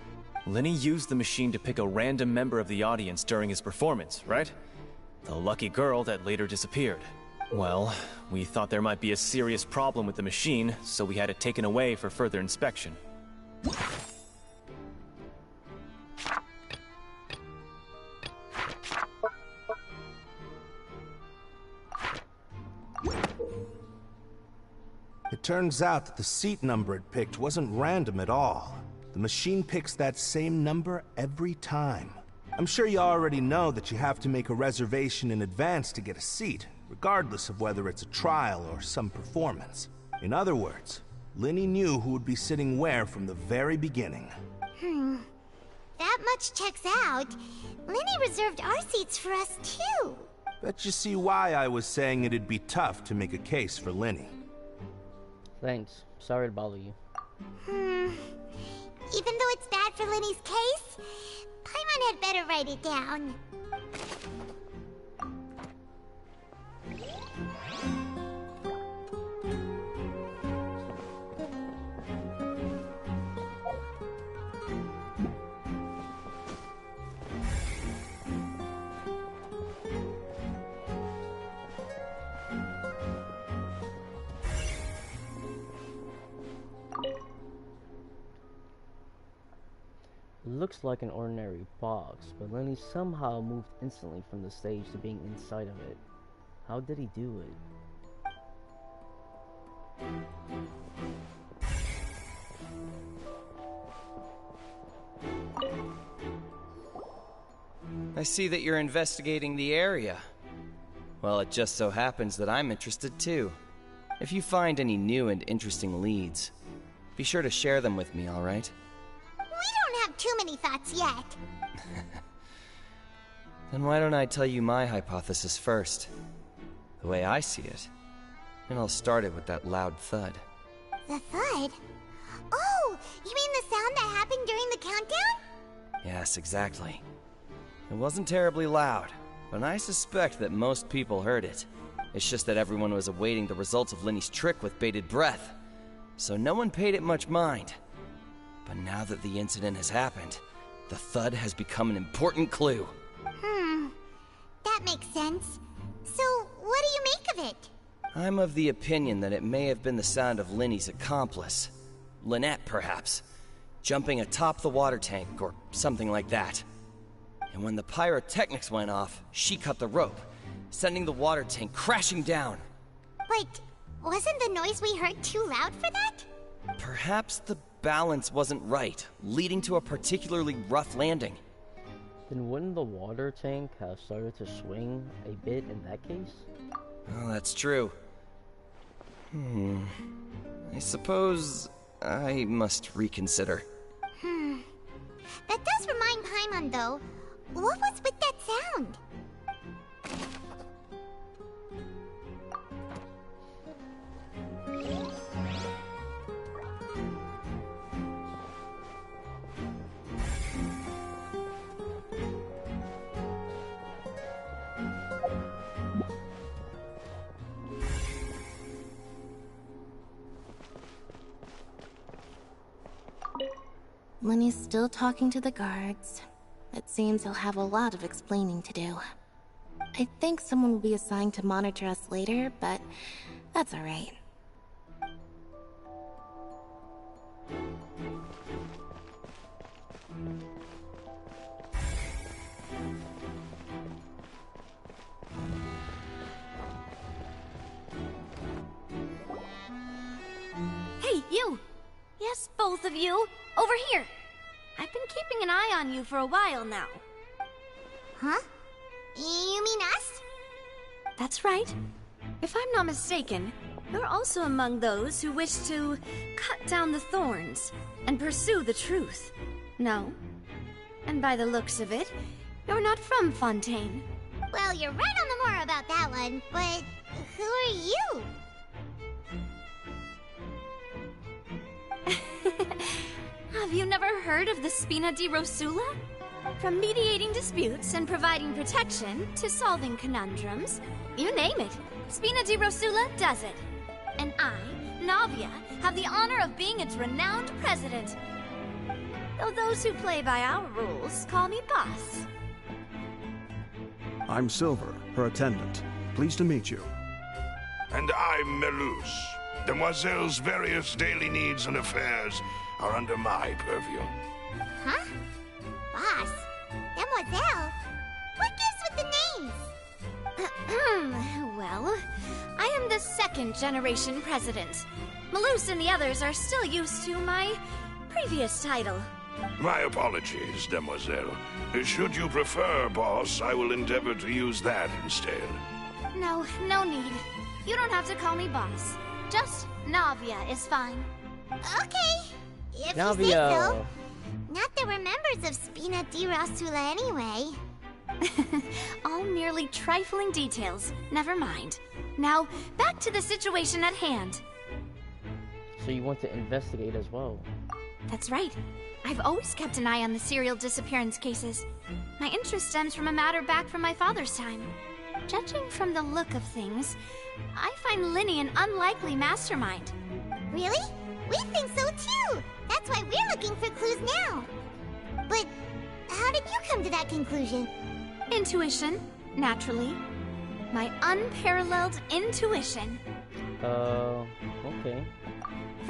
Linny used the machine to pick a random member of the audience during his performance, right? The lucky girl that later disappeared. Well, we thought there might be a serious problem with the machine, so we had it taken away for further inspection. It turns out that the seat number it picked wasn't random at all. The machine picks that same number every time. I'm sure you already know that you have to make a reservation in advance to get a seat, regardless of whether it's a trial or some performance. In other words, Linny knew who would be sitting where from the very beginning. That much checks out. Linny reserved our seats for us too. Bet you see why I was saying it'd be tough to make a case for Linny. Thanks. Sorry to bother you. Even though it's bad for Linny's case, Paimon had better write it down. looks like an ordinary box, but Lenny somehow moved instantly from the stage to being inside of it. How did he do it? I see that you're investigating the area. Well, it just so happens that I'm interested too. If you find any new and interesting leads, be sure to share them with me, alright? We don't have too many thoughts yet. Then why don't I tell you my hypothesis first? The way I see it. And I'll start it with that loud thud. The thud? Oh, you mean the sound that happened during the countdown? Yes, exactly. It wasn't terribly loud, but I suspect that most people heard it. It's just that everyone was awaiting the results of Lenny's trick with bated breath, so no one paid it much mind. But now that the incident has happened, the thud has become an important clue. That makes sense. So, what do you make of it? I'm of the opinion that it may have been the sound of Lenny's accomplice. Lynette, perhaps. Jumping atop the water tank, or something like that. And when the pyrotechnics went off, she cut the rope, sending the water tank crashing down. But wasn't the noise we heard too loud for that? Perhaps the balance wasn't right, leading to a particularly rough landing. Then wouldn't the water tank have started to swing a bit in that case? Oh, that's true. I suppose I must reconsider. That does remind Paimon, though. What was with that sound? Lenny's still talking to the guards. It seems he'll have a lot of explaining to do. I think someone will be assigned to monitor us later, but that's alright. Hey, you! Yes, both of you! Over here! I've been keeping an eye on you for a while now. Huh? You mean us? That's right. If I'm not mistaken, you're also among those who wish to cut down the thorns and pursue the truth. No? And by the looks of it, you're not from Fontaine. Well, you're right on the more about that one, but who are you? Have you never heard of the Spina di Rosula? From mediating disputes and providing protection to solving conundrums, you name it, Spina di Rosula does it. And I, Navia, have the honor of being its renowned president. Though those who play by our rules call me boss. I'm Silver, her attendant. Pleased to meet you. And I'm Melus. Demoiselle's various daily needs and affairs are under my purview. Huh? Boss? Demoiselle? What gives with the names? Well, I am the second generation president. Melus and the others are still used to my previous title. My apologies, Demoiselle. Should you prefer, boss, I will endeavor to use that instead. No need. You don't have to call me boss. Just Navia is fine. Okay, if Navia. you say so. Not that we're members of Spina di Rosula anyway. All merely trifling details. Never mind. Now, back to the situation at hand. So you want to investigate as well? That's right. I've always kept an eye on the serial disappearance cases. My interest stems from a matter back from my father's time. Judging from the look of things, I find Lenny an unlikely mastermind. Really? We think so too! That's why we're looking for clues now. But how did you come to that conclusion? Intuition, naturally. My unparalleled intuition. Okay.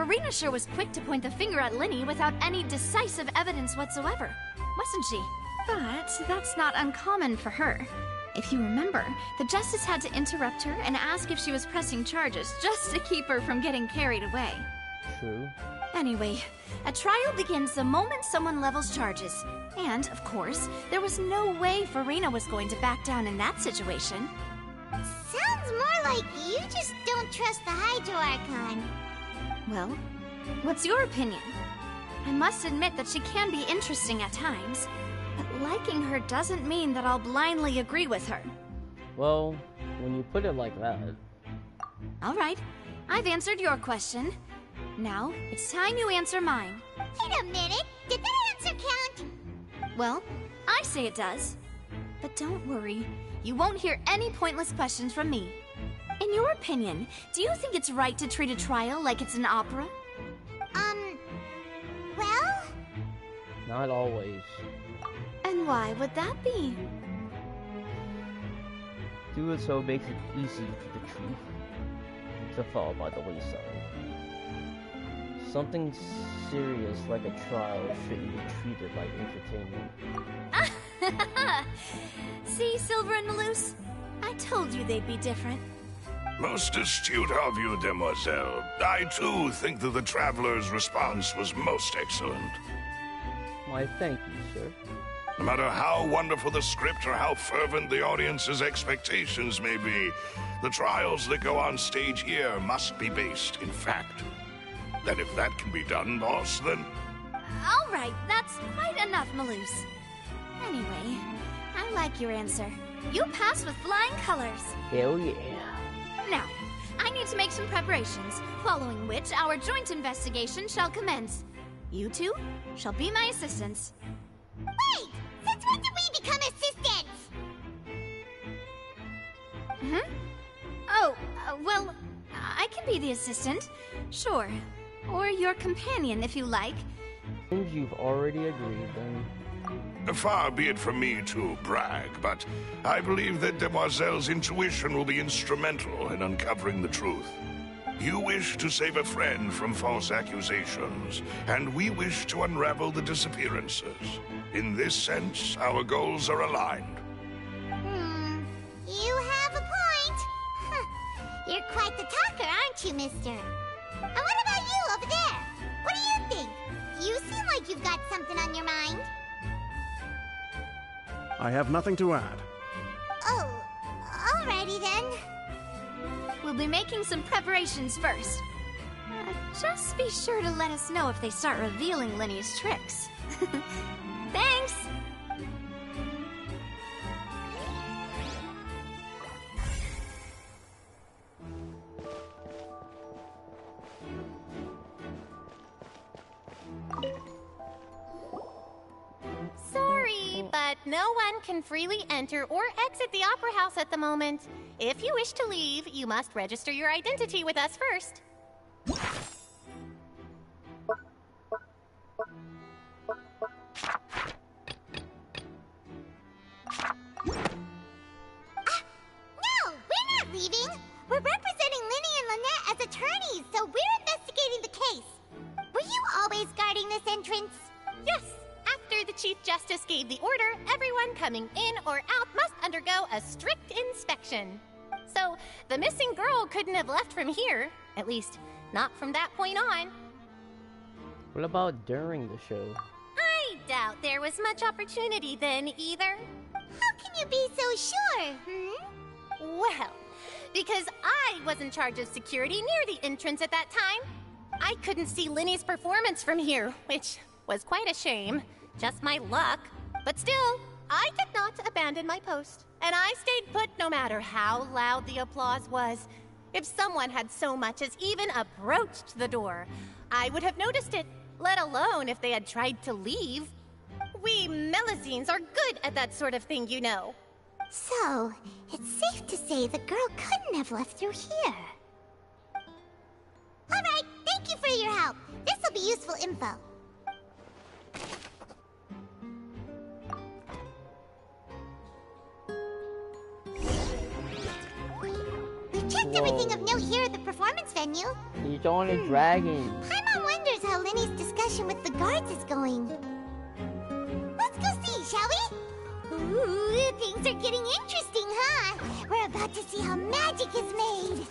Farina sure was quick to point the finger at Linny without any decisive evidence whatsoever, wasn't she? But that's not uncommon for her. If you remember, the Justice had to interrupt her and ask if she was pressing charges just to keep her from getting carried away. True. Anyway, a trial begins the moment someone levels charges. And, of course, there was no way Farina was going to back down in that situation. Sounds more like you just don't trust the Hydro Archon. Well, what's your opinion? I must admit that she can be interesting at times, but liking her doesn't mean that I'll blindly agree with her. Well, when you put it like that... Alright, I've answered your question. Now, it's time you answer mine. Wait a minute, did that answer count? Well, I say it does. But don't worry, you won't hear any pointless questions from me. In your opinion, do you think it's right to treat a trial like it's an opera? Well? Not always. And why would that be? Do it so it makes it easy for the truth to fall by the wayside. Something serious like a trial shouldn't be treated like entertainment. See, Silver and Maloose? I told you they'd be different. Most astute of you, demoiselle. I too think that the Traveler's response was most excellent. Why, thank you, sir. No matter how wonderful the script or how fervent the audience's expectations may be, the trials that go on stage here must be based in fact. And if that can be done, boss, then... Alright, that's quite enough, Maloose. Anyway, I like your answer. You passed with flying colors. Hell yeah. Now, I need to make some preparations, following which our joint investigation shall commence. You two shall be my assistants. Wait! Since when did we become assistants? Oh, well, I can be the assistant. Sure. Or your companion, if you like. Since you've already agreed, then... Far be it from me to brag, but I believe that Demoiselle's intuition will be instrumental in uncovering the truth. You wish to save a friend from false accusations, and we wish to unravel the disappearances. In this sense, our goals are aligned. You have a point. You're quite the talker, aren't you, mister? And what about you over there? What do you think? You seem like you've got something on your mind. I have nothing to add. Oh, alrighty then. We'll be making some preparations first. Just be sure to let us know if they start revealing Linny's tricks. Thanks! Sorry, but no one can freely enter or exit the Opera House at the moment. If you wish to leave, you must register your identity with us first. No, we're not leaving. We're representing Linny and Lynette as attorneys, so we're investigating the case. Were you always guarding this entrance? Yes. After the Chief Justice gave the order, everyone coming in or out must undergo a strict inspection. So, the missing girl couldn't have left from here. At least, not from that point on. What about during the show? I doubt there was much opportunity then, either. How can you be so sure, Well, because I was in charge of security near the entrance at that time. I couldn't see Linny's performance from here, which was quite a shame. Just my luck. But still, I did not abandon my post. And I stayed put no matter how loud the applause was. If someone had so much as even approached the door, I would have noticed it, let alone if they had tried to leave. We Melusines are good at that sort of thing, you know. So, it's safe to say the girl couldn't have left through here. Alright, thank you for your help. This'll be useful info. We've checked everything of note here at the performance venue. He's on a dragon. Paimon wonders how Linny's discussion with the guards is going. Let's go see, shall we? Ooh, things are getting interesting, huh? We're about to see how magic is made.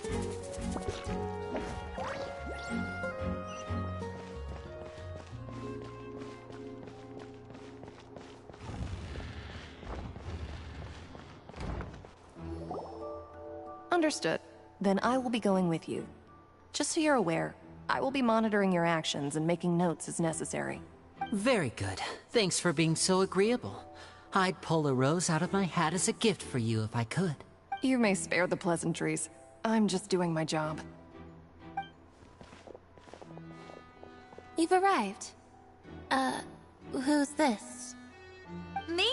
Understood. Then I will be going with you. Just so you're aware, I will be monitoring your actions and making notes as necessary. Very good. Thanks for being so agreeable. I'd pull a rose out of my hat as a gift for you if I could. You may spare the pleasantries. I'm just doing my job. You've arrived. Who's this? Me?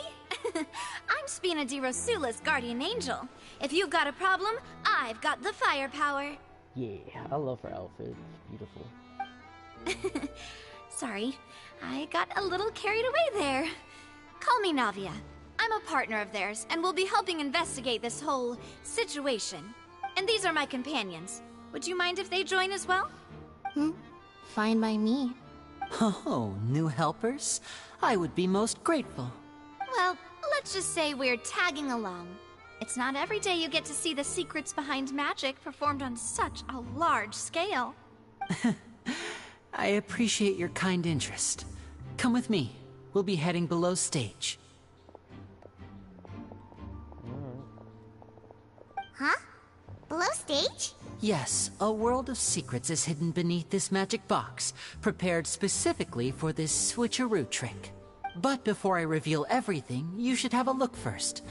I'm Spina di Rosula's guardian angel. If you've got a problem, I've got the firepower. Yeah, I love her outfit. It's beautiful. Sorry, I got a little carried away there. Call me Navia. I'm a partner of theirs, and will be helping investigate this whole situation. And these are my companions. Would you mind if they join as well? Fine by me. Oh, new helpers? I would be most grateful. Well, let's just say we're tagging along. It's not every day you get to see the secrets behind magic performed on such a large scale. I appreciate your kind interest. Come with me. We'll be heading below stage. Huh? Below stage? Yes, a world of secrets is hidden beneath this magic box, prepared specifically for this switcheroo trick. But before I reveal everything, you should have a look first.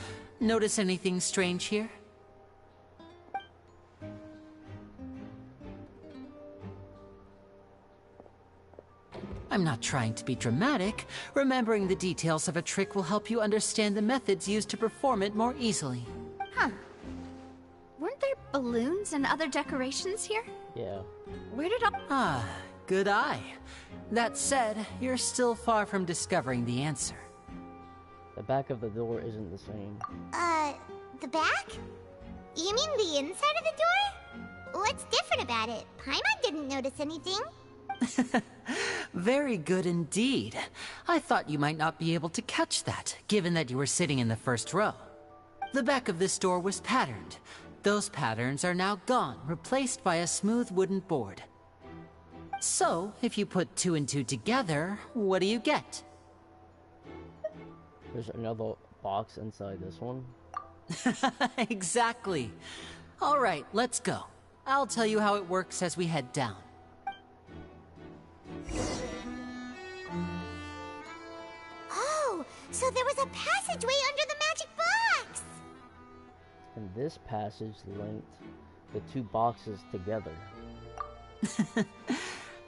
Notice anything strange here? I'm not trying to be dramatic. Remembering the details of a trick will help you understand the methods used to perform it more easily. Huh. Weren't there balloons and other decorations here? Yeah. Where did all... Ah, good eye. That said, you're still far from discovering the answer. The back of the door isn't the same. The back? You mean the inside of the door? What's different about it? Paimon didn't notice anything. Very good indeed. I thought you might not be able to catch that, given that you were sitting in the first row. The back of this door was patterned. Those patterns are now gone, replaced by a smooth wooden board. So, if you put 2 and 2 together, what do you get? There's another box inside this one. Exactly. All right, let's go. I'll tell you how it works as we head down. Oh, so there was a passageway under the magic box! And this passage linked the 2 boxes together.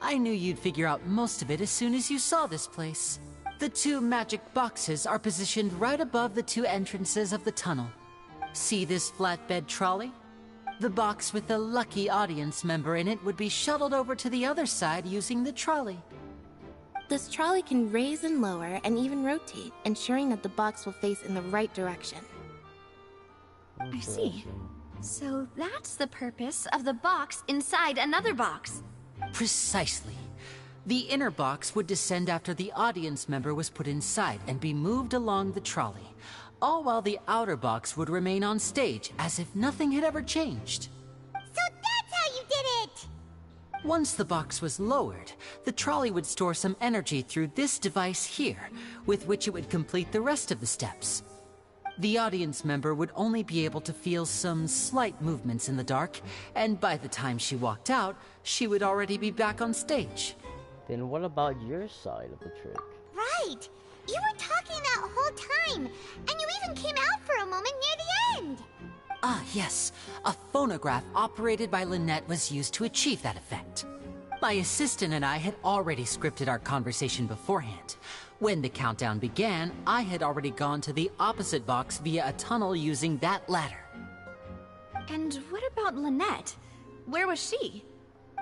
I knew you'd figure out most of it as soon as you saw this place. The 2 magic boxes are positioned right above the 2 entrances of the tunnel. See this flatbed trolley? The box with the lucky audience member in it would be shuttled over to the other side using the trolley. This trolley can raise and lower and even rotate, ensuring that the box will face in the right direction. I see. So that's the purpose of the box inside another box. Precisely. The inner box would descend after the audience member was put inside and be moved along the trolley, all while the outer box would remain on stage as if nothing had ever changed. So that's how you did it! Once the box was lowered, the trolley would store some energy through this device here, with which it would complete the rest of the steps. The audience member would only be able to feel some slight movements in the dark, and by the time she walked out, she would already be back on stage. Then what about your side of the trick? Right! You were talking that whole time, and you even came out for a moment near the end! Ah, yes. A phonograph operated by Lynette was used to achieve that effect. My assistant and I had already scripted our conversation beforehand. When the countdown began, I had already gone to the opposite box via a tunnel using that ladder. And what about Lynette? Where was she?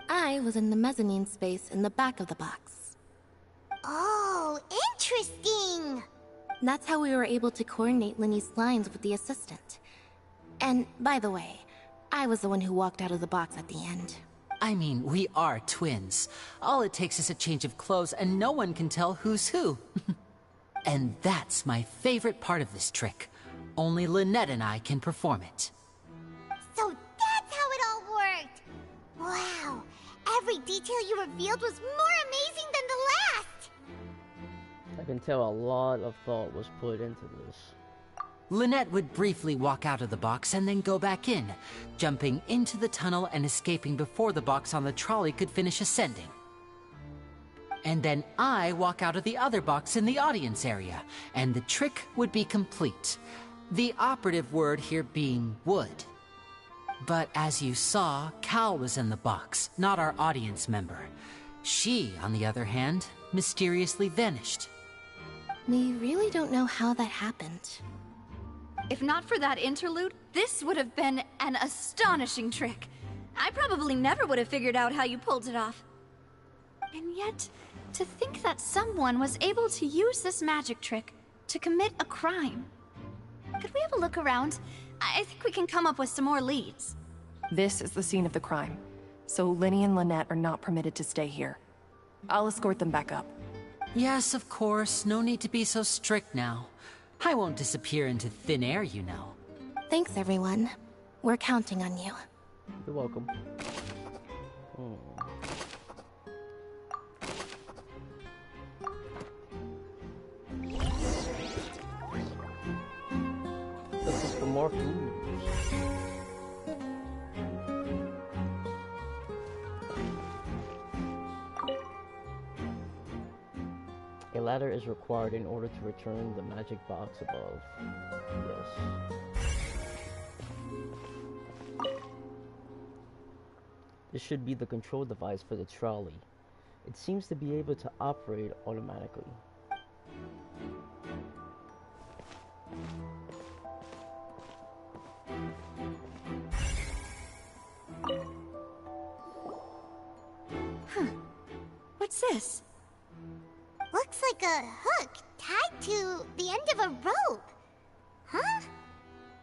I was in the mezzanine space in the back of the box. Oh, interesting! That's how we were able to coordinate Linny's lines with the assistant. And, by the way, I was the one who walked out of the box at the end. I mean, we are twins. All it takes is a change of clothes and no one can tell who's who. And that's my favorite part of this trick. Only Lynette and I can perform it. So that's how it all worked! Wow! Every detail you revealed was more amazing than the last! I can tell a lot of thought was put into this. Lynette would briefly walk out of the box and then go back in, jumping into the tunnel and escaping before the box on the trolley could finish ascending. And then I walk out of the other box in the audience area, and the trick would be complete. The operative word here being would. But as you saw, Cal was in the box, not our audience member. She, on the other hand, mysteriously vanished. We really don't know how that happened. If not for that interlude, this would have been an astonishing trick. I probably never would have figured out how you pulled it off. And yet, to think that someone was able to use this magic trick to commit a crime. Could we have a look around? I think we can come up with some more leads. This is the scene of the crime, so Linny and Lynette are not permitted to stay here. I'll escort them back up. Yes, of course. No need to be so strict now. I won't disappear into thin air, you know. Thanks, everyone. We're counting on you. You're welcome. This is for more food. A ladder is required in order to return the magic box above. Yes. This should be the control device for the trolley. It seems to be able to operate automatically. What's this? Looks like a hook tied to the end of a rope. Huh?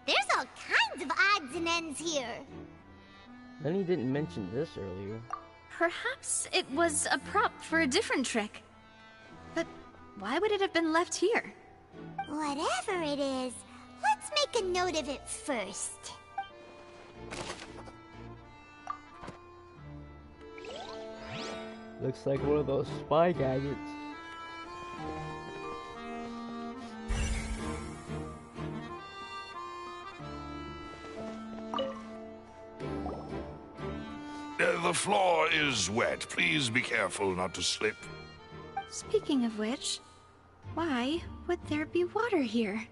There's all kinds of odds and ends here. Lenny didn't mention this earlier. Perhaps it was a prop for a different trick. But why would it have been left here? Whatever it is, let's make a note of it first. Looks like one of those spy gadgets. The floor is wet. Please be careful not to slip. Speaking of which, why would there be water here?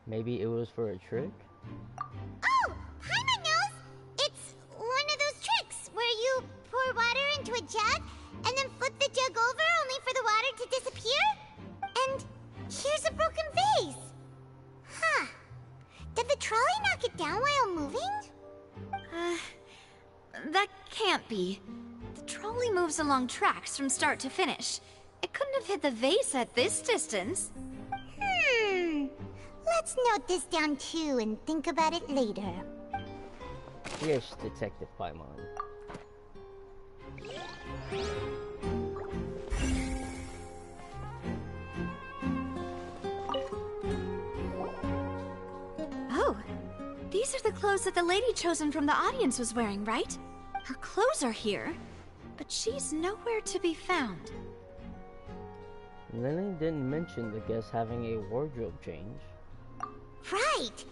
Maybe it was for a trick? Oh! Paimon knows! It's one of those tricks where you pour water into a jug and then flip the jug over only for the water to disappear? And here's a broken vase! Huh. Did the trolley knock it down while moving? That can't be. The trolley moves along tracks from start to finish. It couldn't have hit the vase at this distance. Let's note this down too and think about it later. Yes, Detective Paimon. Oh, these are the clothes that the lady chosen from the audience was wearing, right? Her clothes are here, but she's nowhere to be found. Lenny didn't mention the guest having a wardrobe change. Right!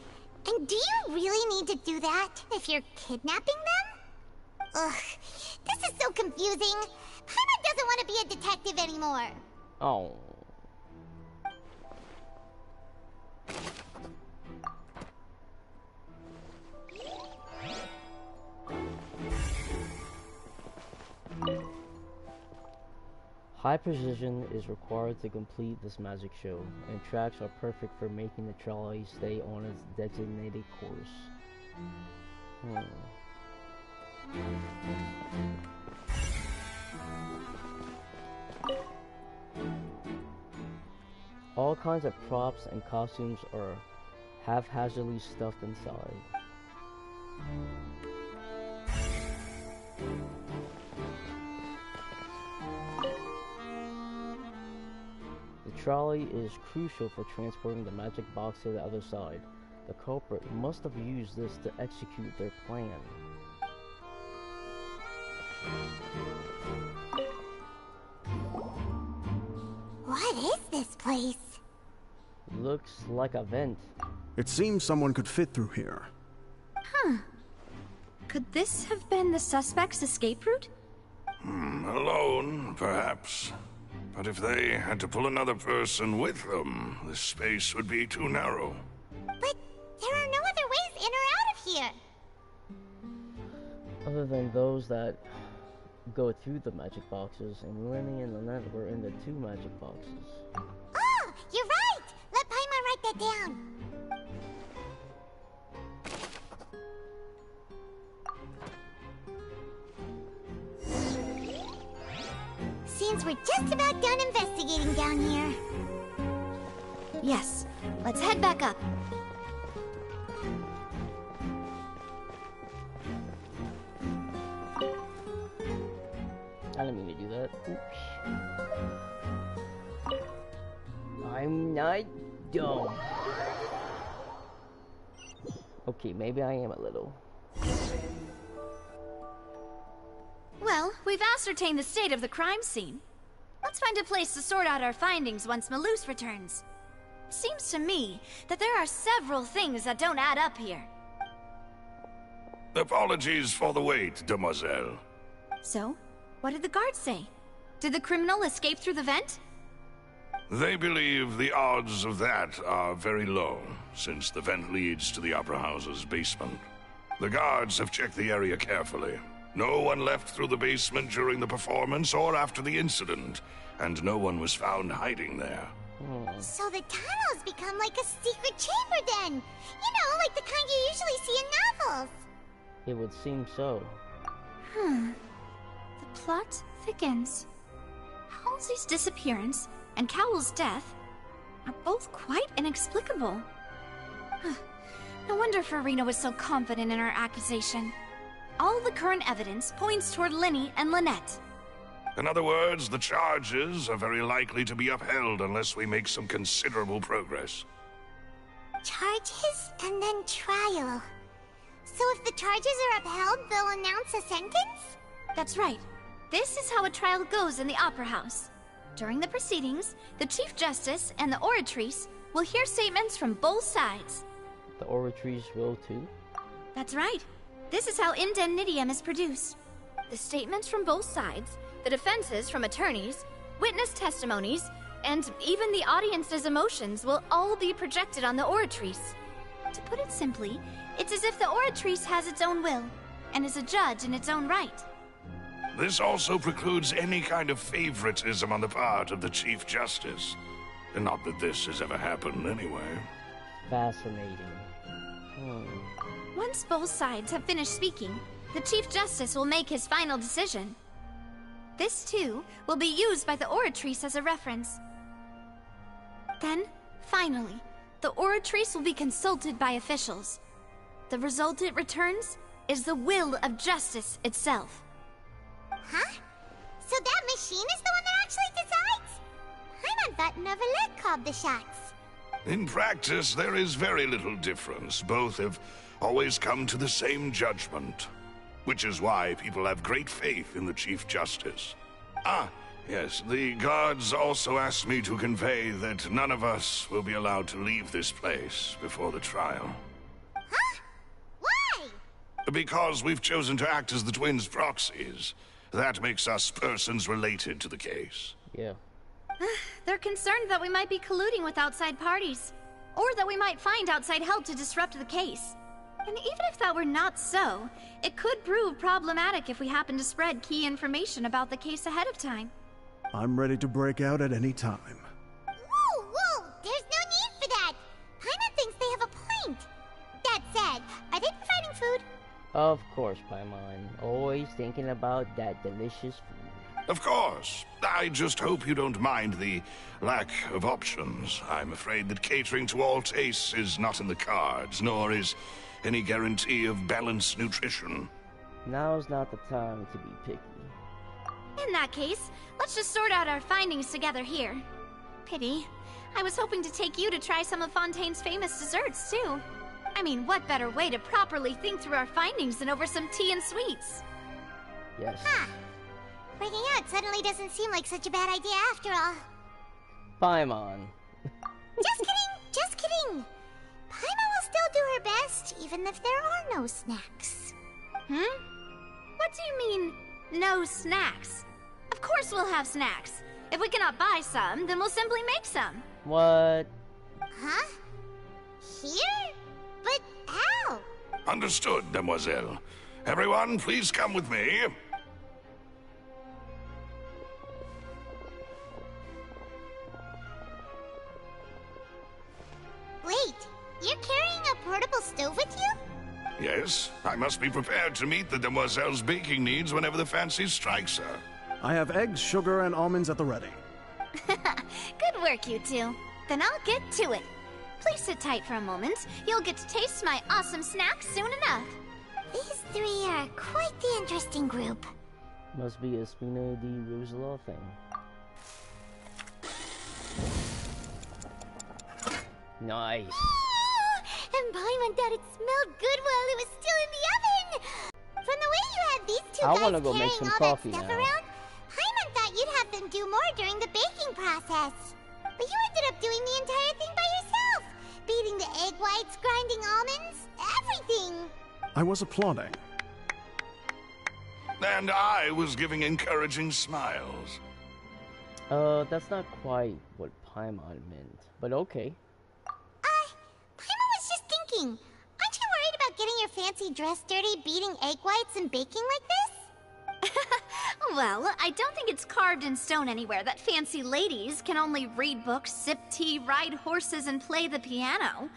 And do you really need to do that if you're kidnapping them? Ugh, this is so confusing. Paimon doesn't want to be a detective anymore. Oh. High precision is required to complete this magic show, and tracks are perfect for making the trolley stay on its designated course. All kinds of props and costumes are haphazardly stuffed inside. trolley is crucial for transporting the magic box to the other side. The culprit must have used this to execute their plan. What is this place? Looks like a vent. It seems someone could fit through here. Huh. Could this have been the suspect's escape route? Alone, perhaps. But if they had to pull another person with them, the space would be too narrow. But there are no other ways in or out of here. Other than those that go through the magic boxes, and Lenny and Lynette were in the 2 magic boxes. Oh, you're right! Let Paimon write that down. Seems we're just about done investigating down here. Yes, let's head back up. I didn't mean to do that. Oops. I'm not dumb. Okay, maybe I am a little. Well, we've ascertained the state of the crime scene. Let's find a place to sort out our findings once Malus returns. Seems to me that there are several things that don't add up here. Apologies for the wait, demoiselle. So, what did the guards say? Did the criminal escape through the vent? They believe the odds of that are very low, since the vent leads to the Opera House's basement. The guards have checked the area carefully. No one left through the basement during the performance or after the incident, and no one was found hiding there. So the tunnels become like a secret chamber then! You know, like the kind you usually see in novels! It would seem so. The plot thickens. Halsey's disappearance and Cowell's death are both quite inexplicable. No wonder Farina was so confident in her accusation. All the current evidence points toward Lenny and Lynette. In other words, the charges are very likely to be upheld unless we make some considerable progress. Charges and then trial. So if the charges are upheld, they'll announce a sentence? That's right. This is how a trial goes in the Opera House. During the proceedings, the Chief Justice and the Oratrice will hear statements from both sides. The Oratrice will too? That's right. This is how indemnitium is produced. The statements from both sides, the defenses from attorneys, witness testimonies, and even the audience's emotions will all be projected on the Oratrice. To put it simply, it's as if the Oratrice has its own will, and is a judge in its own right. This also precludes any kind of favoritism on the part of the Chief Justice. And not that this has ever happened anyway. Fascinating. Once both sides have finished speaking, the Chief Justice will make his final decision. This, too, will be used by the Oratrice as a reference. Then, finally, the Oratrice will be consulted by officials. The result it returns is the will of justice itself. Huh? So that machine is the one that actually decides? Paimon thought Neuvillette called the shots. In practice, there is very little difference. Both have always come to the same judgment. Which is why people have great faith in the Chief Justice. Ah, yes, the guards also asked me to convey that none of us will be allowed to leave this place before the trial. Huh? Why? Because we've chosen to act as the twins' proxies. That makes us persons related to the case. Yeah. They're concerned that we might be colluding with outside parties, or that we might find outside help to disrupt the case. And even if that were not so, it could prove problematic if we happen to spread key information about the case ahead of time. I'm ready to break out at any time. Whoa! There's no need for that! Paimon thinks they have a point. That said, are they providing food? Of course, Paimon. Always thinking about that delicious food. Of course. I just hope you don't mind the lack of options. I'm afraid that catering to all tastes is not in the cards, nor is any guarantee of balanced nutrition. Now's not the time to be picky. In that case, let's just sort out our findings together here. Pity. I was hoping to take you to try some of Fontaine's famous desserts, too. I mean, what better way to properly think through our findings than over some tea and sweets? Yes. Huh. Breaking out suddenly doesn't seem like such a bad idea after all. Paimon. Just kidding! Just kidding! Paimon will still do her best, even if there are no snacks. Hmm? What do you mean, no snacks? Of course we'll have snacks. If we cannot buy some, then we'll simply make some. What? Huh? Here? But how? Understood, Demoiselle. Everyone, please come with me. Wait, you're carrying a portable stove with you? Yes, I must be prepared to meet the Demoiselle's baking needs whenever the fancy strikes her. I have eggs, sugar, and almonds at the ready. Good work, you two. Then I'll get to it. Please sit tight for a moment. You'll get to taste my awesome snacks soon enough. These three are quite the interesting group. Must be a Spina di Rosula thing. Nice. And Paimon thought it smelled good while it was still in the oven! From the way you had these two guys wanna go make carrying some all coffee that stuff now. around, Paimon thought you'd have them do more during the baking process. But you ended up doing the entire thing by yourself! Beating the egg whites, grinding almonds, everything! I was applauding. And I was giving encouraging smiles. That's not quite what Paimon meant, but okay. Paimon was just thinking, aren't you worried about getting your fancy dress dirty, beating egg whites and baking like this? Well, I don't think it's carved in stone anywhere that fancy ladies can only read books, sip tea, ride horses, and play the piano.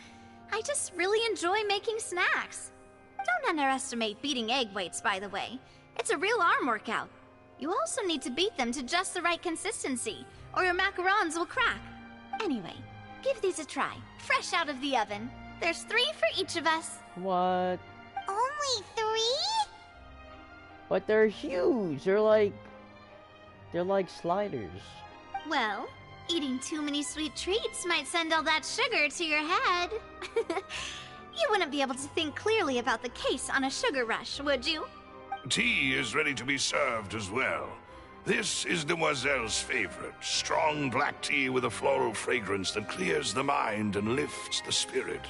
I just really enjoy making snacks. Don't underestimate beating egg weights, by the way. It's a real arm workout. You also need to beat them to just the right consistency, or your macarons will crack. Anyway, give these a try, fresh out of the oven. There's 3 for each of us. What? Only 3? But they're huge. They're like sliders. Well, eating too many sweet treats might send all that sugar to your head. You wouldn't be able to think clearly about the case on a sugar rush, would you? Tea is ready to be served as well. This is Demoiselle's favorite, strong black tea with a floral fragrance that clears the mind and lifts the spirit.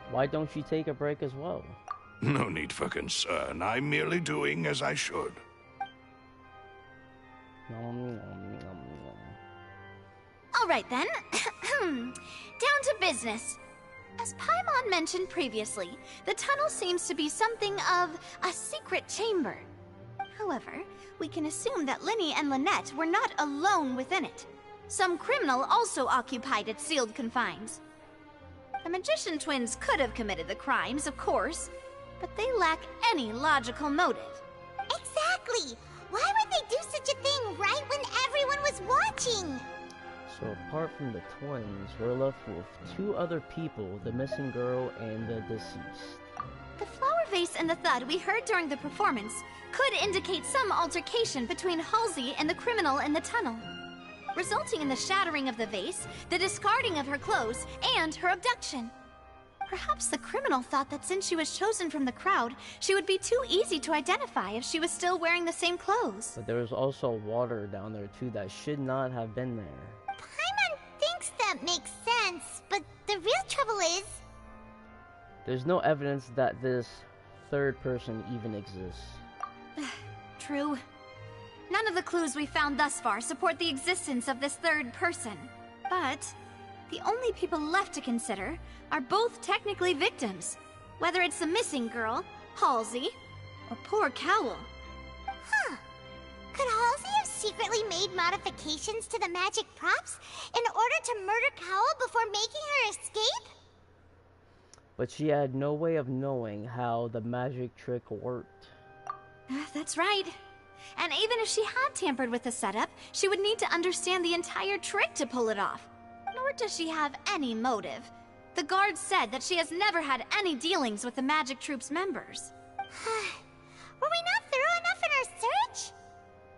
Why don't you take a break as well? No need for concern. I'm merely doing as I should. Nom, nom, nom, nom. All right then. Down to business. As Paimon mentioned previously, the tunnel seems to be something of a secret chamber. However, we can assume that Linny and Lynette were not alone within it. Some criminal also occupied its sealed confines. The magician twins could have committed the crimes, of course, but they lack any logical motive. Exactly! Why would they do such a thing right when everyone was watching? So apart from the twins, we're left with 2 other people, the missing girl and the deceased. The flower vase and the thud we heard during the performance could indicate some altercation between Halsey and the criminal in the tunnel, resulting in the shattering of the vase, the discarding of her clothes, and her abduction. Perhaps the criminal thought that since she was chosen from the crowd, she would be too easy to identify if she was still wearing the same clothes. But there was also water down there too that should not have been there. Paimon thinks that makes sense, but the real trouble is... There's no evidence that this third person even exists. True. None of the clues we found thus far support the existence of this third person. But the only people left to consider are both technically victims, whether it's the missing girl, Halsey, or poor Cowell. Huh. Could Halsey have secretly made modifications to the magic props in order to murder Cowell before making her escape? But she had no way of knowing how the magic trick worked. That's right. And even if she had tampered with the setup, she would need to understand the entire trick to pull it off. Nor does she have any motive. The guard said that she has never had any dealings with the magic troop's members. Were we not thorough enough in our search?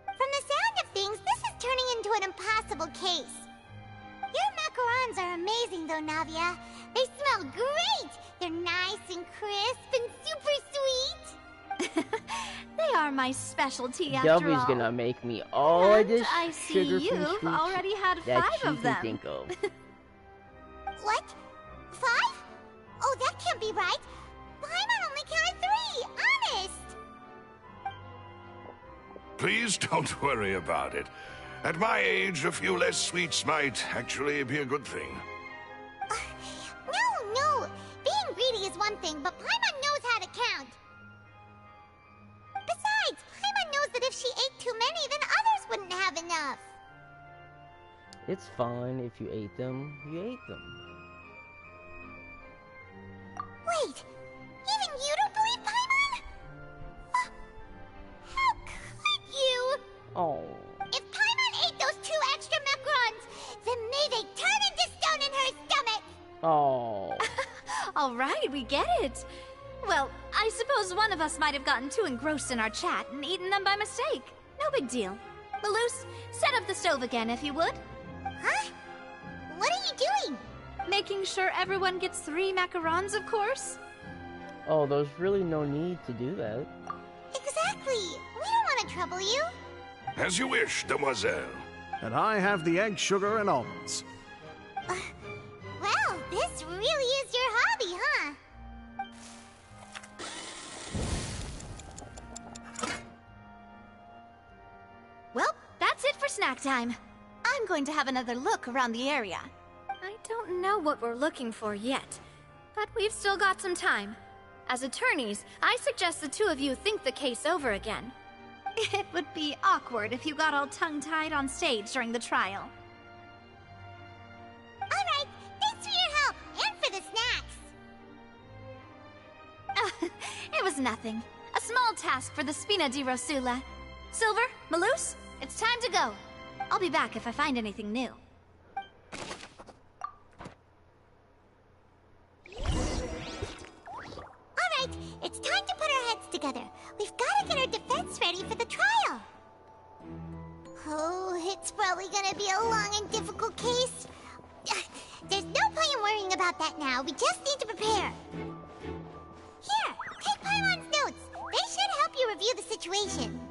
From the sound of things, this is turning into an impossible so, Navia. They smell great! They're nice and crisp and super sweet! They are my specialty after W's all. gonna make me all of this I see sugar-free you've treats already had that 5 she of can them. think of. What? 5? Oh, that can't be right. Paimon only counted 3, honest! Please don't worry about it. At my age, a few less sweets might actually be a good thing. No. Being greedy is one thing, but Paimon knows how to count. Besides, Paimon knows that if she ate too many, then others wouldn't have enough. It's fine if you ate them. You ate them. Wait, even you don't believe Paimon? How could you? Oh. If Paimon ate those 2 extra macarons, then may they turn into stone in her stomach! Oh. All right, we get it. Well, I suppose one of us might have gotten too engrossed in our chat and eaten them by mistake. No big deal. Maloose, set up the stove again if you would. Huh? What are you doing? Making sure everyone gets 3 macarons, of course. Oh, there's really no need to do that. Exactly. We don't want to trouble you. As you wish, demoiselle. And I have the egg, sugar, and almonds. Well, this really is your hobby, huh? Well, that's it for snack time. I'm going to have another look around the area. I don't know what we're looking for yet, but we've still got some time. As attorneys, I suggest the 2 of you think the case over again. It would be awkward if you got all tongue-tied on stage during the trial. Alright, thanks for your help, and for the snacks. It was nothing. A small task for the Spina di Rosula. Silver, Maloose, it's time to go. I'll be back if I find anything new. Alright, it's time to put our heads together. We've got to get our defense ready for the trial. Oh, it's probably gonna be a long and difficult case. There's no point in worrying about that now. We just need to prepare. Here, take Paimon's notes. They should help you review the situation.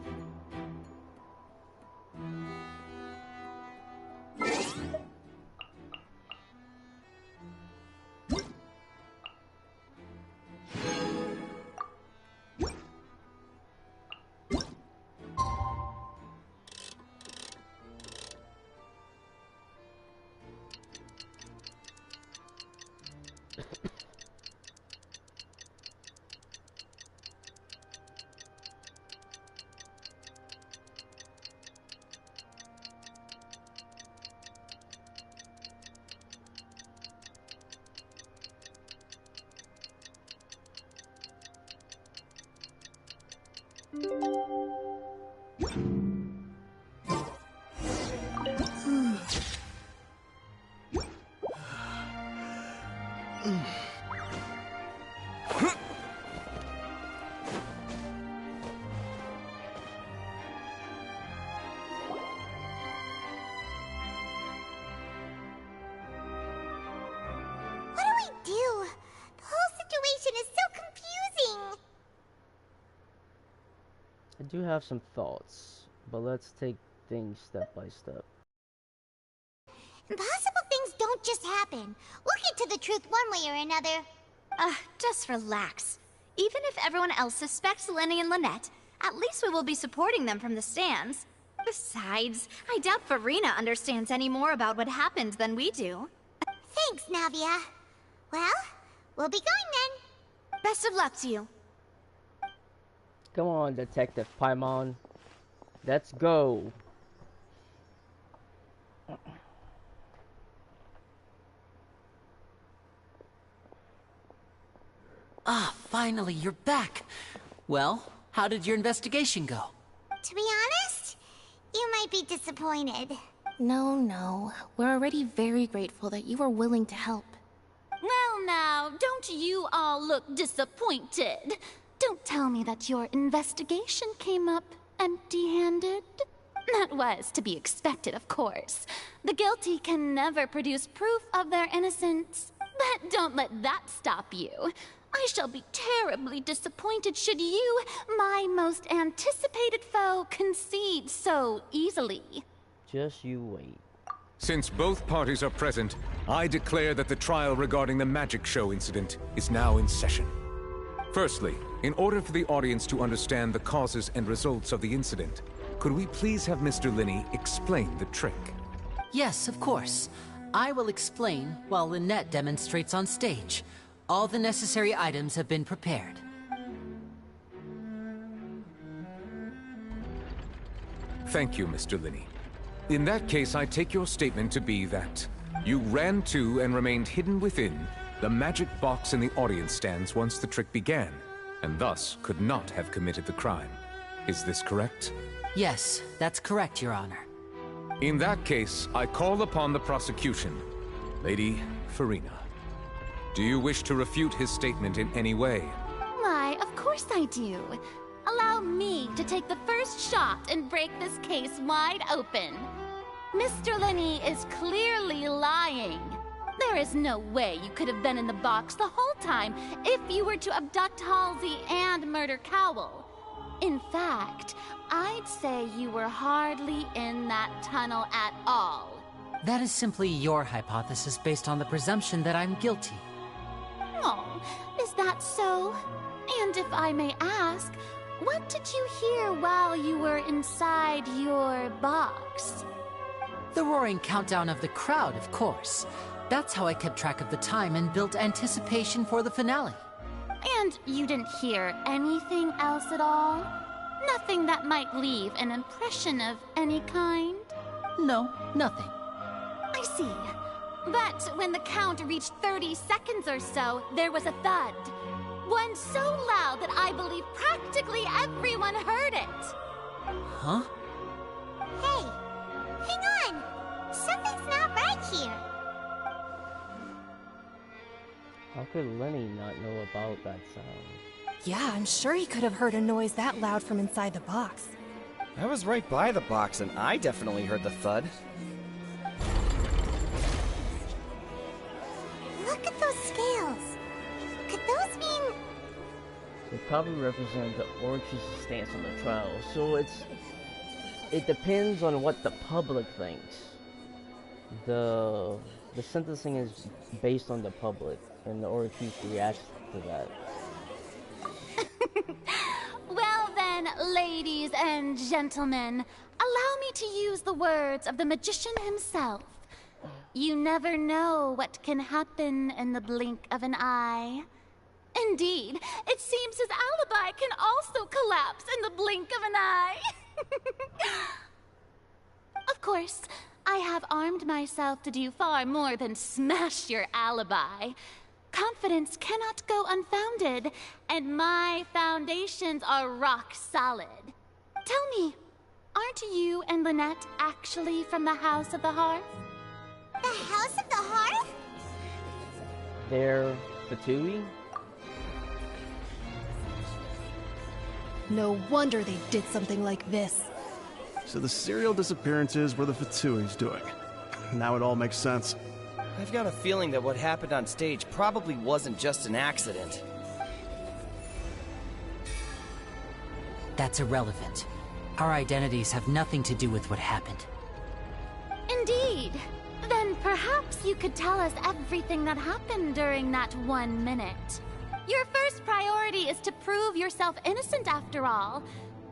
What do we do? The whole situation is so confusing. I do have some thoughts, but let's take things step by step. Impossible things don't just happen. We'll get to the truth one way or another. Just relax. Even if everyone else suspects Lenny and Lynette, at least we will be supporting them from the stands. Besides, I doubt Farina understands any more about what happened than we do. Thanks, Navia. Well, we'll be going then. Best of luck to you. Come on, Detective Paimon. Let's go. Ah, finally, you're back. Well, how did your investigation go? To be honest, you might be disappointed. No. We're already very grateful that you were willing to help. Well now, don't you all look disappointed. Don't tell me that your investigation came up empty-handed. That was to be expected, of course. The guilty can never produce proof of their innocence. But don't let that stop you. I shall be terribly disappointed should you, my most anticipated foe, concede so easily. Just you wait. Since both parties are present, I declare that the trial regarding the magic show incident is now in session. Firstly, in order for the audience to understand the causes and results of the incident, could we please have Mr. Linney explain the trick? Yes, of course. I will explain while Lynette demonstrates on stage. All the necessary items have been prepared. Thank you, Mr. Linney. In that case, I take your statement to be that you ran to and remained hidden within the magic box in the audience stands once the trick began, and thus could not have committed the crime. Is this correct? Yes, that's correct, Your Honor. In that case, I call upon the prosecution. Lady Farina, do you wish to refute his statement in any way? Why, of course I do. Allow me to take the first shot and break this case wide open. Mr. Linney is clearly lying. There is no way you could have been in the box the whole time if you were to abduct Halsey and murder Cowell. In fact, I'd say you were hardly in that tunnel at all. That is simply your hypothesis based on the presumption that I'm guilty. Oh, is that so? And if I may ask, what did you hear while you were inside your box? The roaring countdown of the crowd, of course. That's how I kept track of the time and built anticipation for the finale. And you didn't hear anything else at all? Nothing that might leave an impression of any kind? No, nothing. I see. But when the count reached 30 seconds or so, there was a thud. One so loud that I believe practically everyone heard it. Huh? Hey, hang on. Something's not right here. How could Lenny not know about that sound? Yeah, I'm sure he could have heard a noise that loud from inside the box. I was right by the box and I definitely heard the thud. Look at those scales. Could those mean... They probably represent the Orch's stance on the trial, so it depends on what the public thinks. The sentencing is based on the public, and the Orchis reacts to that. Well then, ladies and gentlemen, allow me to use the words of the magician himself. You never know what can happen in the blink of an eye. Indeed, it seems his alibi can also collapse in the blink of an eye. Of course, I have armed myself to do far more than smash your alibi. Confidence cannot go unfounded, and my foundations are rock solid. Tell me, aren't you and Lynette actually from the House of the Hearth? The House of the Hearth? They're Fatui? No wonder they did something like this. So the serial disappearances were the Fatui's doing. Now it all makes sense. I've got a feeling that what happened on stage probably wasn't just an accident. That's irrelevant. Our identities have nothing to do with what happened. Indeed. Then perhaps you could tell us everything that happened during that 1 minute. Your first priority is to prove yourself innocent after all.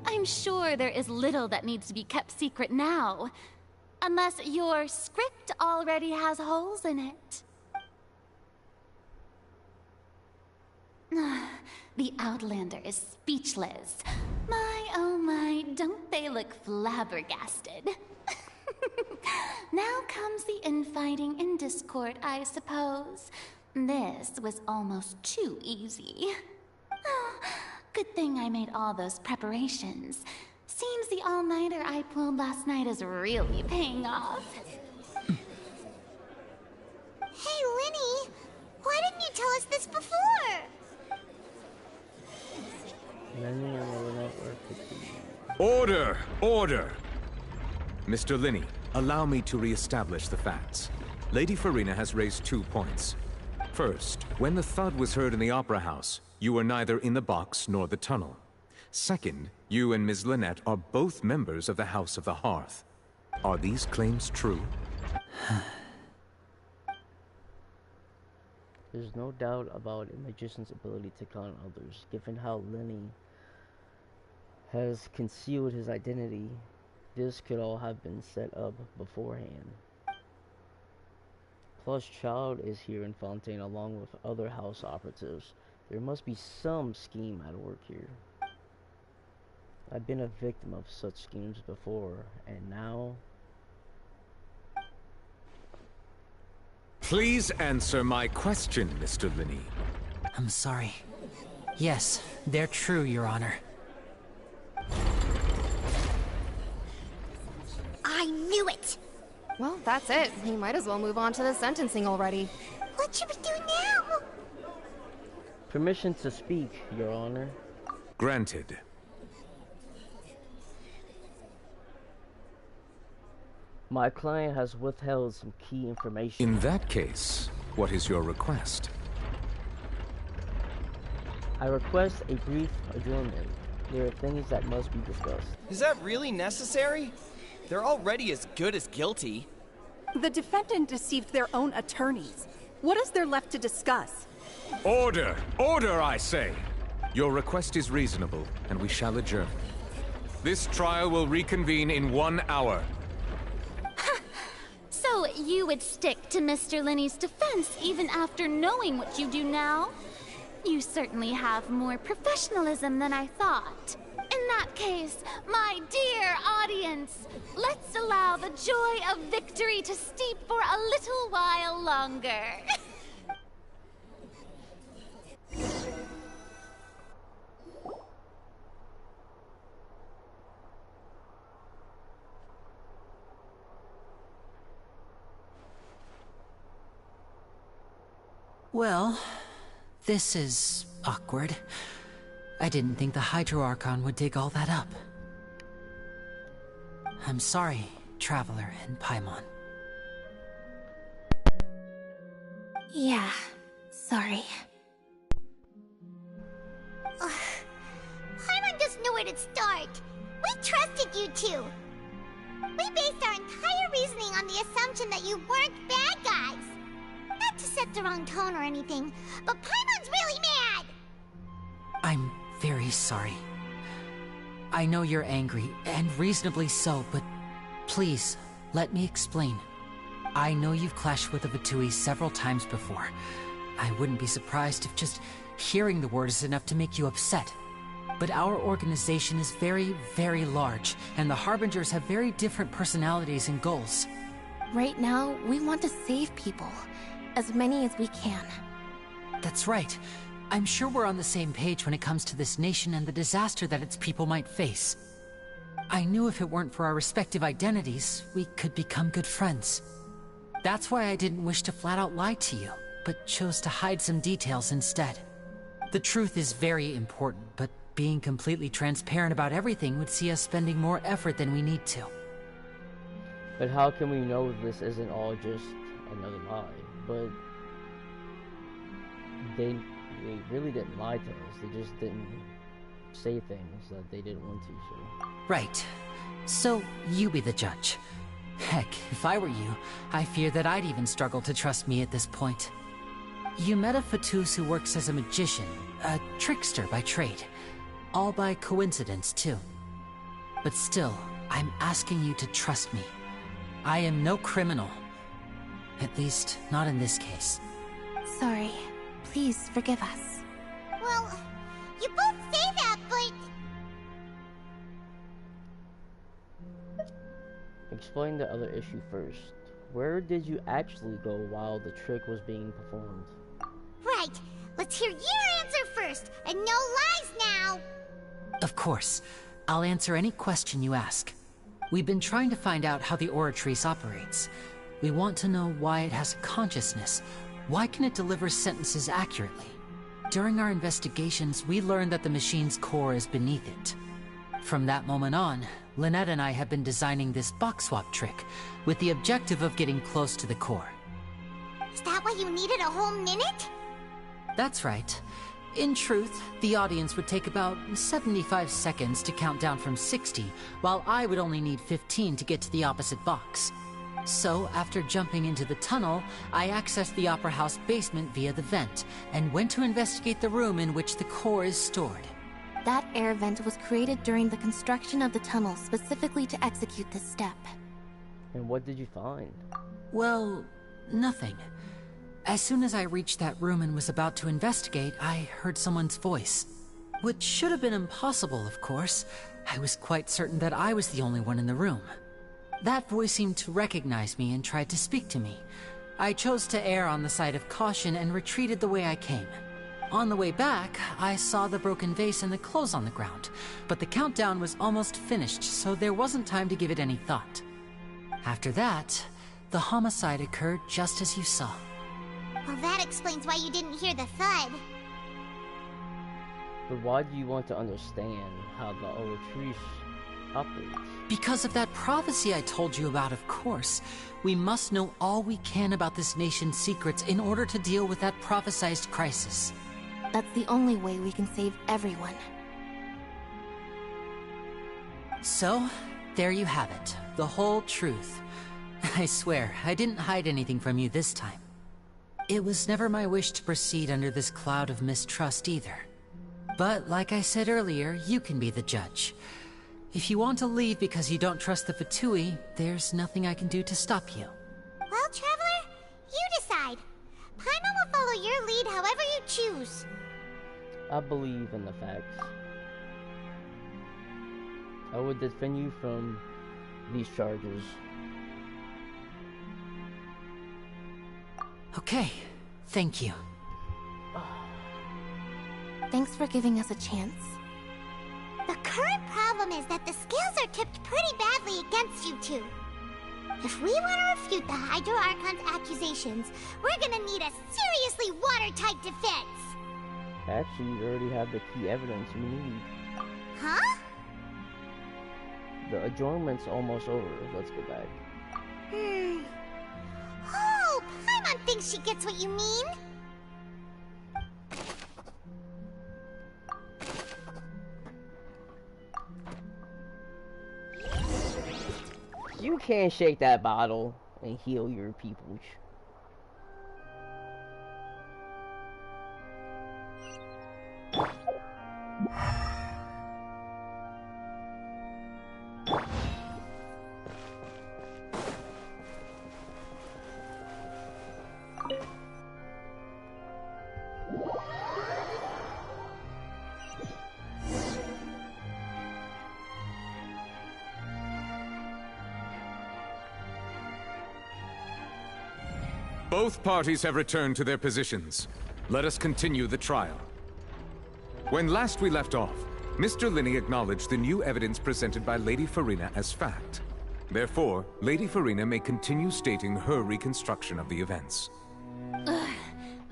I'm sure there is little that needs to be kept secret now. Unless your script already has holes in it. The Outlander is speechless. My, oh my, don't they look flabbergasted? Now comes the infighting and discord, I suppose. This was almost too easy. Good thing I made all those preparations. Seems the all-nighter I pulled last night is really paying off. Hey, Linny! Why didn't you tell us this before? Lenny and the network. Order! Order! Mr. Linney, allow me to re-establish the facts. Lady Farina has raised 2 points. First, when the thud was heard in the Opera House, you were neither in the box nor the tunnel. Second, you and Ms. Lynette are both members of the House of the Hearth. Are these claims true? There's no doubt about a magician's ability to con others, given how Lenny has concealed his identity. This could all have been set up beforehand. Plus, Child is here in Fontaine along with other house operatives. There must be some scheme at work here. I've been a victim of such schemes before, and now... Please answer my question, Mr. Linney. I'm sorry. Yes, they're true, Your Honor. I knew it! Well, that's it. We might as well move on to the sentencing already. What should we do now? Permission to speak, Your Honor. Granted. My client has withheld some key information. In that case, what is your request? I request a brief adjournment. There are things that must be discussed. Is that really necessary? They're already as good as guilty. The defendant deceived their own attorneys. What is there left to discuss? Order! Order, I say! Your request is reasonable, and we shall adjourn. This trial will reconvene in 1 hour. So you would stick to Mr. Linney's defense even after knowing what you do now? You certainly have more professionalism than I thought. In that case, my dear audience, let's allow the joy of victory to steep for a little while longer. Well, this is awkward. I didn't think the Hydro-Archon would dig all that up. I'm sorry, Traveler and Paimon. Yeah, sorry. Paimon doesn't know where to start. We trusted you two. We based our entire reasoning on the assumption that you weren't bad guys. Not to set the wrong tone or anything, but Paimon's really mad! I'm very sorry. I know you're angry, and reasonably so, but please, let me explain. I know you've clashed with the Batui several times before. I wouldn't be surprised if just hearing the word is enough to make you upset. But our organization is very, very large, and the Harbingers have very different personalities and goals. Right now, we want to save people. As many as we can. That's right. I'm sure we're on the same page when it comes to this nation and the disaster that its people might face. I knew if it weren't for our respective identities, we could become good friends. That's why I didn't wish to flat out lie to you, but chose to hide some details instead. The truth is very important, but being completely transparent about everything would see us spending more effort than we need to. But how can we know this isn't all just another lie? But they really didn't lie to us. They just didn't say things that they didn't want to, so... Right. So, you be the judge. Heck, if I were you, I fear that I'd even struggle to trust me at this point. You met a Fatus who works as a magician, a trickster by trade. All by coincidence, too. But still, I'm asking you to trust me. I am no criminal. At least, not in this case. Sorry. Please forgive us. Well, you both say that, but... Explain the other issue first. Where did you actually go while the trick was being performed? Right. Let's hear your answer first, and no lies now! Of course. I'll answer any question you ask. We've been trying to find out how the Oratrice operates. We want to know why it has a consciousness. Why can it deliver sentences accurately? During our investigations, we learned that the machine's core is beneath it. From that moment on, Lynette and I have been designing this box swap trick with the objective of getting close to the core. Is that why you needed a whole minute? That's right. In truth, the audience would take about 75 seconds to count down from 60, while I would only need 15 to get to the opposite box. So, after jumping into the tunnel, I accessed the Opera House basement via the vent, and went to investigate the room in which the core is stored. That air vent was created during the construction of the tunnel specifically to execute this step. And what did you find? Well, nothing. As soon as I reached that room and was about to investigate, I heard someone's voice. Which should have been impossible, of course. I was quite certain that I was the only one in the room. That voice seemed to recognize me and tried to speak to me. I chose to err on the side of caution and retreated the way I came. On the way back, I saw the broken vase and the clothes on the ground, but the countdown was almost finished, so there wasn't time to give it any thought. After that, the homicide occurred just as you saw. Well, that explains why you didn't hear the thud. But why do you want to understand how the Olatrice operates? Because of that prophecy I told you about, of course. We must know all we can about this nation's secrets in order to deal with that prophesized crisis. That's the only way we can save everyone. So, there you have it. The whole truth. I swear, I didn't hide anything from you this time. It was never my wish to proceed under this cloud of mistrust either. But like I said earlier, you can be the judge. If you want to leave because you don't trust the Fatui, there's nothing I can do to stop you. Well, Traveler, you decide. Paimon will follow your lead however you choose. I believe in the facts. I would defend you from these charges. Okay, thank you. Thanks for giving us a chance. The current problem is that the scales are tipped pretty badly against you two. If we want to refute the Hydro Archon's accusations, we're gonna need a seriously watertight defense. Actually, you already have the key evidence we need. Huh? The adjournment's almost over. Let's go back. Oh, Paimon thinks she gets what you mean. You can't shake that bottle and heal your people. Both parties have returned to their positions. Let us continue the trial. When last we left off, Mr. Linney acknowledged the new evidence presented by Lady Farina as fact. Therefore, Lady Farina may continue stating her reconstruction of the events. Ugh,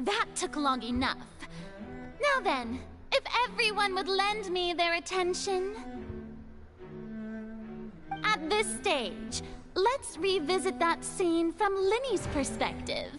that took long enough. Now then, if everyone would lend me their attention. At this stage, let's revisit that scene from Linney's perspective.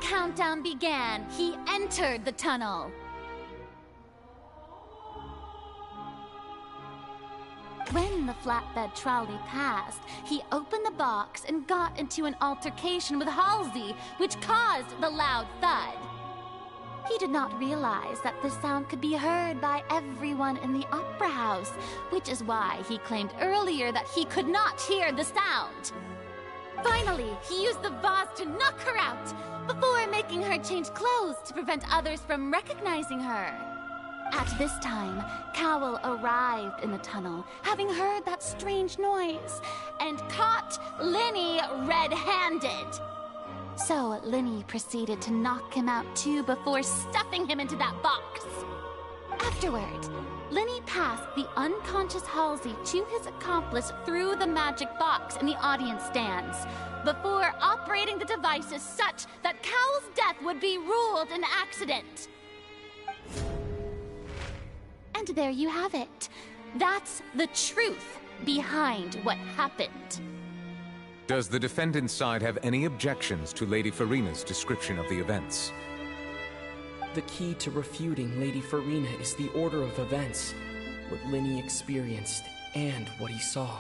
Countdown began, he entered the tunnel. When the flatbed trolley passed, he opened the box and got into an altercation with Halsey, which caused the loud thud. He did not realize that the sound could be heard by everyone in the Opera House, which is why he claimed earlier that he could not hear the sound. Finally, he used the vase to knock her out, before making her change clothes to prevent others from recognizing her. At this time, Cowell arrived in the tunnel, having heard that strange noise, and caught Linny red-handed. So Linny proceeded to knock him out too before stuffing him into that box. Afterward, Linny passed the unconscious Halsey to his accomplice through the magic box in the audience stands, before operating the devices such that Cowell's death would be ruled an accident. And there you have it. That's the truth behind what happened. Does the defendant's side have any objections to Lady Farina's description of the events? The key to refuting Lady Farina is the order of events, what Linny experienced, and what he saw.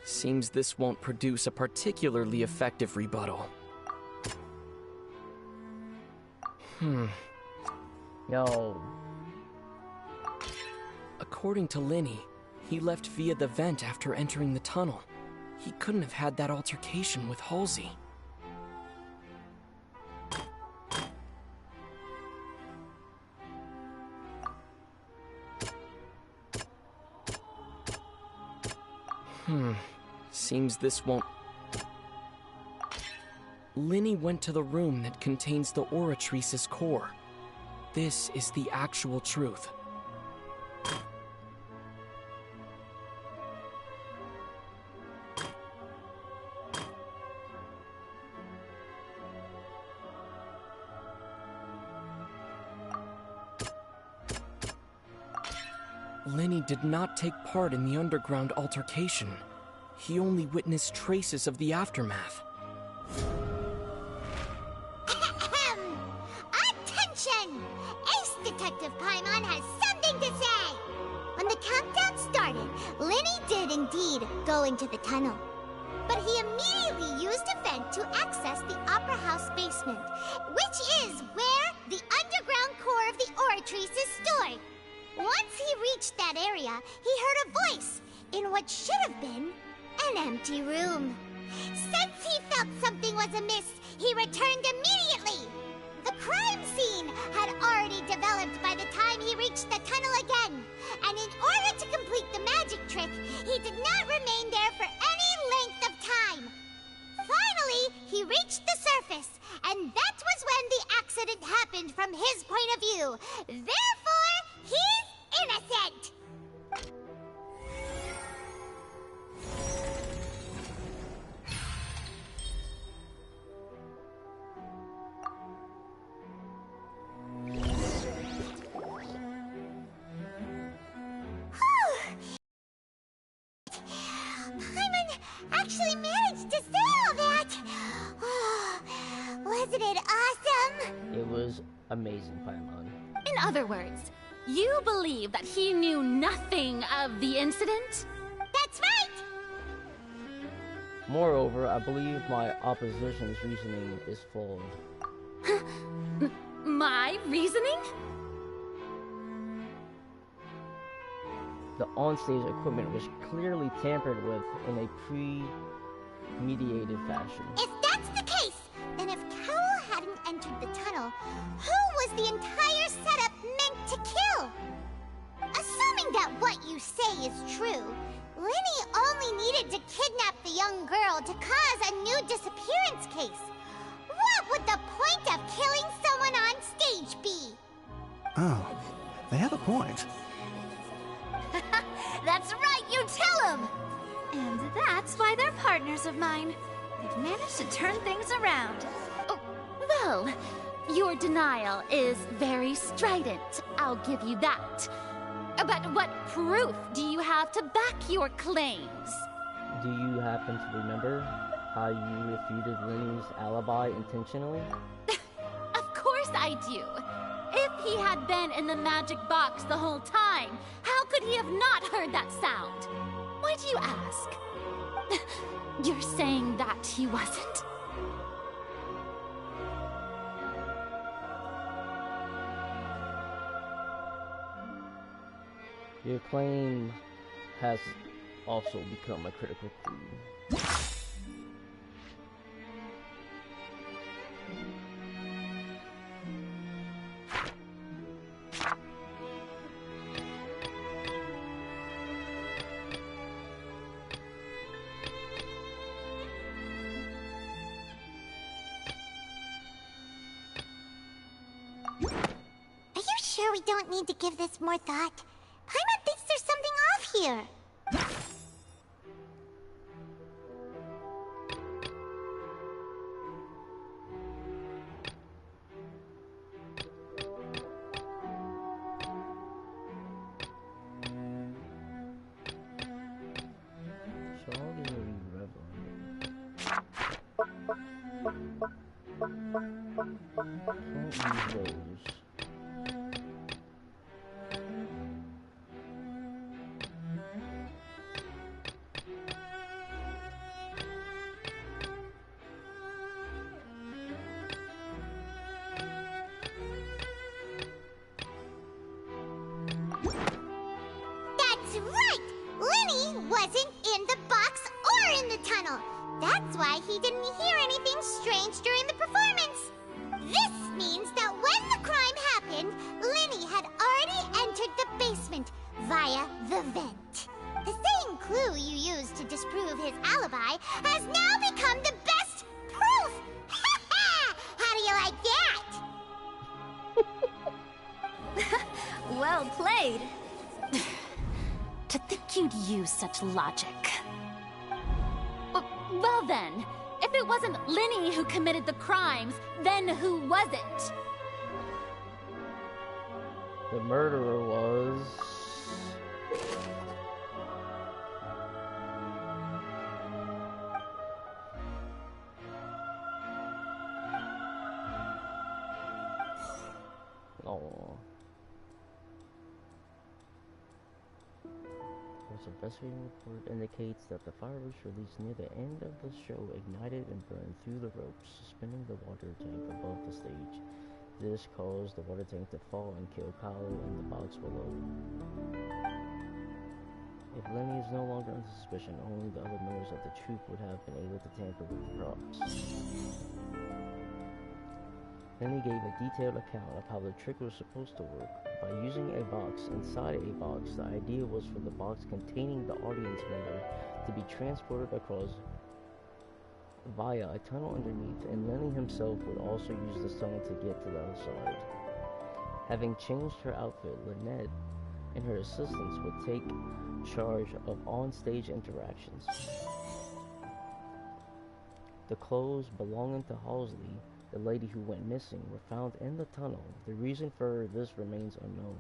Seems this won't produce a particularly effective rebuttal. Yo. According to Linny, he left via the vent after entering the tunnel. He couldn't have had that altercation with Halsey. Seems this won't... Linny went to the room that contains the Oratrice's core. This is the actual truth. Linny did not take part in the underground altercation. He only witnessed traces of the aftermath. Attention! Ace Detective Paimon has something to say! When the countdown started, Linny did indeed go into the tunnel. But he immediately used a vent to access the Opera House basement, which is where the underground core of the Oratrice is stored. Once he reached that area, he heard a voice in what should have been an empty room. Since he felt something was amiss, he returned immediately. The crime scene had already developed by the time he reached the tunnel again, and in order to complete the magic trick, he did not remain there for any length of time. Finally, he reached the surface, and that was when the accident happened from his point of view. Therefore, he's innocent! Paimon actually managed to say all that! Oh, wasn't it awesome? It was amazing, Paimon. In other words, you believe that he knew nothing of the incident? That's right! Moreover, I believe my opposition's reasoning is flawed. My reasoning? The onstage equipment was clearly tampered with in a pre-mediated fashion. If that's the case, then if Cowell hadn't entered the tunnel, who was the entire setup meant to kill? Assuming that what you say is true, Linny only needed to kidnap the young girl to cause a new disappearance case. What would the point of killing someone on stage be? Oh, they have a point. That's right, you tell him! And that's why they're partners of mine. They've managed to turn things around. Oh, well, Your denial is very strident, I'll give you that. But what proof do you have to back your claims? Do you happen to remember how you refuted Lenny's alibi intentionally? Of course I do. If he had been in the magic box the whole time, how could he have not heard that sound? Why do you ask? You're saying that he wasn't? Your claim has also become a critical clue. Are you sure we don't need to give this more thought? Paimon thinks there's something off here. That's right! Lenny wasn't in the box or in the tunnel. That's why he didn't hear anything strange during the performance. This means that when the crime happened, Lenny had already entered the basement via the vent. The same clue you used to disprove his alibi has now become the best proof! Ha ha! How do you like that? Well played. To think you'd use such logic. Well then, if it wasn't Lenny who committed the crimes, then who was it? The murderer was... Oh. The investigating report indicates that the fireworks released near the end of the show ignited and burned through the ropes, suspending the water tank above the stage. This caused the water tank to fall and kill Paolo in the box below. If Lenny is no longer under suspicion, only the other members of the troupe would have been able to tamper with the props. Lenny gave a detailed account of how the trick was supposed to work. By using a box inside a box, the idea was for the box containing the audience member to be transported across via a tunnel underneath, and Lenny himself would also use this tunnel to get to the other side. Having changed her outfit, Lynette and her assistants would take charge of on-stage interactions. The clothes belonging to Halsey, the lady who went missing, were found in the tunnel. The reason for this remains unknown.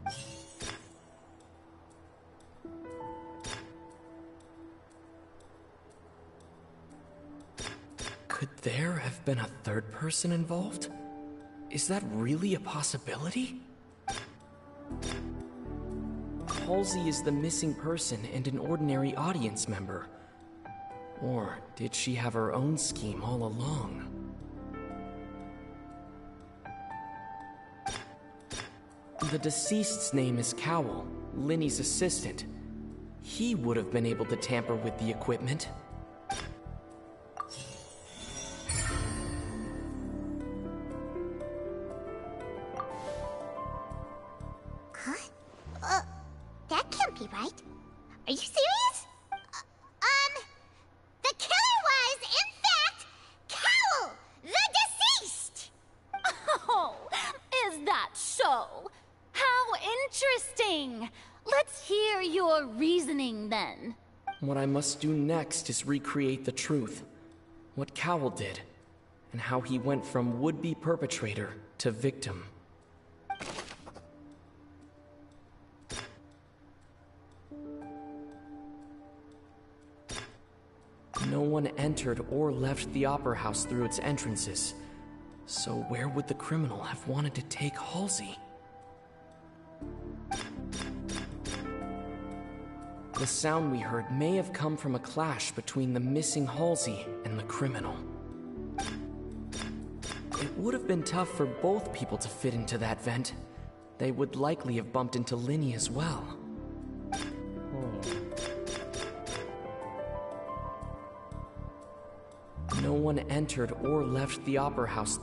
Could there have been a third person involved? Is that really a possibility? Halsey is the missing person and an ordinary audience member. Or did she have her own scheme all along? The deceased's name is Cowell, Lenny's assistant. He would have been able to tamper with the equipment. Huh? That can't be right. Are you serious? The killer was, in fact, Cowell, the deceased! Oh, is that so? How interesting! Let's hear your reasoning then. What I must do next is recreate the truth. What Cowell did, and how he went from would-be perpetrator to victim. No one entered or left the Opera House through its entrances. So where would the criminal have wanted to take Halsey? The sound we heard may have come from a clash between the missing Halsey and the criminal. It would have been tough for both people to fit into that vent. They would likely have bumped into Linny as well. No one entered or left the Opera House.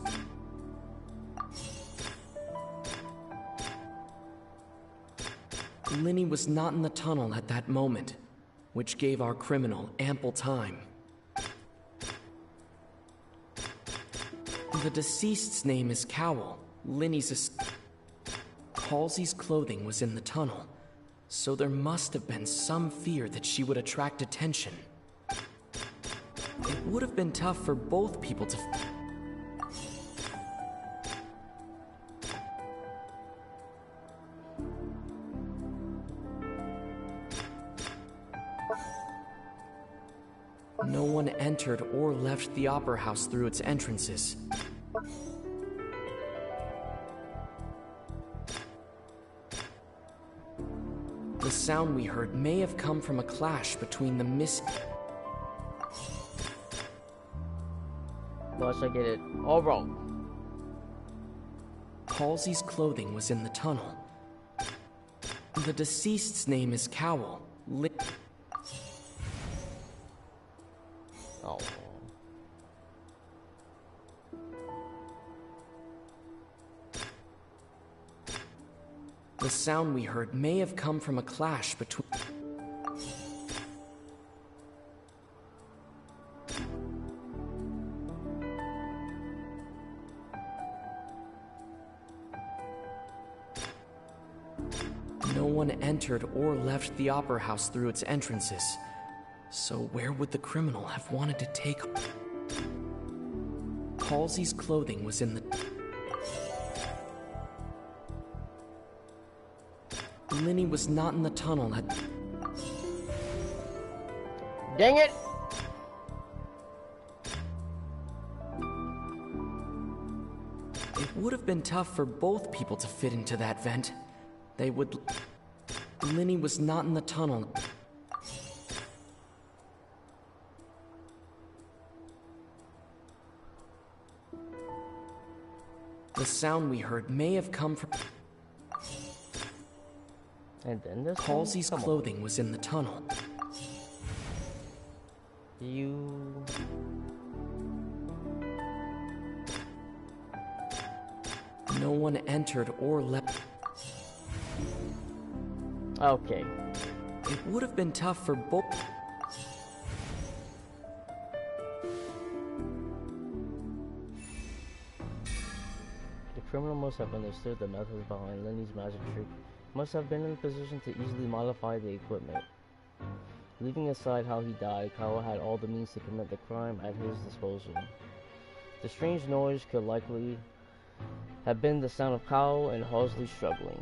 Linny was not in the tunnel at that moment, which gave our criminal ample time. The deceased's name is Cowell. Halsey's clothing was in the tunnel, so there must have been some fear that she would attract attention. It would have been tough for both people to... No one entered or left the Opera House through its entrances. The sound we heard may have come from a clash between the Plus, I get it all wrong. Halsey's clothing was in the tunnel. The deceased's name is Cowell. Oh. The sound we heard may have come from a clash between... No one entered or left the Opera House through its entrances. So where would the criminal have wanted to take... Halsey's clothing was in the... Linny was not in the tunnel at... Dang it! It would have been tough for both people to fit into that vent. They would... Linny was not in the tunnel. The sound we heard may have come from... And then this Halsey's clothing was in the tunnel. No one entered or left... Okay. It would have been tough for both... The criminal must have understood the methods behind Linny's magic trick. Must have been in a position to easily modify the equipment. Leaving aside how he died, Cowell had all the means to commit the crime at his disposal. The strange noise could likely have been the sound of Cowell and Halsey struggling.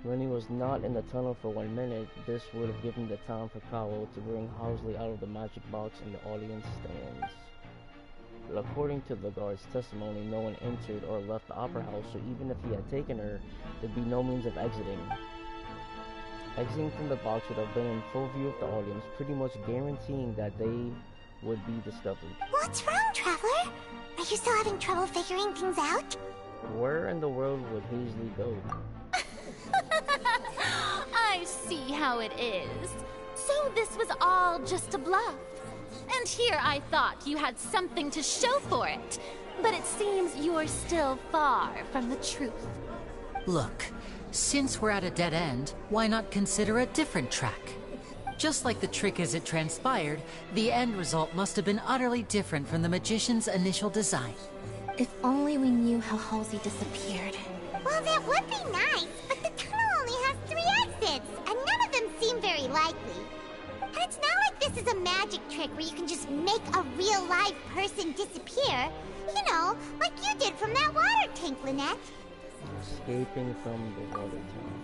Linny was not in the tunnel for 1 minute. This would have given the time for Cowell to bring Halsey out of the magic box in the audience stands. But according to the guard's testimony, no one entered or left the Opera House, so even if he had taken her, there'd be no means of exiting. Exiting from the box would have been in full view of the audience, pretty much guaranteeing that they would be discovered. What's wrong, Traveler? Are you still having trouble figuring things out? Where in the world would Hazley go? I see how it is. So this was all just a bluff. And here I thought you had something to show for it. But it seems you're still far from the truth. Look, since we're at a dead end, why not consider a different track? Just like the trick as it transpired, the end result must have been utterly different from the magician's initial design. If only we knew how Halsey disappeared. Well, that would be nice, but the tunnel only has 3 exits, and none of them seem very likely. And it's not like this is a magic trick where you can just make a real live person disappear. You You know, like you did from that water tank, Lynette. Escaping from the water tank.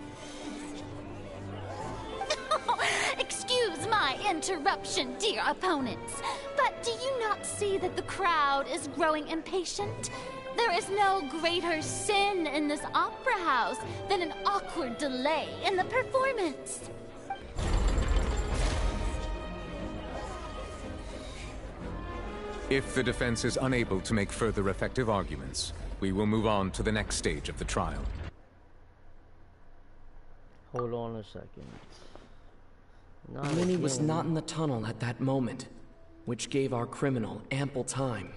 Excuse my interruption, dear opponents, but do you not see that the crowd is growing impatient? There is no greater sin in this opera house than an awkward delay in the performance. If the defense is unable to make further effective arguments, we will move on to the next stage of the trial. Hold on a second. Lenny was not in the tunnel at that moment, which gave our criminal ample time.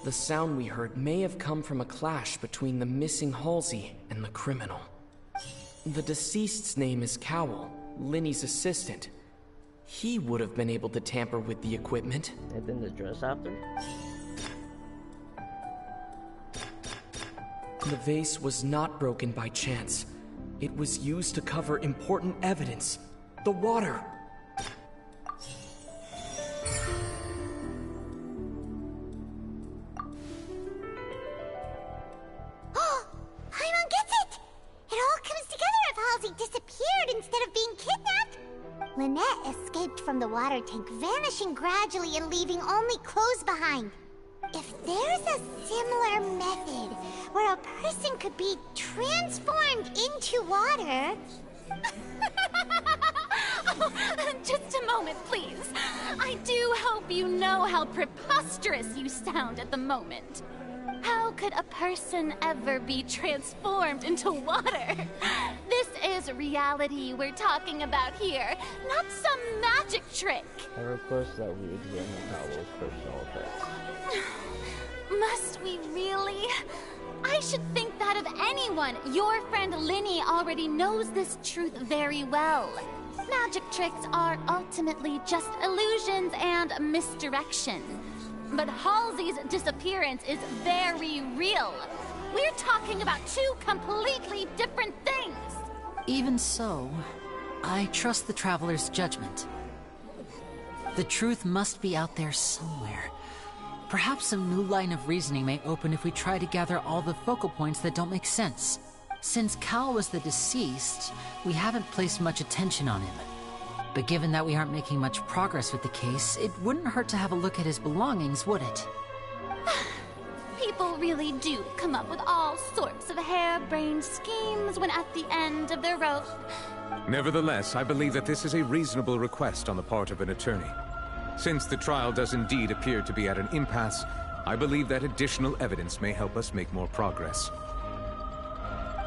The sound we heard may have come from a clash between the missing Halsey and the criminal. The deceased's name is Cowell, Lenny's assistant. He would have been able to tamper with the equipment. And then the dress after? The vase was not broken by chance. It was used to cover important evidence. The water. Oh, Paimon gets it! It all comes together if Halsey disappeared instead of being kidnapped. Lynette escaped from the water tank, vanishing gradually and leaving only clothes behind. If there's a similar method where a person could be transformed into water... Oh, just a moment, please. I do hope you know how preposterous you sound at the moment. How could a person ever be transformed into water? This is reality we're talking about here, not some magic trick. I request that we examine Cowell's personal effects. Must we really? I should think that of anyone. Your friend Linny already knows this truth very well. Magic tricks are ultimately just illusions and misdirection. But Halsey's disappearance is very real. We're talking about two completely different things. Even so, I trust the Traveler's judgment. The truth must be out there somewhere. Perhaps some new line of reasoning may open if we try to gather all the focal points that don't make sense. Since Cal was the deceased, we haven't placed much attention on him. But given that we aren't making much progress with the case, it wouldn't hurt to have a look at his belongings, would it? People really do come up with all sorts of harebrained schemes when at the end of their rope. Nevertheless, I believe that this is a reasonable request on the part of an attorney. Since the trial does indeed appear to be at an impasse, I believe that additional evidence may help us make more progress.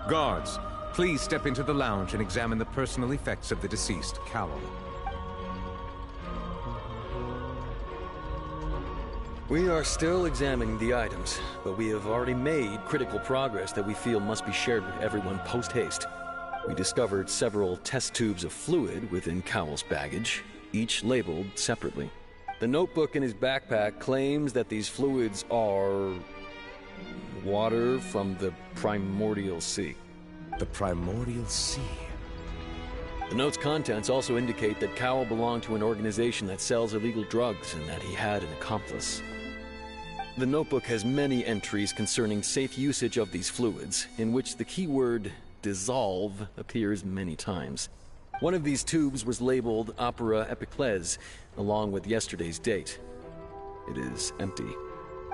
Guards, please step into the lounge and examine the personal effects of the deceased, Cowell. We are still examining the items, but we have already made critical progress that we feel must be shared with everyone post-haste. We discovered several test tubes of fluid within Cowell's baggage, each labeled separately. The notebook in his backpack claims that these fluids are... water from the primordial sea. The primordial sea? The note's contents also indicate that Cowell belonged to an organization that sells illegal drugs and that he had an accomplice. The notebook has many entries concerning safe usage of these fluids, in which the keyword dissolve appears many times. One of these tubes was labeled Opera Epiclese, along with yesterday's date. It is empty.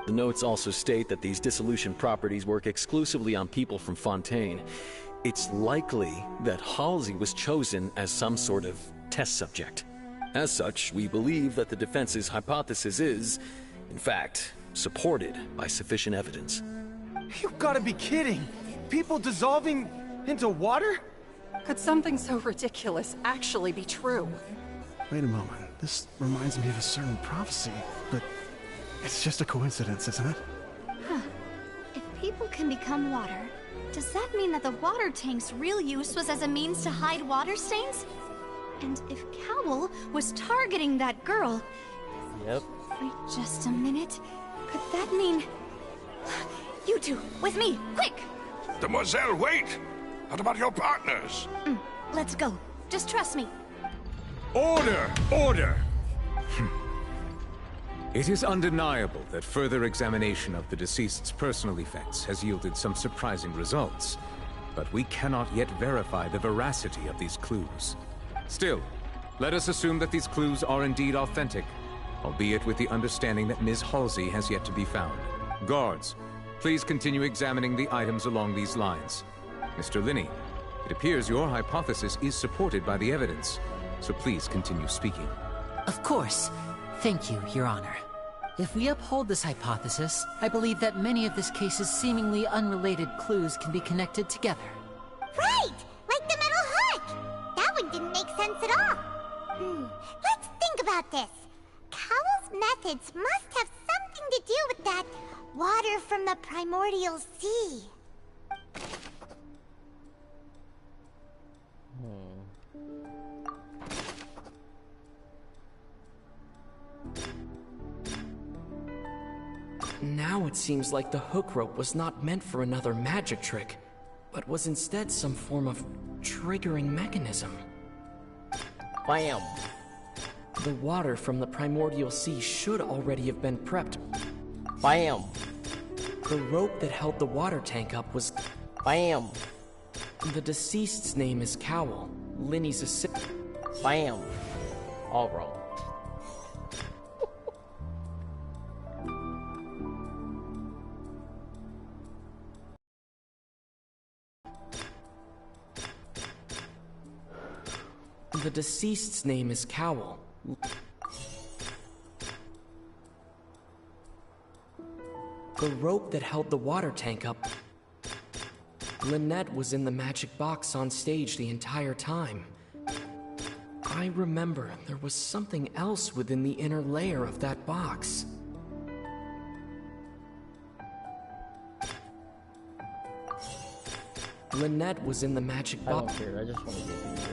The notes also state that these dissolution properties work exclusively on people from Fontaine. It's likely that Halsey was chosen as some sort of test subject. As such, we believe that the defense's hypothesis is, in fact, supported by sufficient evidence. You gotta be kidding! People dissolving into water? Could something so ridiculous actually be true? Wait a moment. This reminds me of a certain prophecy, but it's just a coincidence, isn't it? Huh. If people can become water, does that mean that the water tank's real use was as a means to hide water stains? And if Cowell was targeting that girl... Yep. Wait just a minute. Could that mean... You two, with me, quick! Demoiselle, wait! What about your partners? Let's go. Just trust me. Order! Order! It is undeniable that further examination of the deceased's personal effects has yielded some surprising results, but we cannot yet verify the veracity of these clues. Still, let us assume that these clues are indeed authentic, albeit with the understanding that Ms. Halsey has yet to be found. Guards, please continue examining the items along these lines. Mr. Linney, it appears your hypothesis is supported by the evidence, so please continue speaking. Of course. Thank you, Your Honor. If we uphold this hypothesis, I believe that many of this case's seemingly unrelated clues can be connected together. Right! Like the metal hook! That one didn't make sense at all. Let's think about this. Cowell's methods must have something to do with that water from the primordial sea. Now it seems like the hook rope was not meant for another magic trick, but was instead some form of triggering mechanism. Bam! The water from the primordial sea should already have been prepped. Bam! The rope that held the water tank up was... Bam! The deceased's name is Cowell, Linney's assistant. Bam! All wrong. The deceased's name is Cowell. The rope that held the water tank up... Lynette was in the magic box on stage the entire time. I remember there was something else within the inner layer of that box. Lynette was in the magic box. I don't care, I just want to get through this.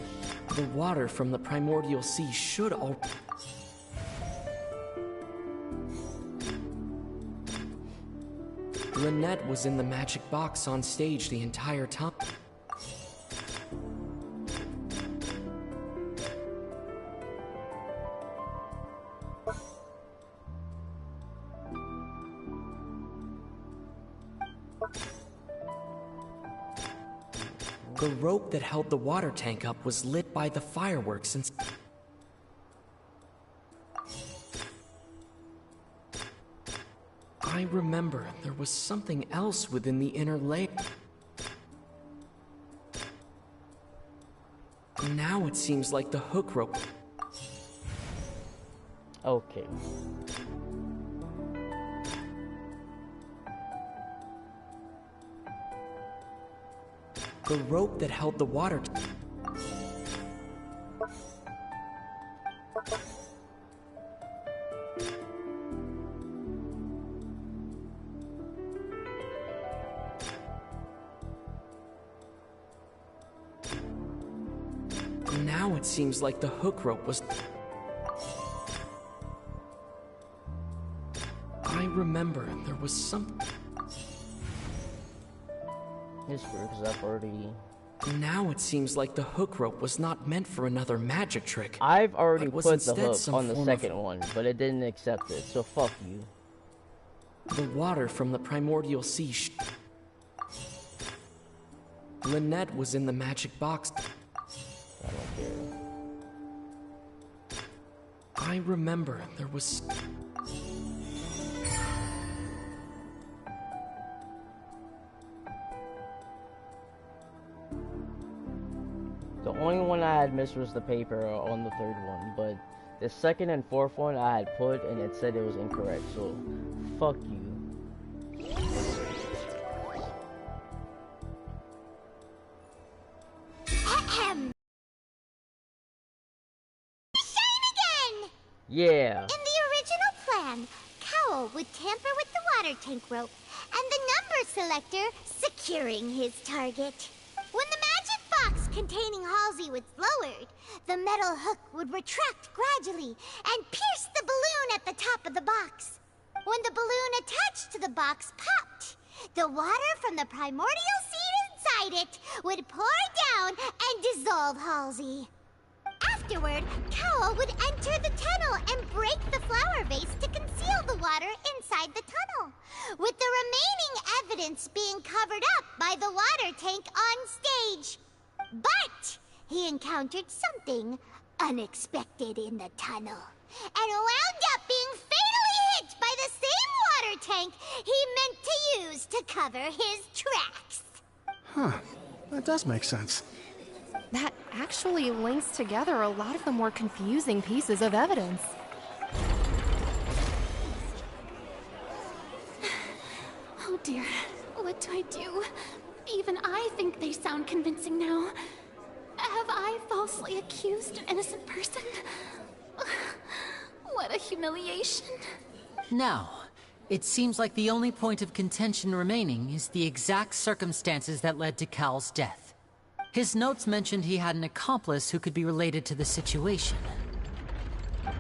The water from the primordial sea should all... Lynette was in the magic box on stage the entire time. The rope that held the water tank up was lit by the fireworks and... I remember there was something else within the inner layer. Now it seems like the hook rope... Okay. The rope that held the water... Now it seems like the hook rope was... I remember there was some... It's weird because I've already... Now it seems like the hook rope was not meant for another magic trick. I've already put the hook on the form second one, but it didn't accept it, so fuck you. The water from the primordial sea Lynette was in the magic box. I don't care. I remember there was... The only one I had missed was the paper on the third one, but the second and fourth one I had put and it said it was incorrect, so fuck you. Ahem. Shine again! Yeah. In the original plan, Cowell would tamper with the water tank rope and the number selector securing his target. When the magic box containing Halsey was lowered, the metal hook would retract gradually and pierce the balloon at the top of the box. When the balloon attached to the box popped, the water from the primordial seed inside it would pour down and dissolve Halsey. After Afterward, Cowl would enter the tunnel and break the flower vase to conceal the water inside the tunnel, with the remaining evidence being covered up by the water tank on stage. But he encountered something unexpected in the tunnel, and wound up being fatally hit by the same water tank he meant to use to cover his tracks. Huh. That does make sense. That actually links together a lot of the more confusing pieces of evidence. Oh dear, what do I do? Even I think they sound convincing now. Have I falsely accused an innocent person? What a humiliation. Now, it seems like the only point of contention remaining is the exact circumstances that led to Cal's death. His notes mentioned he had an accomplice who could be related to the situation.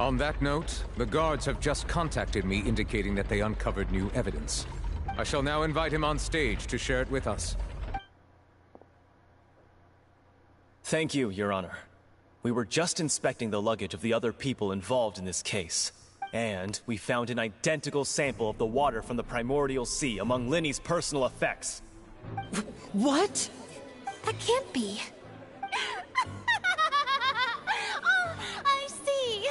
On that note, the guards have just contacted me indicating that they uncovered new evidence. I shall now invite him on stage to share it with us. Thank you, Your Honor. We were just inspecting the luggage of the other people involved in this case. And we found an identical sample of the water from the primordial sea among Linny's personal effects. What? That can't be. Oh, I see.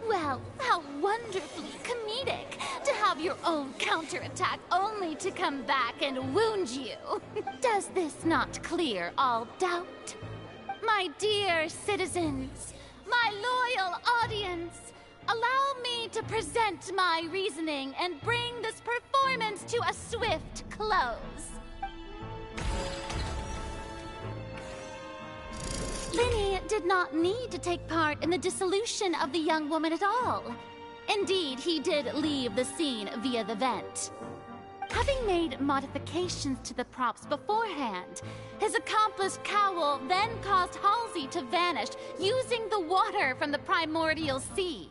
Well, how wonderfully comedic to have your own counterattack only to come back and wound you. Does this not clear all doubt? My dear citizens, my loyal audience, allow me to present my reasoning and bring this performance to a swift close. Linny did not need to take part in the dissolution of the young woman at all. Indeed, he did leave the scene via the vent. Having made modifications to the props beforehand, his accomplice Cowl then caused Halsey to vanish using the water from the primordial sea.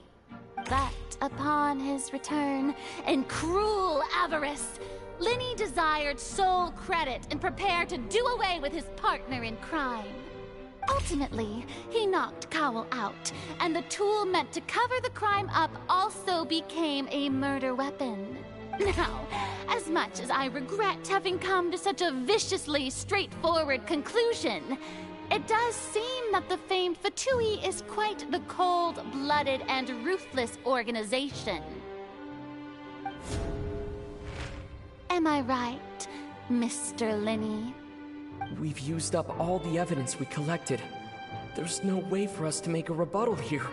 But upon his return, in cruel avarice, Linny desired sole credit and prepared to do away with his partner in crime. Ultimately, he knocked Cowl out, and the tool meant to cover the crime up also became a murder weapon. Now, as much as I regret having come to such a viciously straightforward conclusion, it does seem that the famed Fatui is quite the cold-blooded and ruthless organization. Am I right, Mr. Linny? We've used up all the evidence we collected. There's no way for us to make a rebuttal here.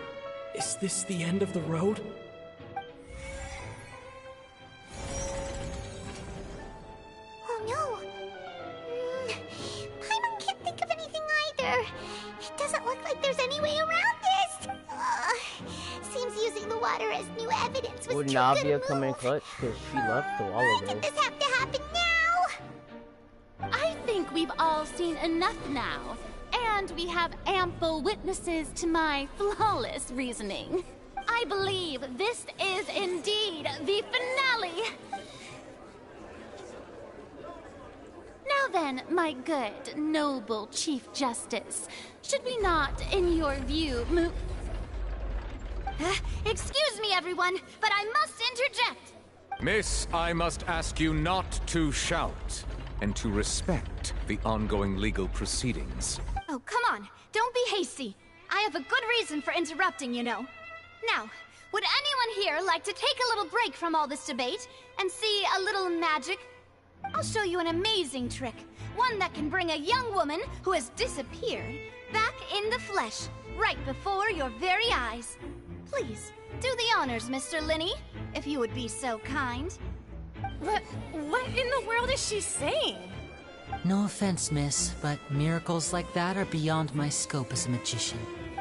Is this the end of the road? Oh no. Paimon can't think of anything either. It doesn't look like there's any way around this. Seems using the water as new evidence was Would too Navia good a come in move. clutch? Because she left a while Why ago. did this have to happen now? I think we've all seen enough now, and we have ample witnesses to my flawless reasoning. I believe this is indeed the finale. Now then, my good, noble Chief Justice, should we not, in your view, move... Excuse me, everyone, but I must interject. Miss, I must ask you not to shout, and to respect the ongoing legal proceedings. Oh, come on. Don't be hasty. I have a good reason for interrupting, you know. Now, would anyone here like to take a little break from all this debate and see a little magic? I'll show you an amazing trick. One that can bring a young woman who has disappeared back in the flesh, right before your very eyes. Please, do the honors, Mr. Linny, if you would be so kind. What in the world is she saying? No offense, miss, but miracles like that are beyond my scope as a magician.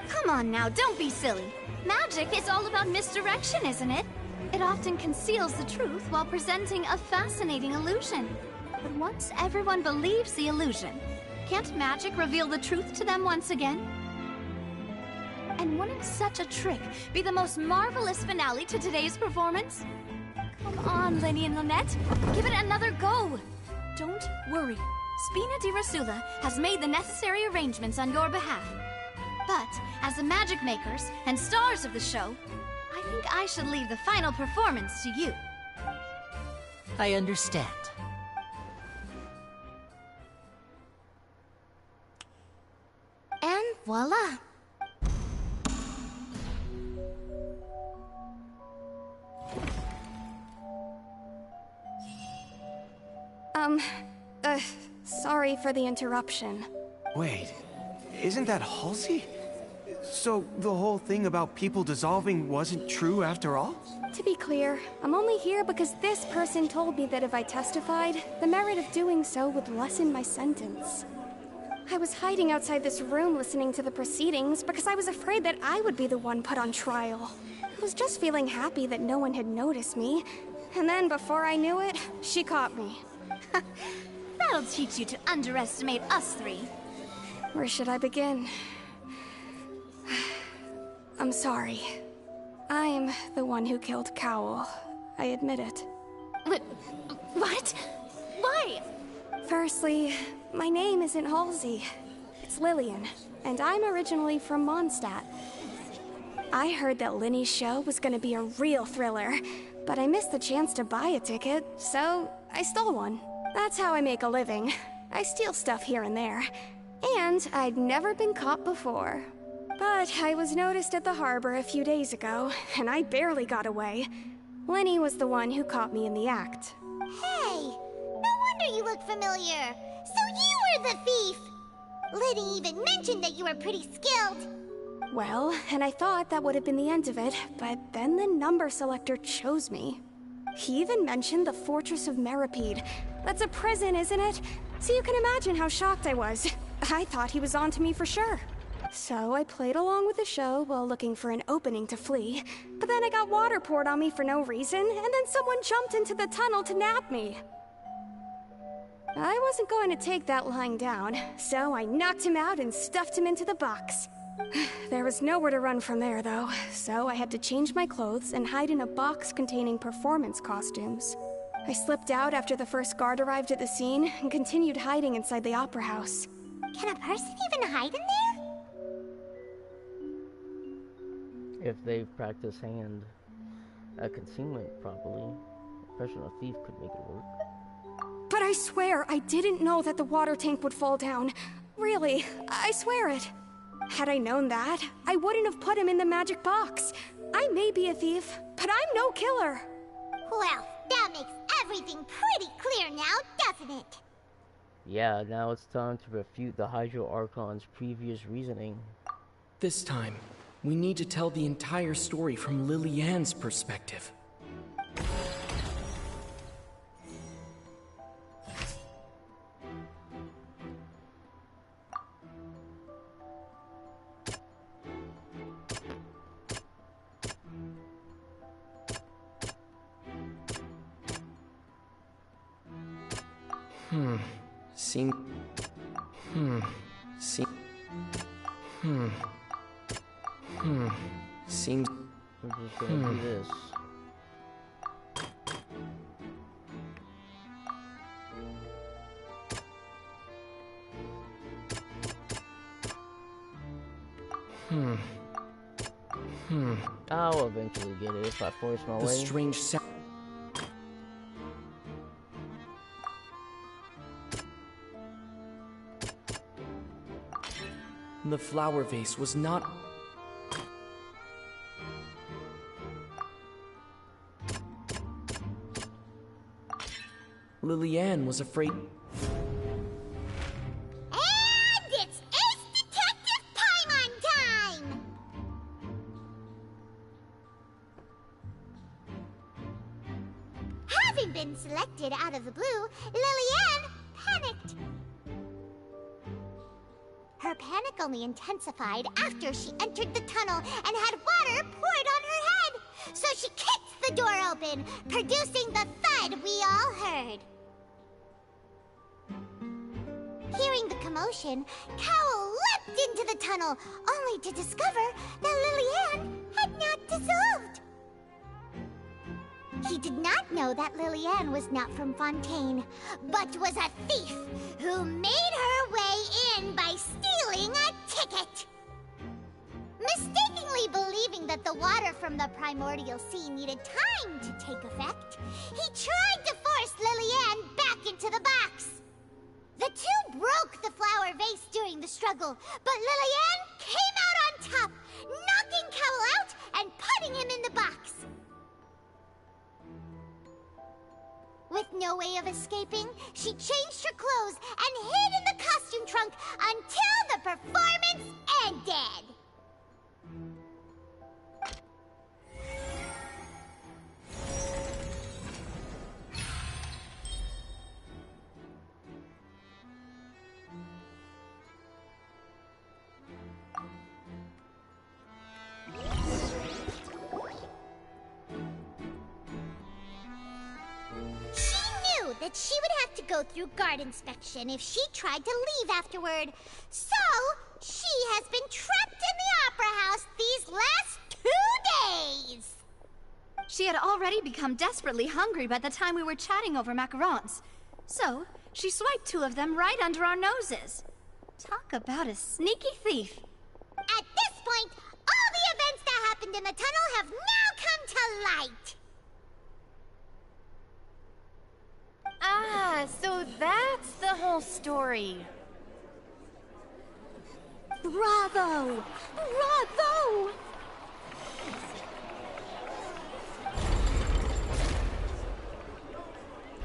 Come on now, don't be silly. Magic is all about misdirection, isn't it? It often conceals the truth while presenting a fascinating illusion. But once everyone believes the illusion, can't magic reveal the truth to them once again? And wouldn't such a trick be the most marvelous finale to today's performance? Come on, Linny and Lynette, give it another go. Don't worry, Spina di Rosula has made the necessary arrangements on your behalf. But as the magic makers and stars of the show, I think I should leave the final performance to you. I understand. And voila. Sorry for the interruption. Wait, isn't that Halsey? So the whole thing about people dissolving wasn't true after all? To be clear, I'm only here because this person told me that if I testified, the merit of doing so would lessen my sentence. I was hiding outside this room listening to the proceedings because I was afraid that I would be the one put on trial. I was just feeling happy that no one had noticed me, and then before I knew it, she caught me. That'll teach you to underestimate us three. Where should I begin? I'm sorry. I'm the one who killed Cowell. I admit it. What? Why? Firstly, my name isn't Halsey. It's Lillian, and I'm originally from Mondstadt. I heard that Linny's show was gonna be a real thriller, but I missed the chance to buy a ticket, so I stole one. That's how I make a living. I steal stuff here and there. And I'd never been caught before. But I was noticed at the harbor a few days ago, and I barely got away. Lenny was the one who caught me in the act. Hey, no wonder you look familiar. So you were the thief! Liddy even mentioned that you were pretty skilled. Well, and I thought that would have been the end of it, but then the number selector chose me. He even mentioned the Fortress of Meripede. That's a prison, isn't it? So you can imagine how shocked I was. I thought he was onto me for sure. So I played along with the show while looking for an opening to flee. But then I got water poured on me for no reason, and then someone jumped into the tunnel to nab me. I wasn't going to take that lying down, so I knocked him out and stuffed him into the box. There was nowhere to run from there, though, so I had to change my clothes and hide in a box containing performance costumes. I slipped out after the first guard arrived at the scene and continued hiding inside the opera house. Can a person even hide in there? If they've practiced hand concealment properly, a professional thief could make it work. But I swear I didn't know that the water tank would fall down. Really, I swear it. Had I known that, I wouldn't have put him in the magic box. I may be a thief, but I'm no killer. Well, that makes everything pretty clear now, doesn't it? Yeah, now it's time to refute the Hydro Archon's previous reasoning. This time, we need to tell the entire story from Lillian's perspective. Seems we're just gonna do this. I'll eventually get it if I force my way. The strange sound. The flower vase was not. Lillian was afraid. And it's Ace Detective Paimon time! Having been selected out of the blue, Lillian panicked. Her panic only intensified after she entered the tunnel and had water poured on her head. So she kicked the door open, producing the thud we all heard. Hearing the commotion, Cowell leapt into the tunnel, only to discover that Lillian had not dissolved. He did not know that Lillian was not from Fontaine, but was a thief who made her way in by stealing a ticket. from the primordial sea needed time to take effect, he tried to force Lillian back into the box. The two broke the flower vase during the struggle, but Lillian came out on top, knocking Cowell out and putting him in the box. With no way of escaping, she changed her clothes and hid in the costume trunk until the performance ended. That she would have to go through guard inspection if she tried to leave afterward. So, she has been trapped in the Opera House these last 2 days. She had already become desperately hungry by the time we were chatting over macarons. So, she swiped 2 of them right under our noses. Talk about a sneaky thief. At this point, all the events that happened in the tunnel have now come to light. Ah, so that's the whole story. Bravo! Bravo!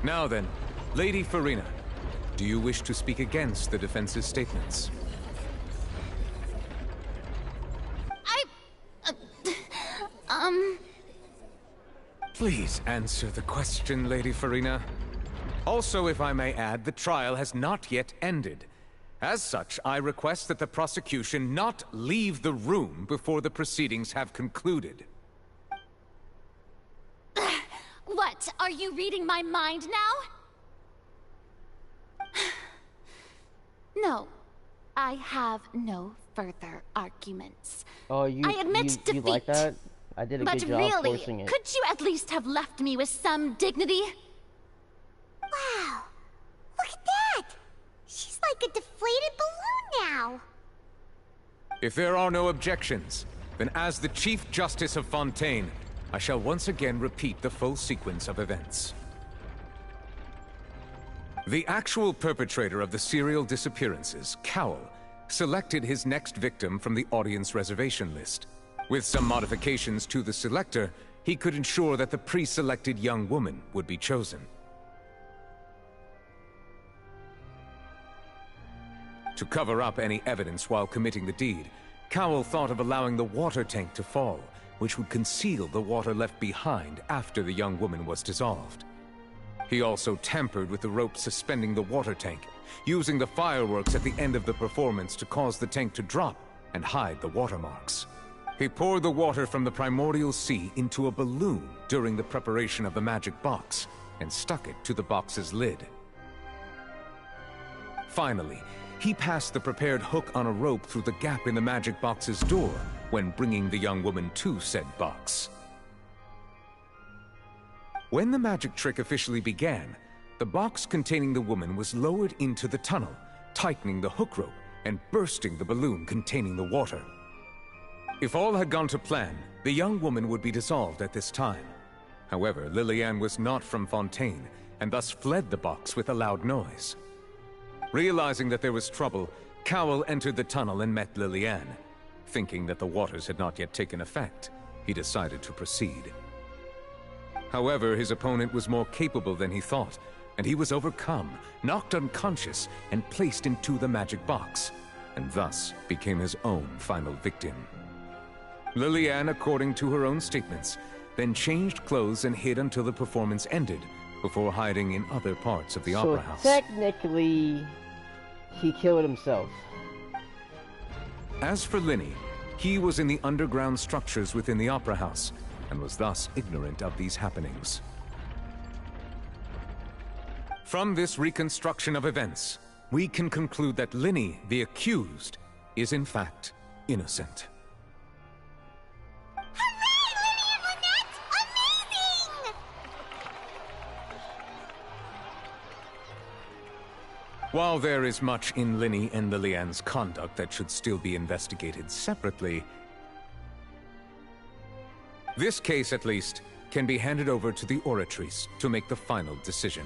Now then, Lady Farina, do you wish to speak against the defense's statements? Please answer the question, Lady Farina. Also, if I may add, the trial has not yet ended. As such, I request that the prosecution not leave the room before the proceedings have concluded. What? Are you reading my mind now? No. I have no further arguments. Oh, you, I admit defeat. You like that? I did a good job really, forcing it. could you at least have left me with some dignity? Wow, look at that! She's like a deflated balloon now. If there are no objections, then as the Chief Justice of Fontaine, I shall once again repeat the full sequence of events. The actual perpetrator of the serial disappearances, Cowell, selected his next victim from the audience reservation list. With some modifications to the selector, he could ensure that the pre-selected young woman would be chosen. To cover up any evidence while committing the deed, Cowell thought of allowing the water tank to fall, which would conceal the water left behind after the young woman was dissolved. He also tampered with the rope suspending the water tank, using the fireworks at the end of the performance to cause the tank to drop and hide the watermarks. He poured the water from the primordial sea into a balloon during the preparation of the magic box and stuck it to the box's lid. Finally, he passed the prepared hook on a rope through the gap in the magic box's door when bringing the young woman to said box. When the magic trick officially began, the box containing the woman was lowered into the tunnel, tightening the hook rope and bursting the balloon containing the water. If all had gone to plan, the young woman would be dissolved at this time. However, Lillian was not from Fontaine, and thus fled the box with a loud noise. Realizing that there was trouble, Cowell entered the tunnel and met Lillian. Thinking that the waters had not yet taken effect, he decided to proceed. However, his opponent was more capable than he thought, and he was overcome, knocked unconscious, and placed into the magic box, and thus became his own final victim. Lillian, according to her own statements, then changed clothes and hid until the performance ended, before hiding in other parts of the opera house. So technically, he killed himself. As for Linny, he was in the underground structures within the opera house, and was thus ignorant of these happenings. From this reconstruction of events, we can conclude that Linny, the accused, is in fact innocent. While there is much in Linny and Lillian's conduct that should still be investigated separately, This case, at least, can be handed over to the Oratrice to make the final decision.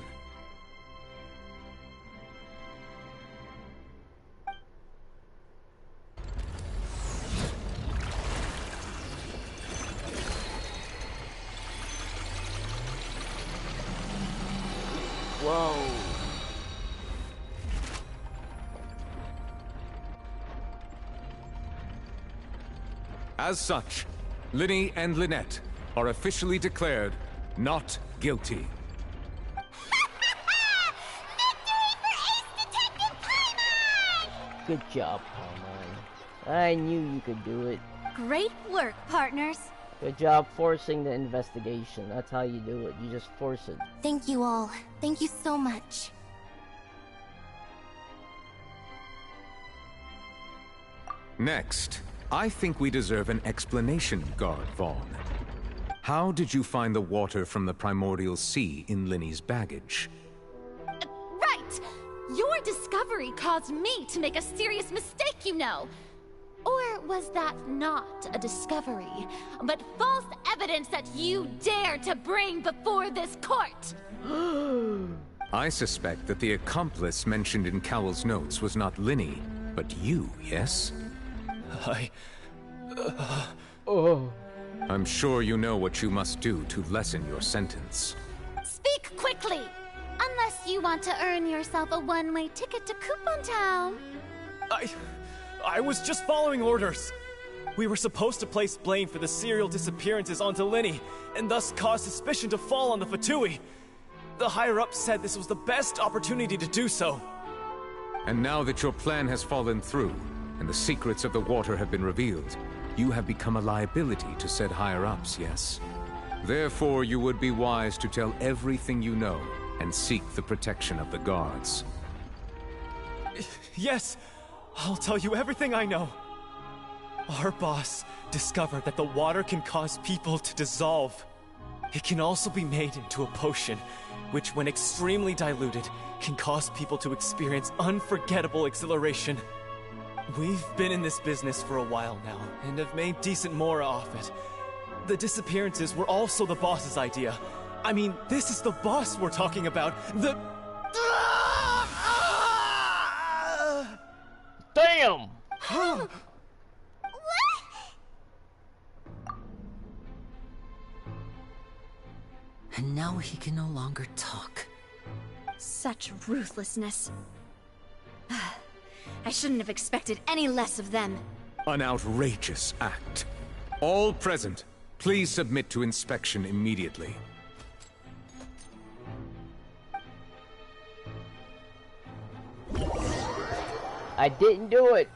Whoa. As such, Linny and Lynette are officially declared not guilty. Good job, Paimon. I knew you could do it. Great work, partners. Good job forcing the investigation. That's how you do it. You just force it. Thank you all. Thank you so much. Next, I think we deserve an explanation, Guard Vaughn. How did you find the water from the primordial sea in Linny's baggage? Right! Your discovery caused me to make a serious mistake, you know. Or was that not a discovery, but false evidence that you dare to bring before this court? I suspect that the accomplice mentioned in Cowell's notes was not Linny, but you, yes? I'm sure you know what you must do to lessen your sentence. Speak quickly! Unless you want to earn yourself a one-way ticket to Coupon Town. I was just following orders. We were supposed to place blame for the serial disappearances onto Linny, and thus cause suspicion to fall on the Fatui. The higher-ups said this was the best opportunity to do so. And now that your plan has fallen through, and the secrets of the water have been revealed, you have become a liability to said higher-ups, yes? Therefore, you would be wise to tell everything you know, and seek the protection of the guards. Yes! I'll tell you everything I know. Our boss discovered that the water can cause people to dissolve. It can also be made into a potion, which when extremely diluted, can cause people to experience unforgettable exhilaration. We've been in this business for a while now, and have made decent more off it. The disappearances were also the boss's idea. I mean, this is the boss we're talking about. Damn! And now he can no longer talk. Such ruthlessness. I shouldn't have expected any less of them. An outrageous act. All present, please submit to inspection immediately. I didn't do it.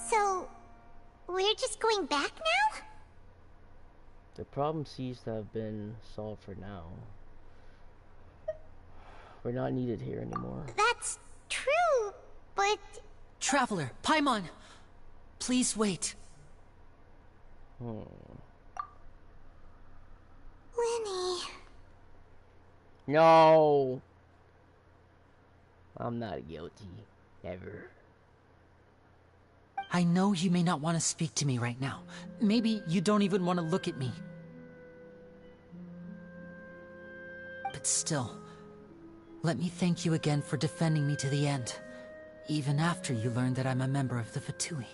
So, we're just going back now? The problem seems to have been solved for now. We're not needed here anymore. That's true, but... Traveler, Paimon, please wait. Linny... No! I'm not guilty. Ever. I know you may not want to speak to me right now. Maybe you don't even want to look at me. But still, let me thank you again for defending me to the end, even after you learned that I'm a member of the Fatui.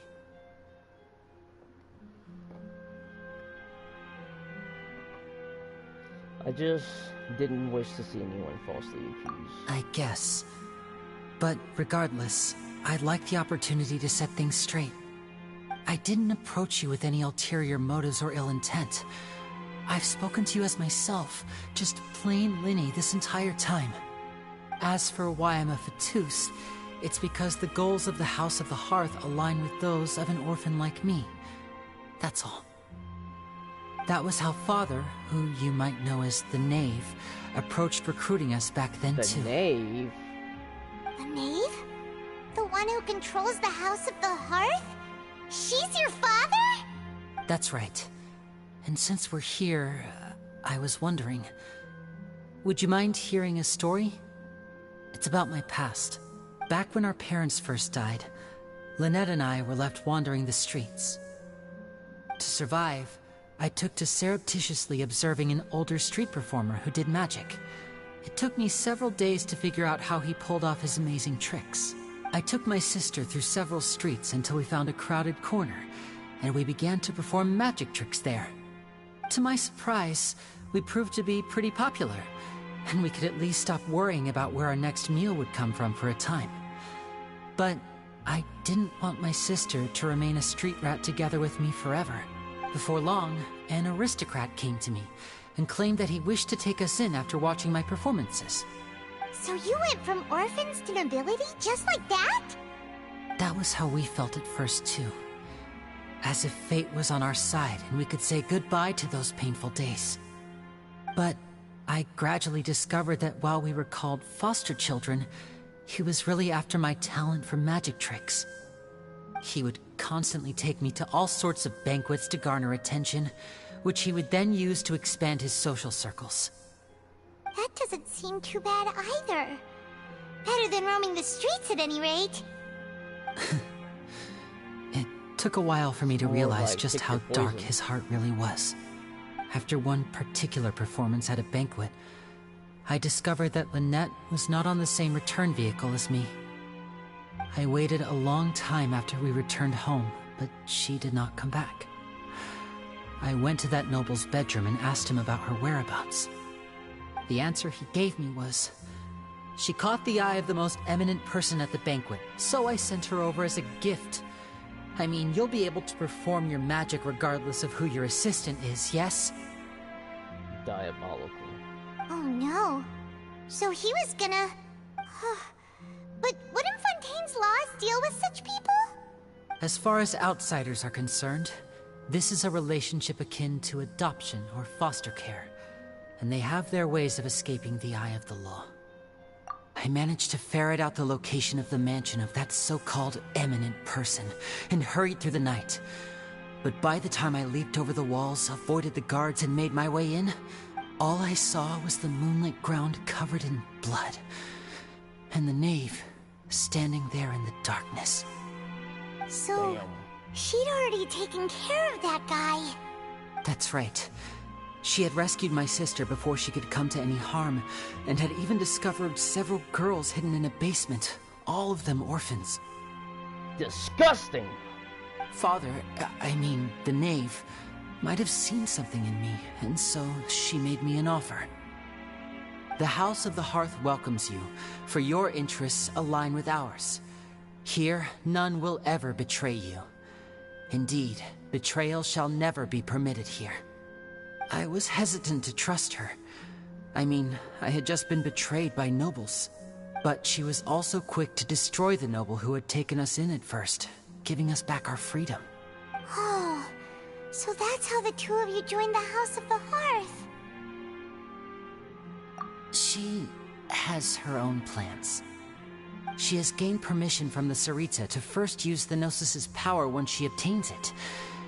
I just didn't wish to see anyone falsely accused. I guess. But regardless, I'd like the opportunity to set things straight. I didn't approach you with any ulterior motives or ill intent. I've spoken to you as myself, just plain Linny this entire time. As for why I'm a Fatus, it's because the goals of the House of the Hearth align with those of an orphan like me. That's all. That was how Father, who you might know as the Knave, approached recruiting us back then too. The Knave? The Knave? The one who controls the House of the Hearth? She's your father? That's right. And since we're here, I was wondering, would you mind hearing a story? It's about my past. Back when our parents first died, Lynette and I were left wandering the streets. To survive, I took to surreptitiously observing an older street performer who did magic. It took me several days to figure out how he pulled off his amazing tricks. I took my sister through several streets until we found a crowded corner, and we began to perform magic tricks there. To my surprise, we proved to be pretty popular, and we could at least stop worrying about where our next meal would come from for a time. But I didn't want my sister to remain a street rat together with me forever. Before long, an aristocrat came to me and claimed that he wished to take us in after watching my performances. So you went from orphans to nobility just like that? That was how we felt at first, too. As if fate was on our side and we could say goodbye to those painful days. But I gradually discovered that while we were called foster children, he was really after my talent for magic tricks. He would constantly take me to all sorts of banquets to garner attention, which he would then use to expand his social circles. That doesn't seem too bad either. Better than roaming the streets at any rate. It took a while for me to More realize like just pick how your dark poison. his heart really was. After one particular performance at a banquet, I discovered that Lynette was not on the same return vehicle as me. I waited a long time after we returned home, but she did not come back. I went to that noble's bedroom and asked him about her whereabouts. The answer he gave me was, she caught the eye of the most eminent person at the banquet, so I sent her over as a gift. I mean, you'll be able to perform your magic regardless of who your assistant is, yes? Diabolical. Oh no. So he was gonna... But wouldn't Fontaine's laws deal with such people? As far as outsiders are concerned, this is a relationship akin to adoption or foster care, and they have their ways of escaping the eye of the law. I managed to ferret out the location of the mansion of that so-called eminent person, and hurried through the night. But by the time I leaped over the walls, avoided the guards, and made my way in, all I saw was the moonlit ground covered in blood, and the knave standing there in the darkness. So, Damn. she'd already taken care of that guy. That's right. She had rescued my sister before she could come to any harm, and had even discovered several girls hidden in a basement, all of them orphans. Disgusting! Father, I mean, the knave, might have seen something in me, and so she made me an offer. The House of the Hearth welcomes you, for your interests align with ours. Here, none will ever betray you. Indeed, betrayal shall never be permitted here. I was hesitant to trust her. I mean, I had just been betrayed by nobles. But she was also quick to destroy the noble who had taken us in at first, giving us back our freedom. Oh, so that's how the two of you joined the House of the Hearth. She has her own plans. She has gained permission from the Tsaritsa to first use the Gnosis' power when she obtains it.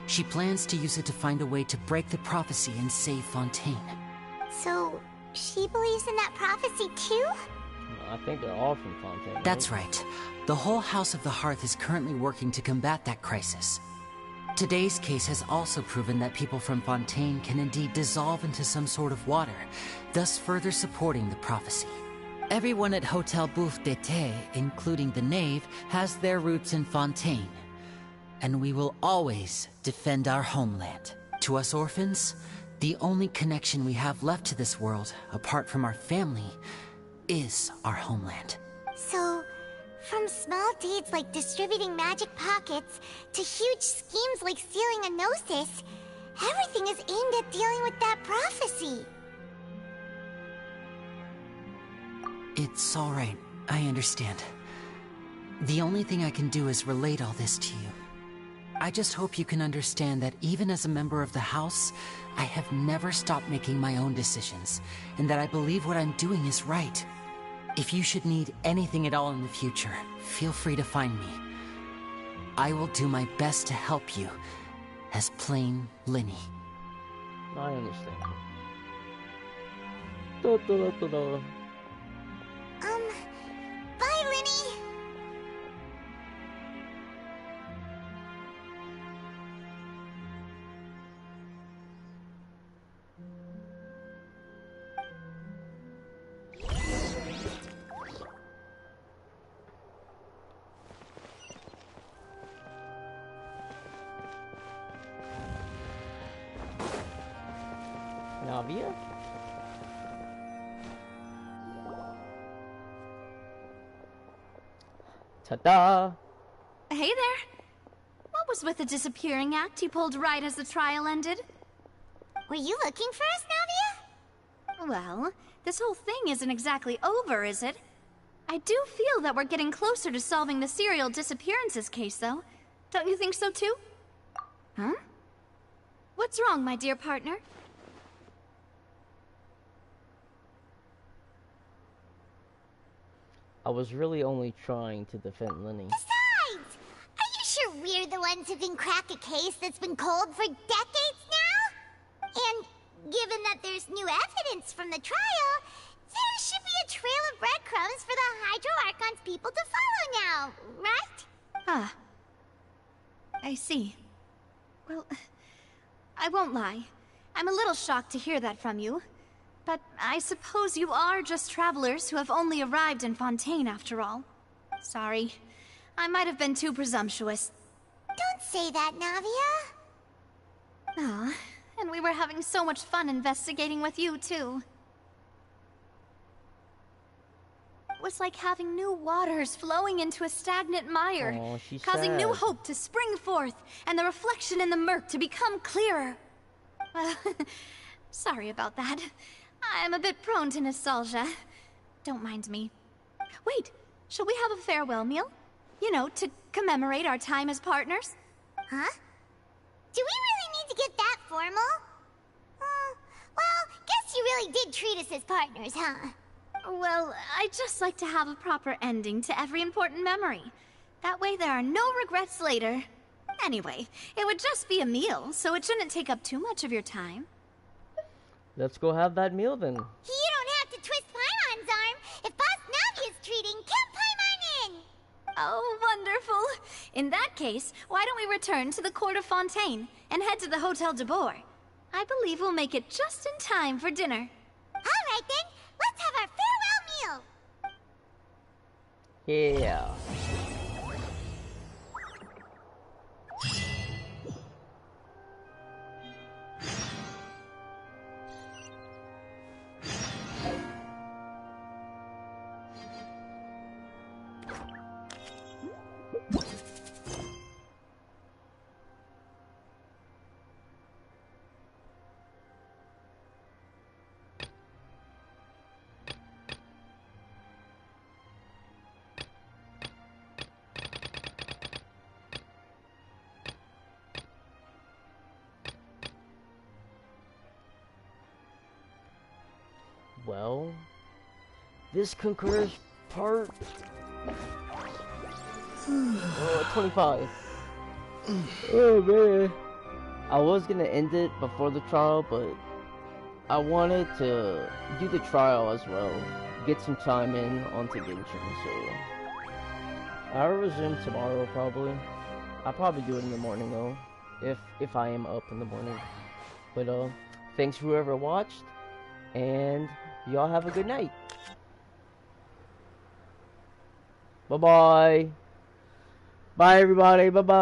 She plans to use it to find a way to break the prophecy and save Fontaine. So, she believes in that prophecy too? I think they're all from Fontaine. That's right. The whole House of the Hearth is currently working to combat that crisis. Today's case has also proven that people from Fontaine can indeed dissolve into some sort of water, thus further supporting the prophecy. Everyone at Hotel Bouffe d'été, including the knave, has their roots in Fontaine. And we will always defend our homeland. To us orphans, the only connection we have left to this world, apart from our family, is our homeland. So, from small deeds like distributing magic pockets to huge schemes like stealing a Gnosis, everything is aimed at dealing with that prophecy. It's all right. I understand. The only thing I can do is relate all this to you. I just hope you can understand that even as a member of the House, I have never stopped making my own decisions, and that I believe what I'm doing is right. If you should need anything at all in the future, feel free to find me. I will do my best to help you, as plain Linny. I understand. Bye, Linny. Navia? Ta-da! Hey there. What was with the disappearing act you pulled right as the trial ended? Were you looking for us, Navia? Well, this whole thing isn't exactly over, is it? I do feel that we're getting closer to solving the serial disappearances case, though. Don't you think so, too? Huh? What's wrong, my dear partner? I was really only trying to defend Lenny. Besides, are you sure we're the ones who can crack a case that's been cold for decades now? And given that there's new evidence from the trial, there should be a trail of breadcrumbs for the Hydro Archon's people to follow now, right? Ah. I see. Well, I won't lie. I'm a little shocked to hear that from you. But I suppose you are just travelers who have only arrived in Fontaine after all. Sorry. I might have been too presumptuous. Don't say that, Navia. Ah, and we were having so much fun investigating with you, too. It was like having new waters flowing into a stagnant mire, causing new hope to spring forth, and the reflection in the murk to become clearer. Sorry about that. I'm a bit prone to nostalgia. Don't mind me. Wait, shall we have a farewell meal? You know, to commemorate our time as partners? Huh? Do we really need to get that formal? Well, guess you really did treat us as partners, huh? Well, I'd just like to have a proper ending to every important memory. That way there are no regrets later. Anyway, it would just be a meal, so it shouldn't take up too much of your time. Let's go have that meal then. You don't have to twist Paimon's arm. If Boss Navia's treating, count Paimon in! Oh, wonderful. In that case, why don't we return to the court of Fontaine and head to the Hotel de Boer? I believe we'll make it just in time for dinner. All right then, let's have our farewell meal. Yeah. Well, this concludes part 25. Oh man. I was gonna end it before the trial, but I wanted to do the trial as well. Get some time in onto Genshin, so I'll resume tomorrow probably. I'll probably do it in the morning though, if I am up in the morning. But thanks for whoever watched, and y'all have a good night. Bye-bye. Bye everybody, bye-bye.